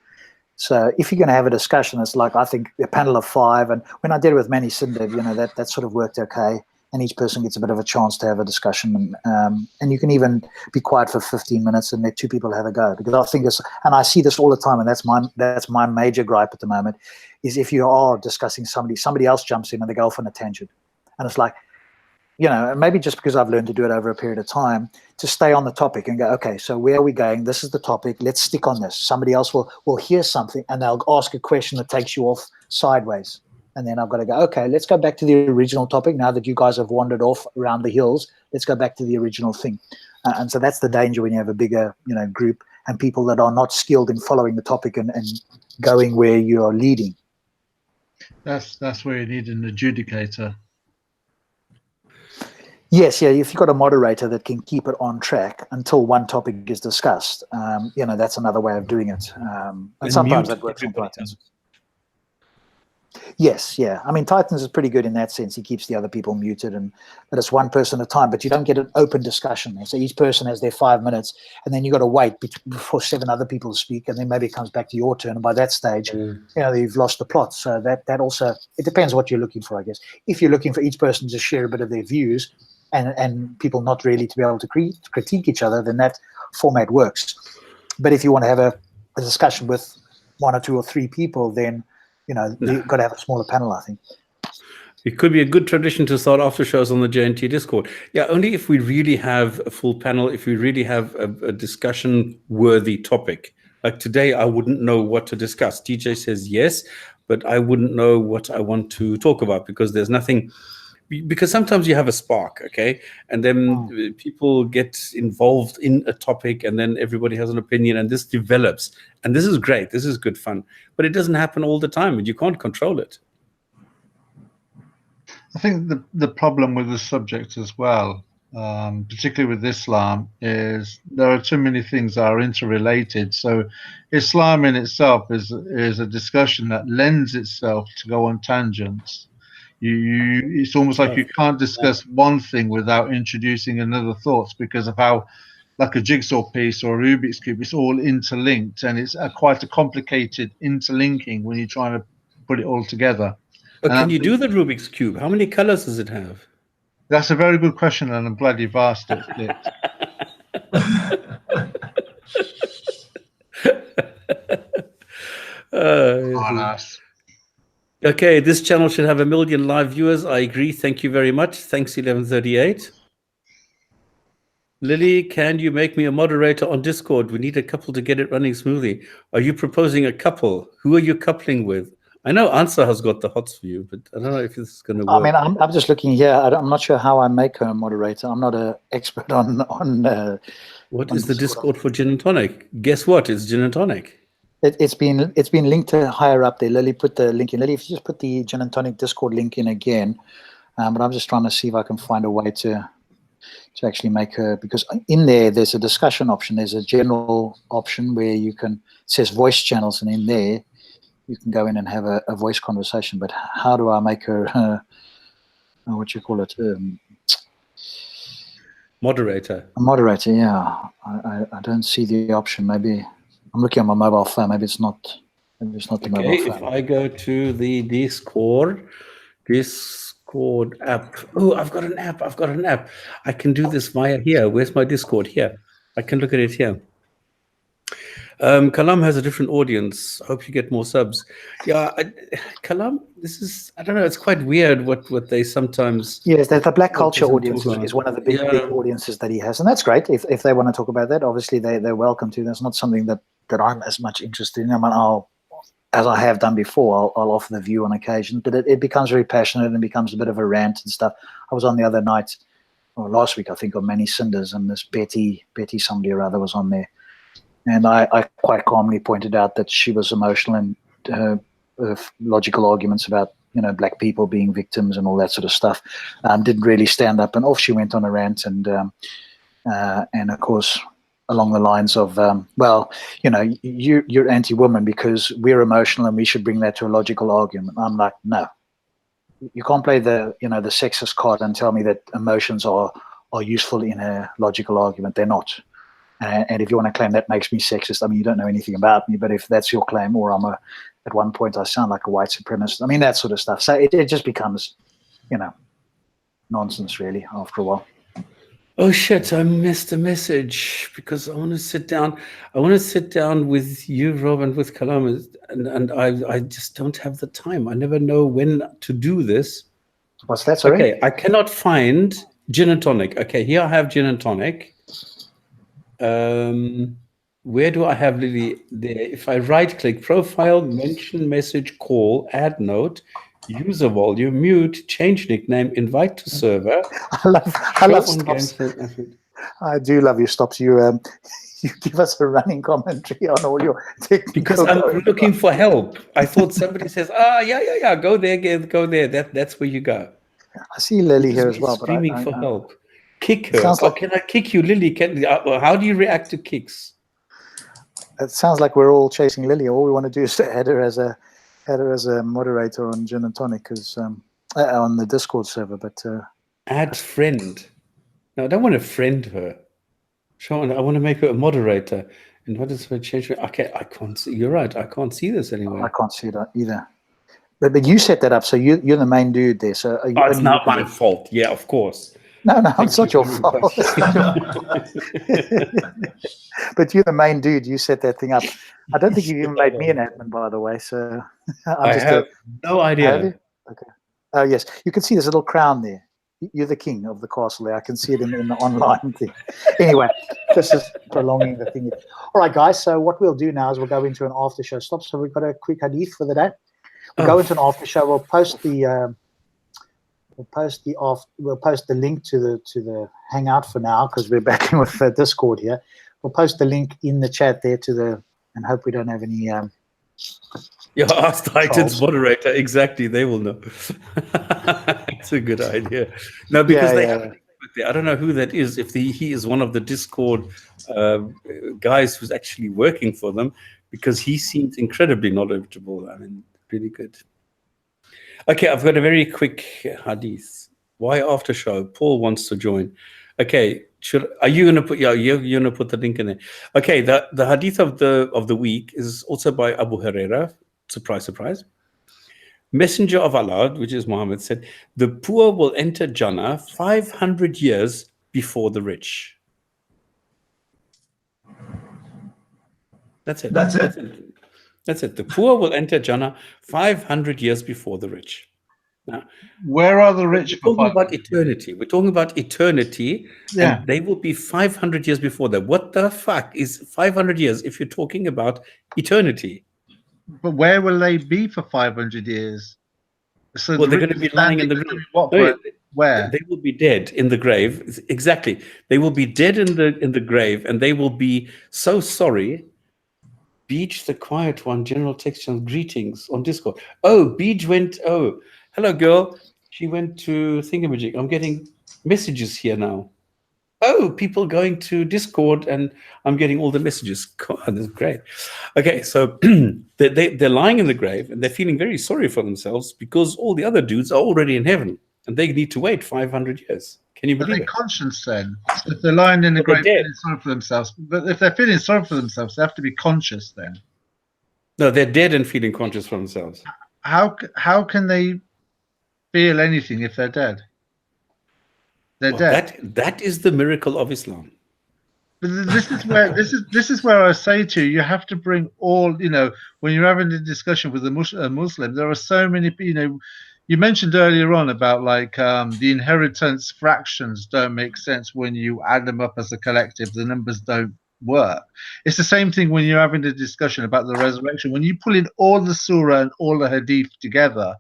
So if you're going to have a discussion, it's like, I think a panel of 5, and when I did it with Manny Sindev, you know, that sort of worked okay, and each person gets a bit of a chance to have a discussion, and you can even be quiet for 15 minutes and let 2 people have a go, because I think it's, and I see this all the time, and that's my major gripe at the moment, is if you are discussing somebody else jumps in and they go off on a tangent, and it's like, you know, maybe just because I've learned to do it over a period of time, to stay on the topic and go, okay, so where are we going? This is the topic. Let's stick on this. Somebody else will hear something and they'll ask a question that takes you off sideways. And then I've got to go, okay, let's go back to the original topic. Now that you guys have wandered off around the hills, let's go back to the original thing. And so that's the danger when you have a bigger, you know, group and people that are not skilled in following the topic and going where you are leading. That's where you need an adjudicator. Yes, yeah. If you've got a moderator that can keep it on track until one topic is discussed, you know, that's another way of doing it. And sometimes that works on Titans. Yes, yeah. I mean, Titans is pretty good in that sense. He keeps the other people muted, but it's one person at a time. But you don't get an open discussion there. So each person has their 5 minutes, and then you got to wait for 7 other people to speak, and then maybe it comes back to your turn. And by that stage, you know, you've lost the plot. So that also, it depends what you're looking for, I guess. If you're looking for each person to share a bit of their views, and people not really to be able to critique each other, then that format works. But if you want to have a discussion with 1 or 2 or 3 people, then, you know, you've got to have a smaller panel, I think. It could be a good tradition to start after shows on the J&T Discord. Yeah, only if we really have a full panel, if we really have a discussion-worthy topic. Like today, I wouldn't know what to discuss. DJ says yes, but I wouldn't know what I want to talk about because there's nothing... Because sometimes you have a spark, okay? And then people get involved in a topic and then everybody has an opinion and this develops. And this is great. This is good fun. But it doesn't happen all the time and you can't control it. I think the problem with the subject as well, particularly with Islam, is there are too many things that are interrelated. So Islam in itself is a discussion that lends itself to go on tangents. It's almost like you can't discuss one thing without introducing another thoughts because of how, like a jigsaw piece or a Rubik's Cube, it's all interlinked, and it's quite a complicated interlinking when you're trying to put it all together. Can you do the Rubik's Cube? How many colors does it have? That's a very good question, and I'm glad you've asked it. Okay, this channel should have 1 million live viewers. I agree. Thank you very much. Thanks, 1138. Lily, can you make me a moderator on Discord? We need a couple to get it running smoothly. Are you proposing a couple? Who are you coupling with? I know Ansar has got the hots for you, but I don't know if this is going to work. I mean, I'm just looking here. I'm not sure how I make her a moderator. I'm not an expert on. What on is the Discord for Jinn&Tonic? Guess what? It's Jinn&Tonic. It's been linked to higher up there. Lily put the link in. Lily, if you just put the Jinn&Tonic Discord link in again, but I'm just trying to see if I can find a way to actually make her, because in there's a discussion option. There's a general option where you can, it says voice channels, and in there you can go in and have a voice conversation. But how do I make her what you call it? Moderator. A moderator, yeah. I don't see the option. Maybe I'm looking at my mobile phone. Maybe it's not the mobile phone. If I go to the Discord app. Oh, I've got an app. I can do this via here. Where's my Discord? Here. I can look at it here. Kalam has a different audience. I hope you get more subs. Yeah, Kalam, this is, I don't know, it's quite weird what they sometimes... Yes, the black culture audience is one of the big audiences that he has. And that's great. If they want to talk about that, obviously they're welcome to. That's not something that I'm as much interested in. I mean, as I have done before, I'll offer the view on occasion, but it becomes very passionate and becomes a bit of a rant and stuff. I was on the other night, or last week, I think, on Many Cinders, and this Betty somebody or other was on there. And I quite calmly pointed out that she was emotional and logical arguments about, black people being victims and all that sort of stuff. Didn't really stand up, and off she went on a rant. And of course, along the lines of, you're anti-woman because we're emotional and we should bring that to a logical argument. I'm like, no. You can't play the sexist card and tell me that emotions are useful in a logical argument. They're not. And if you want to claim that makes me sexist, I mean, you don't know anything about me, but if that's your claim, or at one point I sound like a white supremacist, I mean, that sort of stuff. So it just becomes, nonsense, really, after a while. Oh, shit, I missed a message because I want to sit down. I want to sit down with you, Rob, and with Kalam, and I just don't have the time. I never know when to do this. What's that, sorry? Okay, I cannot find Jinn&Tonic. Okay, here I have Jinn&Tonic. Where do I have Lily there? If I right click profile, mention, message, call, add note, user volume, mute, change nickname, invite to server. I love stops. I do love your stops. You give us a running commentary on all your technical. Because I'm looking for help. I thought somebody says, yeah, go there. That's where you go. I see Lily here as well. Screaming for help. Kick her. Can I kick you, Lily? How do you react to kicks? It sounds like we're all chasing Lily. All we want to do is add her as a moderator on Jinn&Tonic, because on the Discord server. But add friend. No, I don't want to friend her. Sean, I want to make her a moderator. And what is her change? Okay, I can't see. You're right. I can't see this anyway. I can't see it either. But you set that up, so you're the main dude there. So it's not my fault. Yeah, of course. No, it's not your fault. But you're the main dude. You set that thing up. I don't think you even made me an admin, by the way. So I have no idea. Have you? Okay. Oh, yes. You can see there's a little crown there. You're the king of the castle there. I can see it in the online thing. Anyway, this is prolonging the thing. All right, guys. So what we'll do now is we'll go into an after show stop. So we've got a quick hadith for the day. We'll go into an after show. We'll post the link to the Hangout for now, because we're back in with Discord here. We'll post the link in the chat there and hope we don't have any. Ask Titan's moderator. Exactly, they will know. It's a good idea. No, because I don't know who that is. If he is one of the Discord guys who's actually working for them, because he seems incredibly knowledgeable. I mean, really good. Okay, I've got a very quick hadith. Why after show? Paul wants to join. Okay, are you going to put? Yeah, you're going to put the link in there. Okay, the hadith of the week is also by Abu Huraira. Surprise, surprise. Messenger of Allah, which is Muhammad, said, "The poor will enter Jannah 500 years before the rich." That's it. That's it. That's it. The poor will enter Jannah 500 years before the rich. Now, Where are the rich we're for talking about 500 years? eternity. We're talking about eternity, Yeah, and they will be 500 years before that. What the fuck is 500 years if you're talking about eternity? but where will they be for 500 years? So Well, the they're rich going to are be lying in standing the there grave. doing what No, where? they will be dead in the grave. Exactly. They will be dead in the grave, and they will be so sorry. Beach, the quiet one, general text and greetings on Discord. Oh, Beach went, oh, hello, girl. She went to Thingamajig. I'm getting messages here now. Oh, people going to Discord, and I'm getting all the messages. God, that's great. Okay, so they're lying in the grave, and they're feeling very sorry for themselves because all the other dudes are already in heaven, and they need to wait 500 years. Can you Are believe they it? conscious then? So if they're lying in the Well, they're grave dead. feeling sorry for themselves, but if they're feeling sorry for themselves, they have to be conscious then. No, they're dead and feeling conscious for themselves. How can they feel anything if they're dead? They're Well, dead. that is the miracle of Islam. But this is where this is where I say to you, you have to bring all, you know, when you're having a discussion with a Muslim, there are so many, you know, you mentioned earlier on about like the inheritance fractions don't make sense when you add them up as a collective, the numbers don't work. It's the same thing when you're having a discussion about the resurrection. When you pull in all the surah and all the hadith together,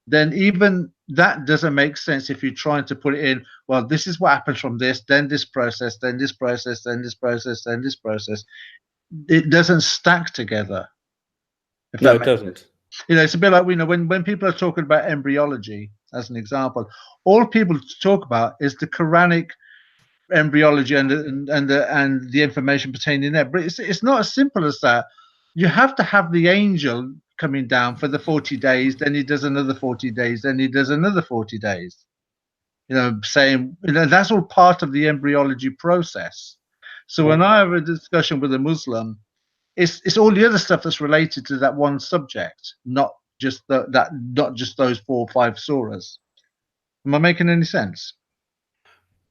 then even that doesn't make sense if you're trying to put it in, well, this is what happens from this, then this process, then this process, then this process, then this process. It doesn't stack together. If No, that it makes doesn't. You know, it's a bit like, you know, when people are talking about embryology, as an example, all people talk about is the Quranic embryology and the information pertaining in there. But it's not as simple as that. You have to have the angel coming down for the 40 days, then he does another 40 days, then he does another 40 days. You know, saying, you know, that's all part of the embryology process. So when I have a discussion with a Muslim, it's all the other stuff that's related to that one subject, not just not just those 4 or 5 surahs. Am I making any sense?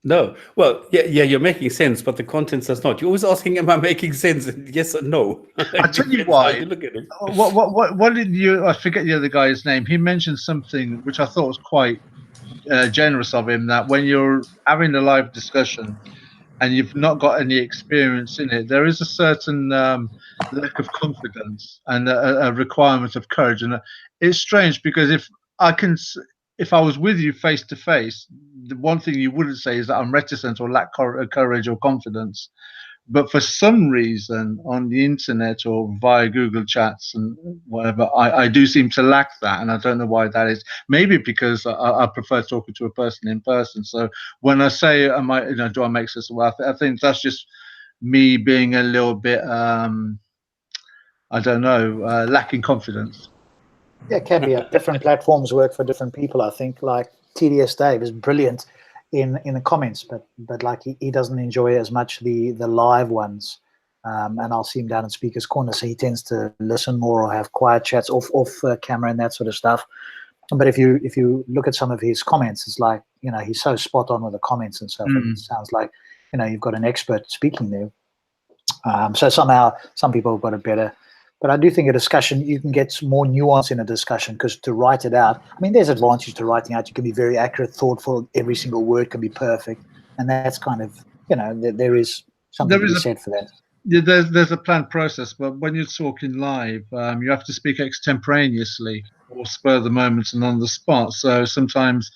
No. Well, yeah, you're making sense, but the contents does not. You're always asking, am I making sense? Yes or no. I tell you Depends how why. you look at it. What did you? I forget the other guy's name. He mentioned something which I thought was quite generous of him. That when you're having a live discussion and you've not got any experience in it, there is a certain lack of confidence and a requirement of courage. And it's strange because if I was with you face to face, the one thing you wouldn't say is that I'm reticent or lack courage or confidence. But for some reason on the internet or via Google chats and whatever, I do seem to lack that, and I don't know why that is. Maybe because I prefer talking to a person in person. So when I say, "Am I? You know, do I make sense?" Well, I think that's just me being a little bit, I don't know, lacking confidence. Yeah, it can be. Different platforms work for different people. I think like TDS Dave is brilliant in the comments, but like he doesn't enjoy as much the live ones. And I'll see him down in Speaker's Corner, so he tends to listen more or have quiet chats off camera and that sort of stuff. But if you look at some of his comments, it's like, you know, he's so spot on with the comments and stuff. And it sounds like, you know, you've got an expert speaking there. So somehow some people have got it better. But I do think a discussion, you can get more nuance in a discussion, because to write it out, I mean, there's advantage to writing out. You can be very accurate, thoughtful. Every single word can be perfect. And that's kind of, you know, there is something to be said for that. Yeah, there's a planned process, but when you're talking live, you have to speak extemporaneously or spur the moment and on the spot. So sometimes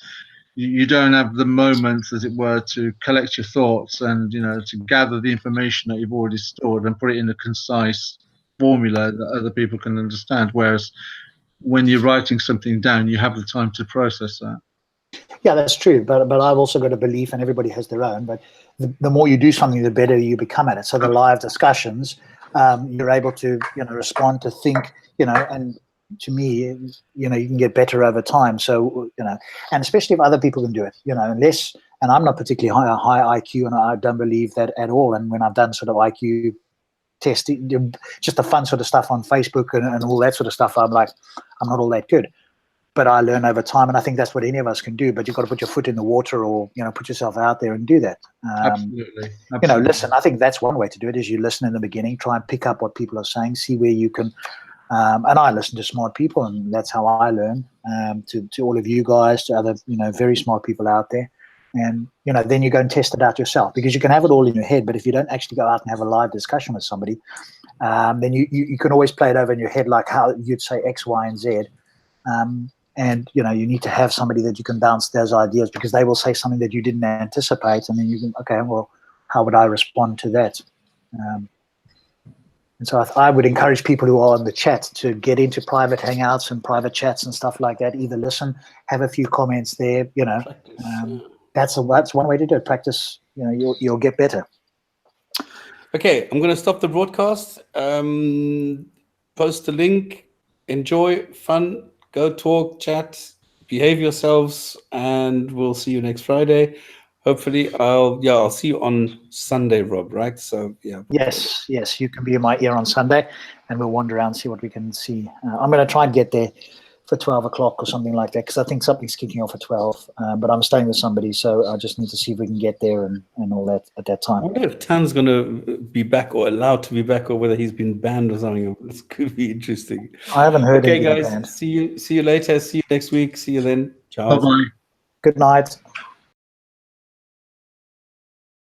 you don't have the moment, as it were, to collect your thoughts and, you know, to gather the information that you've already stored and put it in a concise formula that other people can understand. Whereas when you're writing something down, you have the time to process that. Yeah, that's true. But I've also got a belief, and everybody has their own, but the more you do something, the better you become at it. So the live discussions, you're able to, you know, respond, to think, you know, and to me, you know, you can get better over time. So, you know, and especially if other people can do it, you know, unless, and I'm not particularly high IQ, and I don't believe that at all. And when I've done sort of IQ testing, just the fun sort of stuff on Facebook and all that sort of stuff, I'm like, I'm not all that good. but I learn over time, and I think that's what any of us can do. But you've got to put your foot in the water, or put yourself out there and do that. Absolutely. Listen. I think that's one way to do it. Is you listen in the beginning, try and pick up what people are saying, see where you can. And I listen to smart people, and that's how I learn. To all of you guys, to other very smart people out there, and then you go and test it out yourself, because you can have it all in your head, but if you don't actually go out and have a live discussion with somebody, then you can always play it over in your head, like how you'd say X, Y, and Z. And you need to have somebody that you can bounce those ideas, because they will say something that you didn't anticipate, and then you can, okay, well, how would I respond to that? And so I would encourage people who are on the chat to get into private hangouts and private chats and stuff like that. Either listen, have a few comments there. That's one way to do it. Practice. You'll get better. Okay, I'm going to stop the broadcast. Post the link. Enjoy, fun. Go talk, chat, behave yourselves, and we'll see you next Friday. Hopefully, I'll see you on Sunday, Rob, right? So, yeah. Yes, you can be in my ear on Sunday, and we'll wander around and see what we can see. I'm going to try and get there for 12 o'clock or something like that, because I think something's kicking off at 12, but I'm staying with somebody, so I just need to see if we can get there and all that at that time. I wonder if Tan's going to be back or allowed to be back, or whether he's been banned or something. This could be interesting. I haven't heard anything. Okay, guys, banned. see you later. See you next week. See you then. Ciao. Bye-bye. Good night.